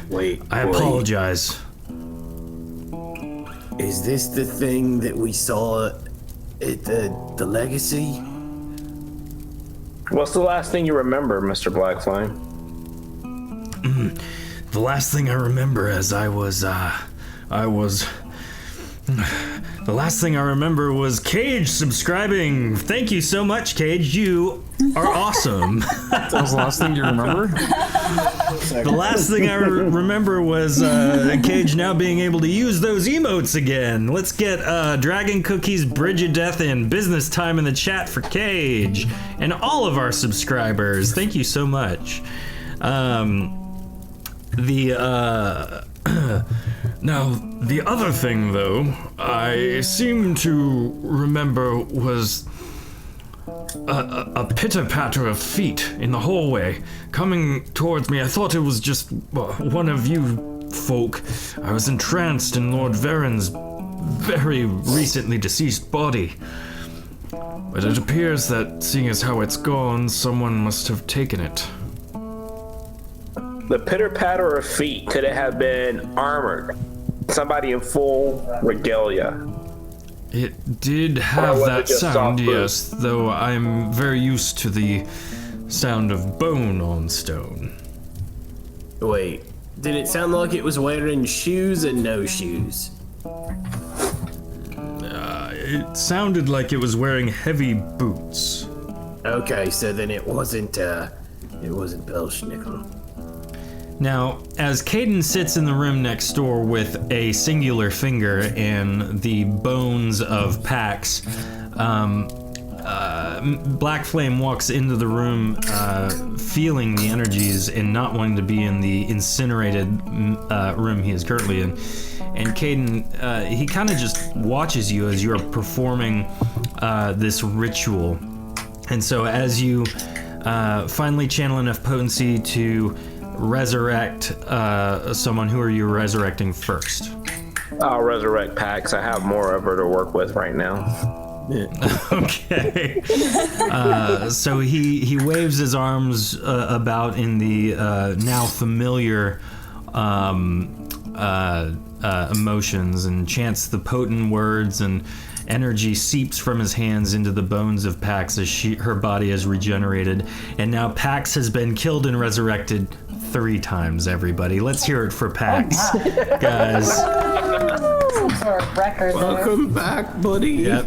Wait. I apologize. Is this the thing that we saw at the legacy? What's the last thing you remember, Mr. Black Flame? The last thing I remember as the last thing I remember was Cage subscribing. Thank you so much, Cage. You are awesome. That was the last thing you remember? The last thing I remember was Cage now being able to use those emotes again. Let's get Dragon Cookies, Bridge of Death, and Business Time in the chat for Cage and all of our subscribers. Thank you so much. Now, the other thing, though, I seem to remember was a pitter-patter of feet in the hallway coming towards me. I thought it was just one of you folk. I was entranced in Lord Varen's very recently deceased body. But it appears that, seeing as how it's gone, someone must have taken it. The pitter-patter of feet, could it have been armored? Somebody in full regalia? It did have Or was that it just sound, soft boot? yes, though I'm very used to the sound of bone on stone. Wait, did it sound like it was wearing shoes and no shoes? It sounded like it was wearing heavy boots. Okay, so then it wasn't Belschnickel. Now, as Caden sits in the room next door with a singular finger and the bones of Pax, Black Flame walks into the room feeling the energies and not wanting to be in the incinerated room he is currently in. And Caden, he kind of just watches you as you're performing this ritual. And so as you finally channel enough potency to resurrect someone. Who are you resurrecting first? I'll resurrect Pax. I have more of her to work with right now. Okay. So he waves his arms about in the now familiar emotions and chants the potent words, and energy seeps from his hands into the bones of Pax as her body is regenerated. And now Pax has been killed and resurrected 3 times, everybody. Let's hear it for Pax. Guys. Some sort of record Welcome back, buddy. Yep.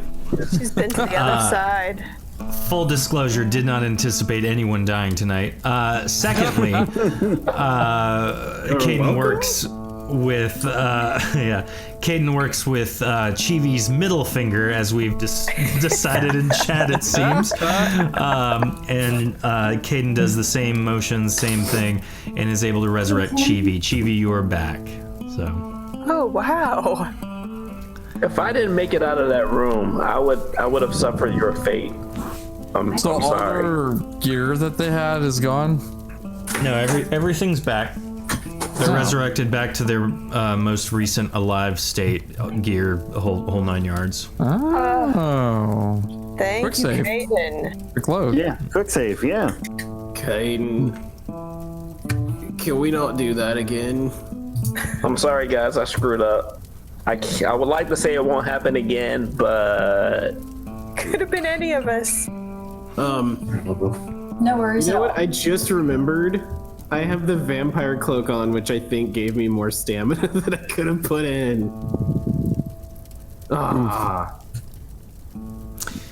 She's been to the other side. Full disclosure, did not anticipate anyone dying tonight. Secondly, Caden works with Caden works with Chivi's middle finger, as we've decided in chat, it seems. And Caden does the same motion, same thing, and is able to resurrect Chivi. Chivi, you are back. So. Oh wow. If I didn't make it out of that room, I would have suffered your fate. I'm So all sorry. their gear that they had is gone? No, everything's back. They're resurrected back to their most recent alive state, gear, a whole 9 yards. Oh. Thank Quick you, save. Caden. Quick load. Yeah, quick save. Yeah. Caden, can we not do that again? I'm sorry, guys. I screwed up. I would like to say it won't happen again, but Could have been any of us. No worries You know at what? all. I just remembered. I have the vampire cloak on, which I think gave me more stamina that I could have put in. Ah.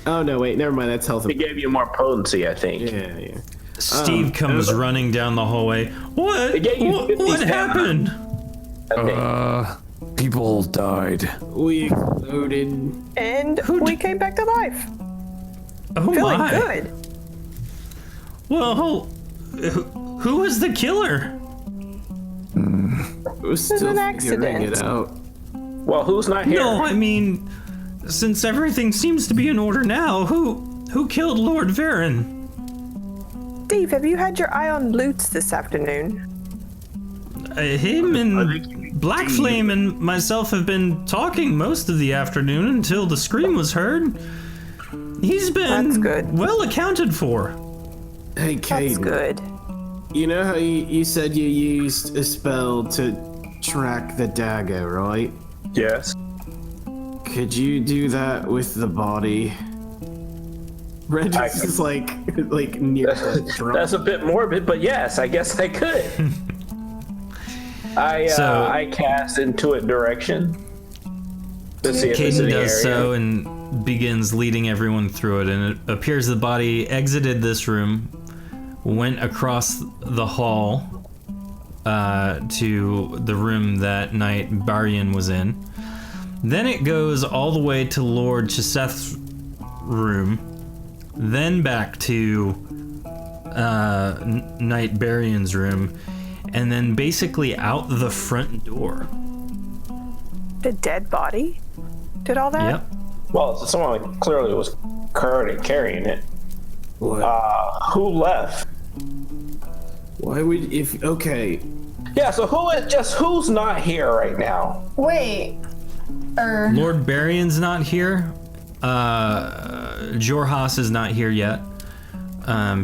Oh no! Wait, never mind. That's health. it gave you more potency, I think. Yeah. Steve comes running down the hallway. What? It gave you 50 What stamina. happened? I think. People died. We exploded. And we came back to life. Oh Feeling my. good. Well, who was the killer? It was still an figuring it accident. out. Well, who's not here? No, I mean, since everything seems to be in order now, who killed Lord Varen? Steve, have you had your eye on Lutz this afternoon? Him and Black Flame and myself have been talking most of the afternoon until the scream was heard. He's been That's good. well accounted for. Hey, That's Caden. good. You know how you said you used a spell to track the dagger, right? Yes. Could you do that with the body? Regis is like near death drunk. That's a bit morbid, but yes, I guess I could. I cast Intuit Direction to see if it's in Caden the does area. so and begins leading everyone through it, and it appears the body exited this room, went across the hall to the room that night Barian was in. Then it goes all the way to Lord Chiseth's room, then back to Knight Barian's room, and then basically out the front door. The dead body did all that? Yep. Well, someone clearly was carrying it. What? Who left? Why would okay? Yeah, so who's not here right now? Wait. Lord Barian's not here. Jorhas is not here yet.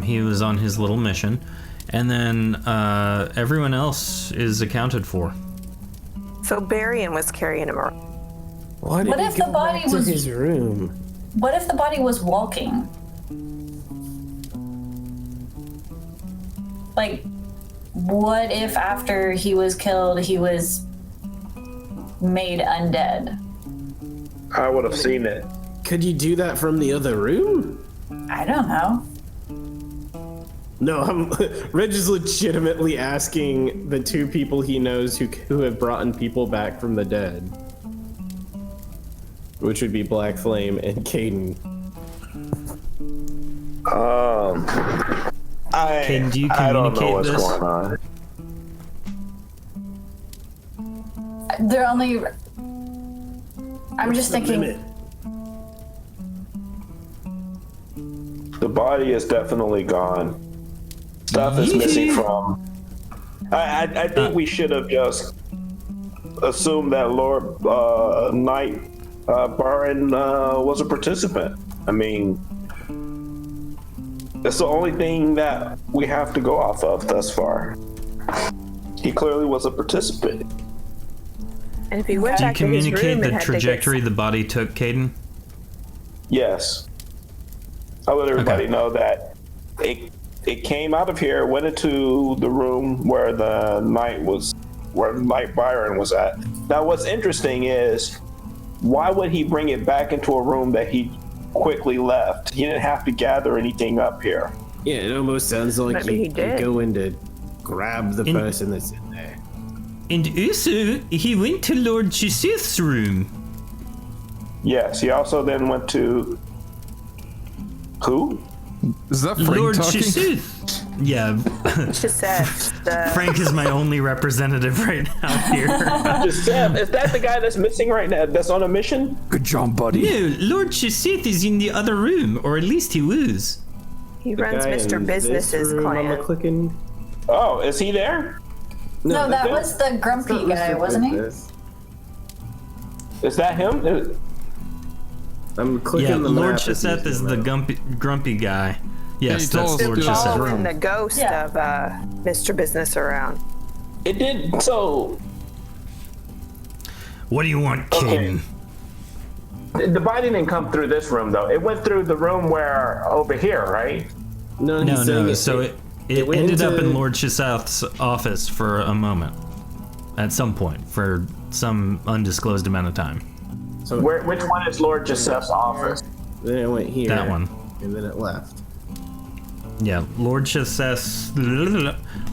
He was on his little mission. And then everyone else is accounted for. So Barian was carrying him around. Why did What he if go the body back to was- his room? What if the body was walking? Like, what if after he was killed, he was made undead? I would have seen it. Could you do that from the other room? I don't know. No, Reg is legitimately asking the 2 people he knows who have brought in people back from the dead. Which would be Black Flame and Caden. Caden, do you I don't know communicate what's this? going on. They're only. I'm just thinking. The body is definitely gone. Stuff is missing from I think we should have just assumed that Lord Knight Baron was a participant. I mean, that's the only thing that we have to go off of thus far. He clearly was a participant. And if he went Do you back to his communicate room the and had to get trajectory the body took, Caden? Yes. I let everybody know that it came out of here, went into the room where the Knight Byron was at. Now, what's interesting is, why would he bring it back into a room that he quickly left? He didn't have to gather anything up here. Yeah, it almost sounds like Maybe he you did. go in to grab the person that's in there. And also, he went to Lord Chisith's room. Yes, he also then went to... Who? Is that Frank Lord talking? Chisith. Yeah, Frank Frank is my only representative right now here. Sam, is that the guy that's missing right now, that's on a mission? Good job, buddy. No, Lord Chisith is in the other room, or at least he was. He runs Guy in Mr. this Business's room I'm clan. clicking. Oh, is he there? No, that that- was the grumpy Not guy, Mr. wasn't he? Business. Is that him? I'm clicking Yeah, the Lord map as Chisith he's is in the grumpy guy. Yes, told that's us Lord to- Chisith. Following the ghost Yeah. of Mr. Business around. It did, so... What do you want, Okay. Caden? The body didn't come through this room, though. It went through the room where, over here, right? No, he's No, saying no. it- So it went ended up into- in Lord Chisith's office for a moment. At some point, for some undisclosed amount of time. So Which one is Lord Joseph's office? then it went here. That one. And then it left. Yeah, Lord Chiseth's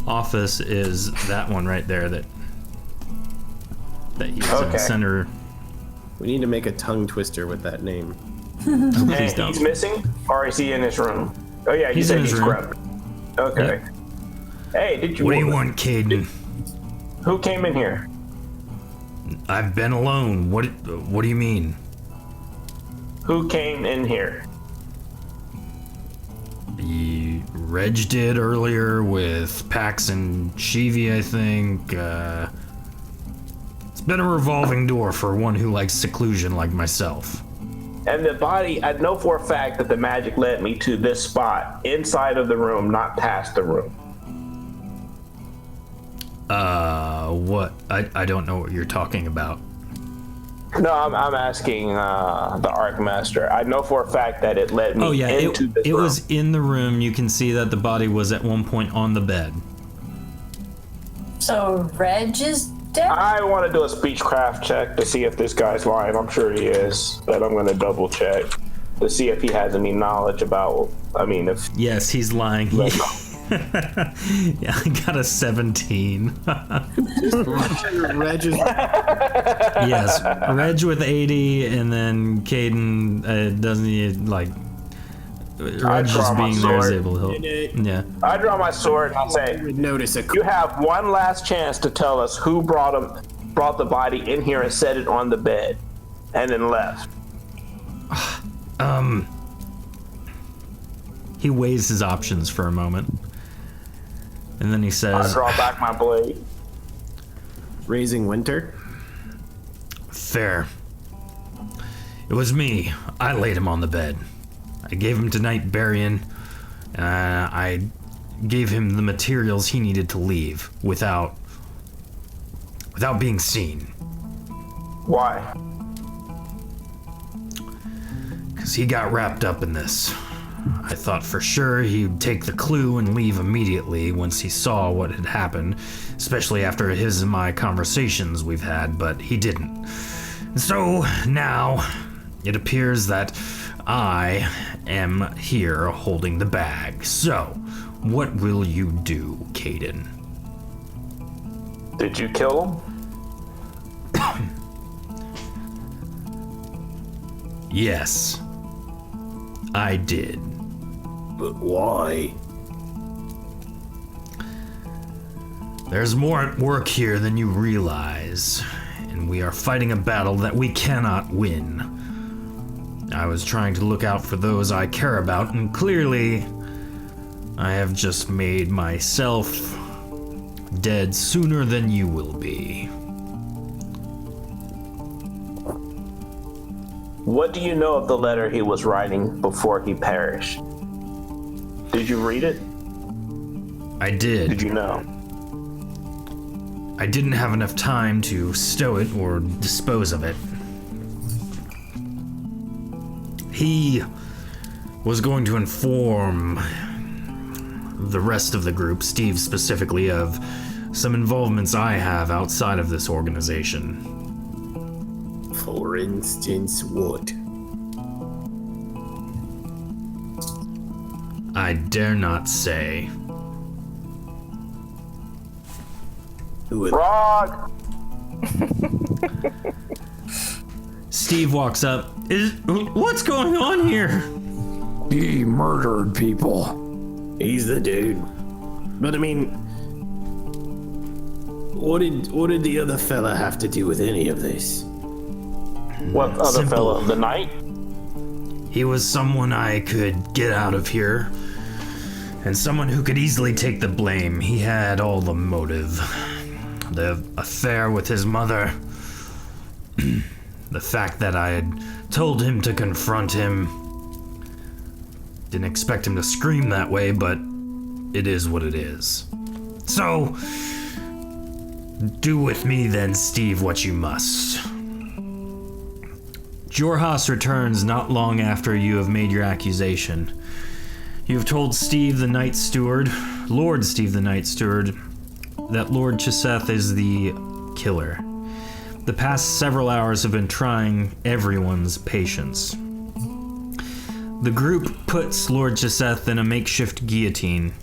office is that one right there. That he's in Okay. the center. We need to make a tongue twister with that name. And don't. he's missing? Or is he in his room? Oh, yeah, you He's said in his he's room. grumpy. Okay. Hey, did you... What do you want, Caden? Who came in here? I've been alone. What do you mean? Who came in here? Reg did earlier with Pax and Shivi, I think. It's been a revolving door for one who likes seclusion like myself. And the body, I know for a fact that the magic led me to this spot, inside of the room, not past the room. What? I don't know what you're talking about. No, I'm asking the Archmaster. I know for a fact that it led me Oh, yeah, into this it room. was in the room. You can see that the body was at one point on the bed. So Reg is dead? I want to do a speechcraft check to see if this guy's lying. I'm sure he is, but I'm going to double check to see if he has any knowledge about, if... Yes, he's lying. Yeah, I got a 17. Reg is Yes, Reg with 80, and then Caden doesn't need, like... Reg draw just my being there is sword. able to help. Yeah. I draw my sword and I'll say, notice a you have one last chance to tell us who brought the body in here and set it on the bed, and then left. He weighs his options for a moment. And then he I says, draw back my blade. Raising Winter. fair. It was me. I laid him on the bed. I gave him to Night Barian. I gave him the materials he needed to leave without being seen. Why? Because he got wrapped up in this. I thought for sure he'd take the clue and leave immediately once he saw what had happened, especially after his and my conversations we've had, but he didn't. So now it appears that I am here holding the bag. So, what will you do, Caden? Did you kill him? Yes, I did. But why? There's more at work here than you realize, and we are fighting a battle that we cannot win. I was trying to look out for those I care about, and clearly, I have just made myself dead sooner than you will be. What do you know of the letter he was writing before he perished? Did you read it? I did. Did you know? I didn't have enough time to stow it or dispose of it. He was going to inform the rest of the group, Steve specifically, of some involvements I have outside of this organization. For instance, what? I dare not say. Who are Frog! Steve walks up. What's going on here? He murdered people. He's the dude. But I mean, what did the other fella have to do with any of this? What other Simple. fellow? The knight? He was someone I could get out of here, and someone who could easily take the blame. He had all the motive. The affair with his mother. The fact that I had told him to confront him. Didn't expect him to scream that way, but it is what it is. So, do with me then, Steve, what you must. Jorhas returns not long after you have made your accusation. You have told Steve the Night Steward, Lord Steve the Night Steward, that Lord Chiseth is the killer. The past several hours have been trying everyone's patience. The group puts Lord Chiseth in a makeshift guillotine.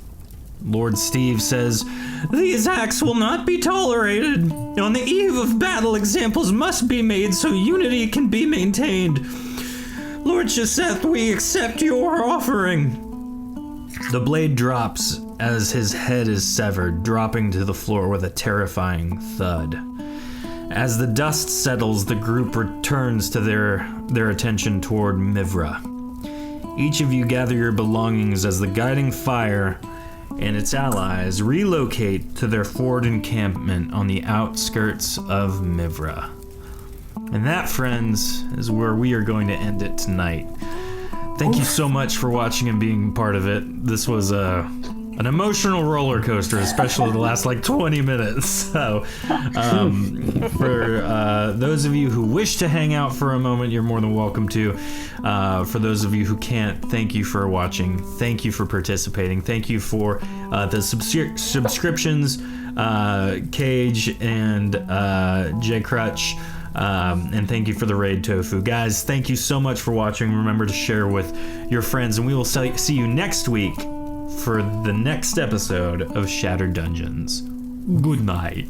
Lord Steve says, "These acts will not be tolerated. On the eve of battle, examples must be made so unity can be maintained. Lord Chiseth, we accept your offering." The blade drops as his head is severed, dropping to the floor with a terrifying thud. As the dust settles, the group returns to their attention toward Mivra. Each of you gather your belongings as the guiding fire and its allies relocate to their forward encampment on the outskirts of Mivra. And that, friends, is where we are going to end it tonight. Thank you so much for watching and being part of it. This was an emotional roller coaster, especially the last 20 minutes. So, for those of you who wish to hang out for a moment, you're more than welcome to. For those of you who can't, thank you for watching. Thank you for participating. Thank you for the subscriptions, Cage and J Crutch. And thank you for the raid, Tofu. Guys, thank you so much for watching. Remember to share with your friends, and we will see you next week for the next episode of Shattered Dungeons. Good night.